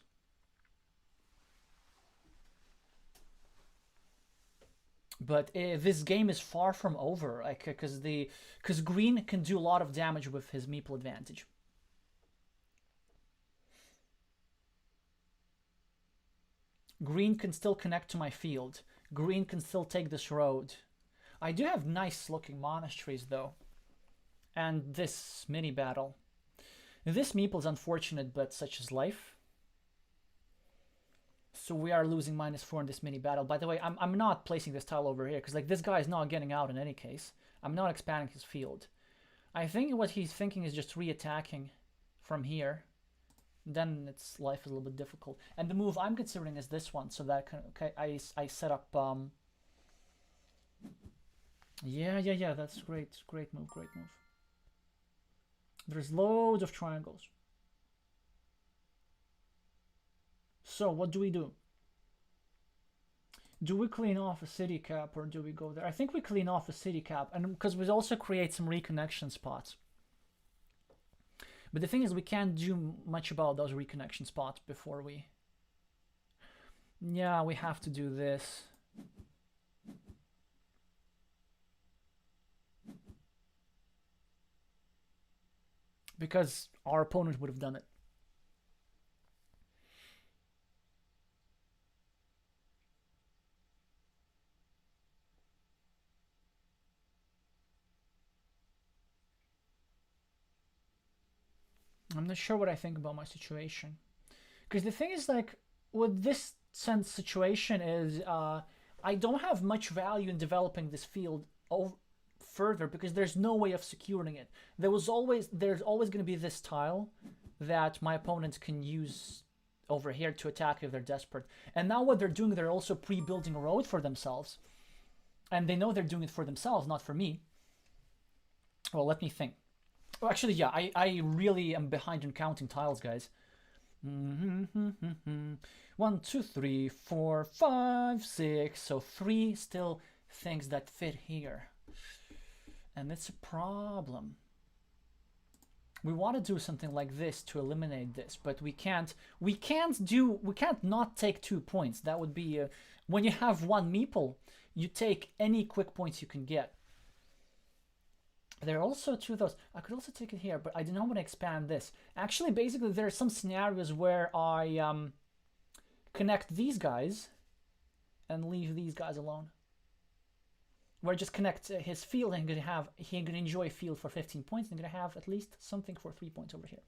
But this game is far from over, like because green can do a lot of damage with his meeple advantage. Green can still connect to my field. Green can still take this road. I do have nice looking monasteries though. And this mini battle. This meeple is unfortunate, but such is life. So we are losing -4 in this mini battle. By the way, I'm not placing this tile over here because like this guy is not getting out in any case. I'm not expanding his field. I think what he's thinking is just re-attacking from here. Then its life is a little bit difficult. And the move I'm considering is this one, so that I set up. Yeah. That's great. Great move. There's loads of triangles. So what do we do? Do we clean off a city cap or do we go there? I think we clean off a city cap, and because we also create some reconnection spots. But the thing is, we can't do much about those reconnection spots before we... Yeah, we have to do this. Because our opponent would have done it. I'm not sure what I think about my situation. Because the thing is, like, with this situation is, I don't have much value in developing this field further because there's no way of securing it. There's always going to be this tile that my opponents can use over here to attack if they're desperate. And now what they're doing, they're also pre-building a road for themselves. And they know they're doing it for themselves, not for me. Well, let me think. Well, actually, yeah, I really am behind in counting tiles, guys. 1, 2, 3, 4, 5, 6. So 3 still things that fit here. And it's a problem. We want to do something like this to eliminate this, but we can't not take 2 points. That would be when you have 1 meeple, you take any quick points you can get. There are also 2 of those. I could also take it here, but I do not want to expand this. Actually, basically, there are some scenarios where I connect these guys and leave these guys alone. Where I just connect his field and he can enjoy field for 15 points and gonna have at least something for 3 points over here.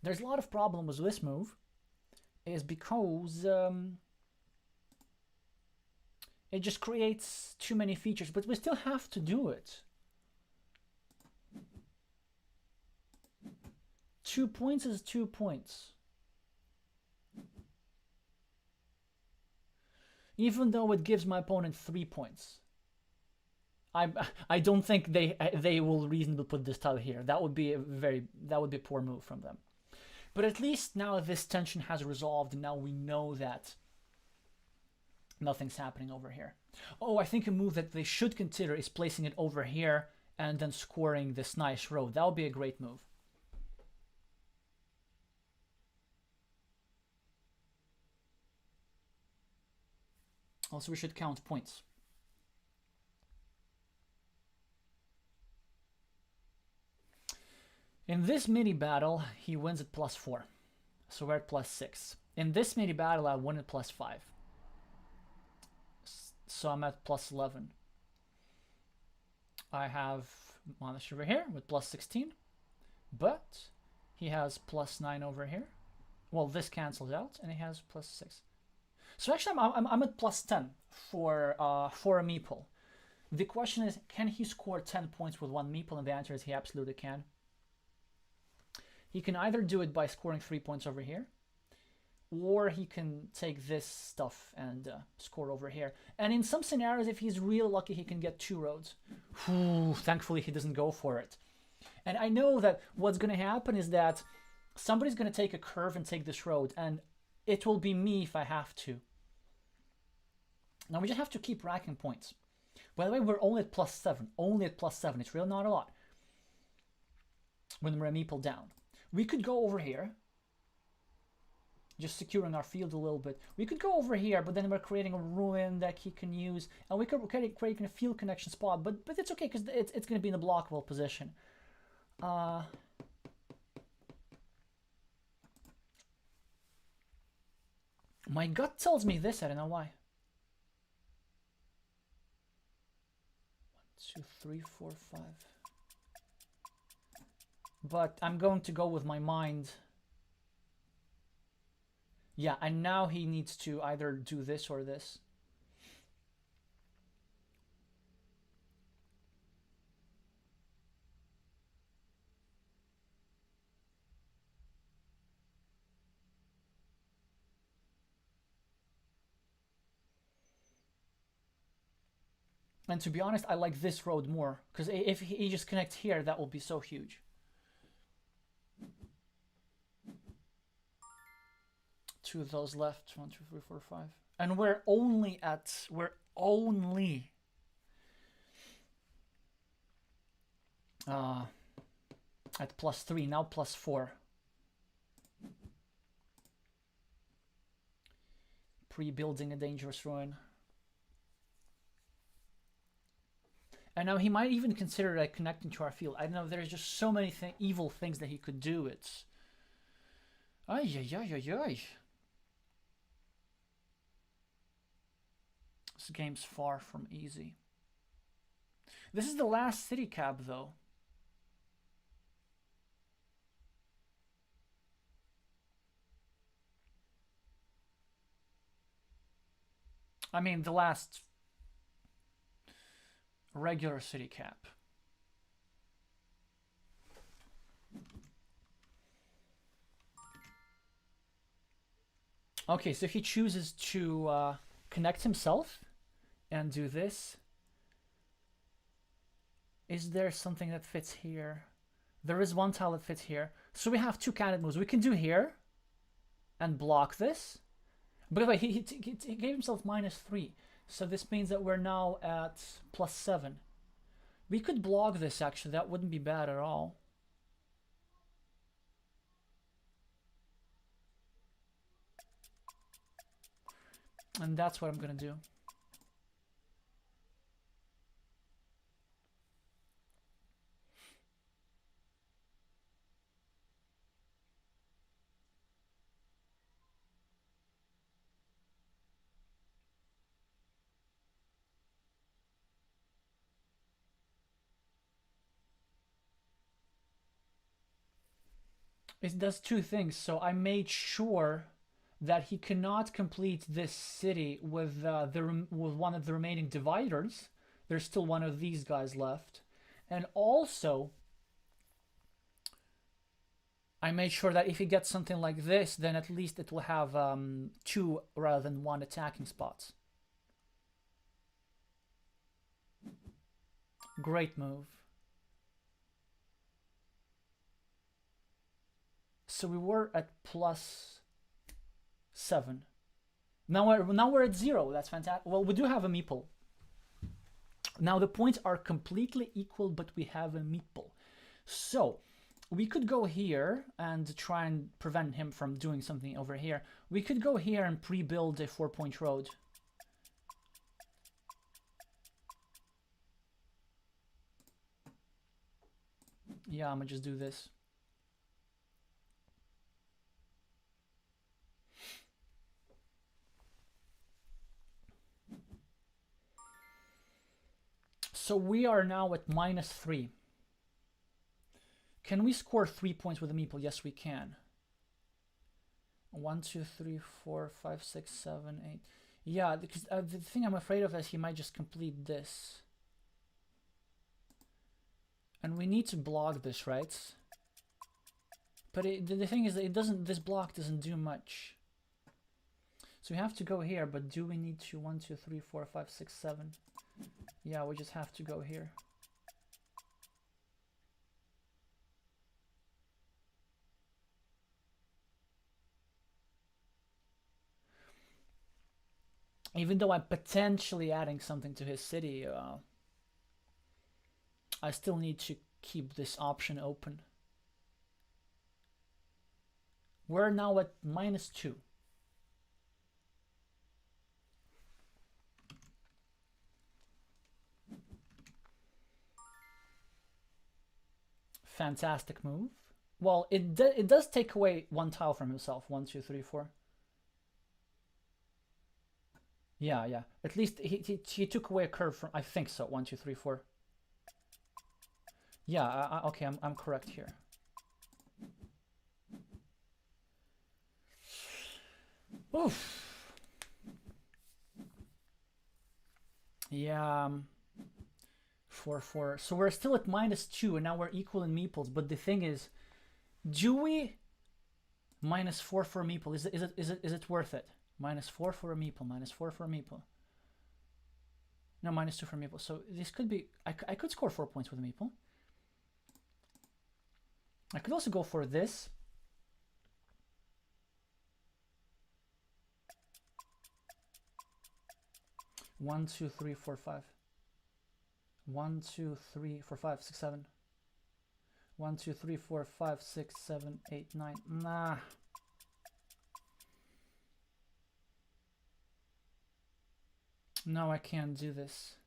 There's a lot of problems with this move, is because it just creates too many features, but we still have to do it. 2 points is 2 points. Even though it gives my opponent 3 points. I don't think they will reasonably put this tile here. That would be a poor move from them. But at least now this tension has resolved, and now we know that nothing's happening over here. Oh, I think a move that they should consider is placing it over here and then scoring this nice road. That would be a great move. Also, we should count points. In this mini battle, he wins at +4. So we're at +6. In this mini battle, I win at +5. So I'm at +11. I have Monash over here with +16. But he has +9 over here. Well, this cancels out, and he has +6. So actually, I'm at +10 for a meeple. The question is, can he score 10 points with one meeple? And the answer is he absolutely can. He can either do it by scoring 3 points over here, or he can take this stuff and score over here. And in some scenarios, if he's real lucky, he can get 2 roads. Whew, thankfully, he doesn't go for it. And I know that what's going to happen is that somebody's going to take a curve and take this road, and it will be me if I have to. Now we just have to keep racking points. By the way, we're only at +7. Only at +7. It's really not a lot. When we're a meeple down. We could go over here. Just securing our field a little bit. We could go over here, but then we're creating a ruin that he can use. And we could create a field connection spot. But it's okay, because it's going to be in a blockable position. My gut tells me this, I don't know why. 1, 2, 3, 4, 5. But I'm going to go with my mind. Yeah, and now he needs to either do this or this. And to be honest, I like this road more, because if he just connects here, that will be so huge. Two of those left. 1, 2, 3, 4, 5. And we're only at +3, now +4. Pre-building a dangerous ruin. And now he might even consider like connecting to our field. I don't know, there's just so many evil things that he could do. It's... Ay, ay, ay, ay, ay. This game's far from easy. This is the last city cap, though. I mean, the last regular city cap. Okay, so he chooses to connect himself and do this. Is there something that fits here? There is one tile that fits here. So we have 2 candidate moves. We can do here and block this. By the way, he gave himself -3. So this means that we're now at +7. We could block this, actually. That wouldn't be bad at all. And that's what I'm going to do. It does 2 things. So I made sure that he cannot complete this city with one of the remaining dividers. There's still one of these guys left. And also, I made sure that if he gets something like this, then at least it will have 2 rather than 1 attacking spots. Great move. So we were at +7. Now we're at 0. That's fantastic. Well, we do have a meeple. Now the points are completely equal, but we have a meeple. So we could go here and try and prevent him from doing something over here. We could go here and pre-build a 4-point road. Yeah, I'm gonna just do this. So we are now at -3. Can we score 3 points with a meeple? Yes, we can. 1, 2, 3, 4, 5, 6, 7, 8. Yeah, because the thing I'm afraid of is he might just complete this. And we need to block this, right? But the thing is that it doesn't. This block doesn't do much. So we have to go here. But do we need to 1, 2, 3, 4, 5, 6, 7? Yeah, we just have to go here. Even though I'm potentially adding something to his city, I still need to keep this option open. We're now at -2. Fantastic move. Well, it does take away 1 tile from himself. 1, 2, 3, 4. Yeah, yeah. At least he took away a curve from. I think so. 1, 2, 3, 4. Yeah. Okay. I'm correct here. Oof. Yeah. 4, 4. So we're still at -2, and now we're equal in meeples. But the thing is, do we -4 for a meeple? Is it worth it? -4 for a meeple. -4 for a meeple. No, -2 for a meeple. So this could be. I could score 4 points with a meeple. I could also go for this. One, 2, 3, 4, 5. 1, 2, 3, 4, 5, 6, 7. 1, 2, 3, 4, 5, 6, 7, 8, 9. Nah. No, I can't do this.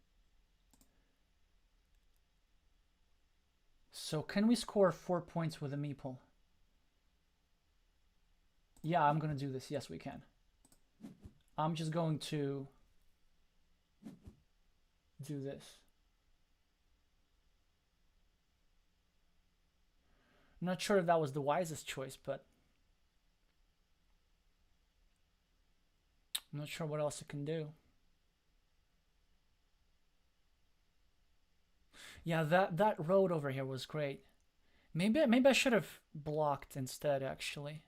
So can we score 4 points with a meeple? Yeah, I'm gonna do this. Yes, we can. I'm just going to do this. I'm not sure if that was the wisest choice, but I'm not sure what else it can do. Yeah, that road over here was great. Maybe I should have blocked instead, actually.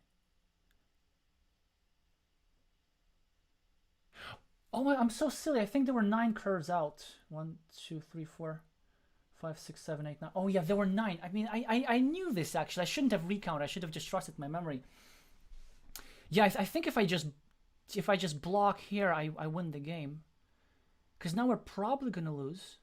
Oh my, I'm so silly. I think there were 9 curves out. 1, 2, 3, 4, 5, 6, 7, 8, 9. Oh yeah, there were 9. I mean, I knew this actually. I shouldn't have recounted. I should have just trusted my memory. Yeah, I think if I just block here, I win the game. Because now we're probably gonna lose.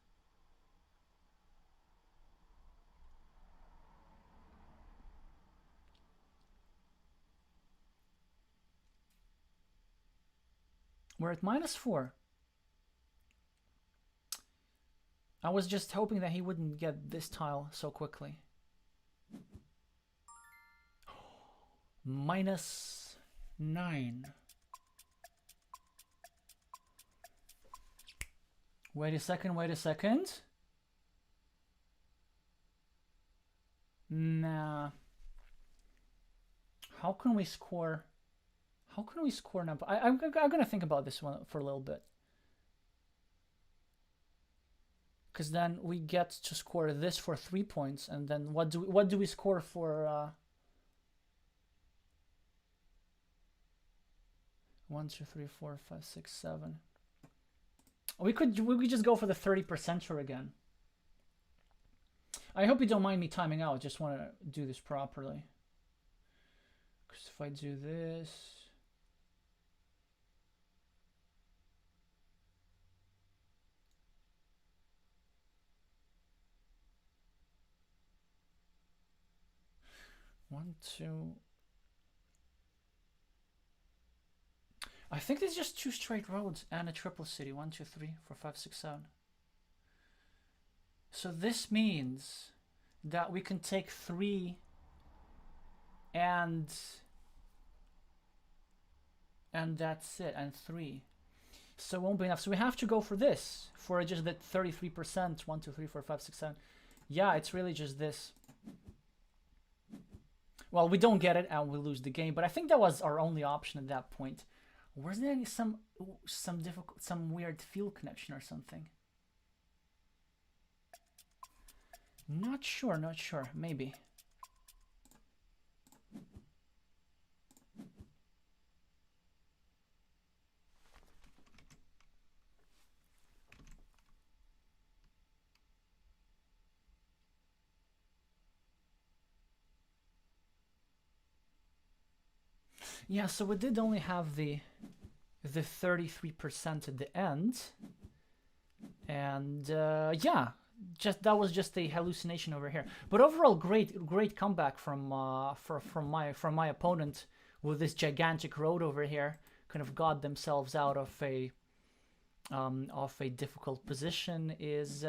We're at -4. I was just hoping that he wouldn't get this tile so quickly. -9. Wait a second. Nah. How can we score now? I'm gonna think about this one for a little bit. Because then we get to score this for 3 points, and then what do we score for? 1, 2, 3, 4, 5, 6, 7. We could just go for the 30%er again. I hope you don't mind me timing out. I just want to do this properly. Because if I do this. One, two. I think there's just 2 straight roads and a triple city. 1, 2, 3, 4, 5, 6, 7. So this means that we can take 3 and that's it, and 3. So it won't be enough. So we have to go for this, for just that 33%. 1, 2, 3, 4, 5, 6, 7. Yeah, it's really just this. Well, we don't get it and we lose the game, but I think that was our only option at that point. Was there some weird field connection or something? Not sure, maybe. Yeah, so we did only have the 33% at the end, and yeah, that was just a hallucination over here. But overall, great comeback from my opponent with this gigantic road over here. Kind of got themselves out of a difficult position. Is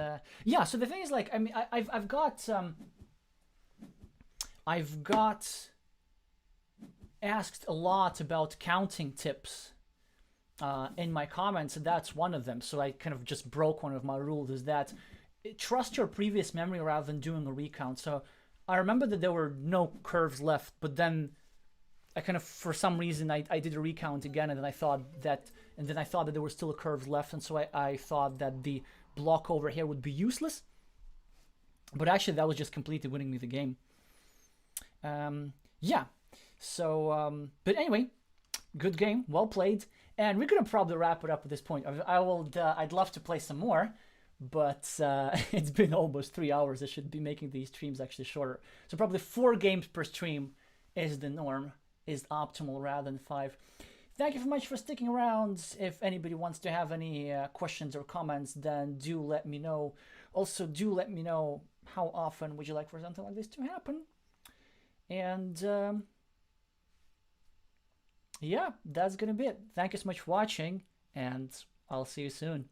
yeah. So the thing is, like, I mean, I've got asked a lot about counting tips in my comments, and that's one of them. So I kind of just broke one of my rules, is that trust your previous memory rather than doing a recount. So I remember that there were no curves left, but then I kind of, for some reason, I did a recount again, and then I thought that there were still curves left, and so I thought that the block over here would be useless. But actually, that was just completely winning me the game. Yeah. So, but anyway, good game, well played, and we're gonna probably wrap it up at this point. I'd love to play some more, but it's been almost 3 hours. I should be making these streams actually shorter. So probably 4 games per stream is the norm, is optimal rather than 5. Thank you very much for sticking around. If anybody wants to have any questions or comments, then do let me know. Also, do let me know how often would you like for something like this to happen. And yeah, that's gonna be it. Thank you so much for watching, and I'll see you soon.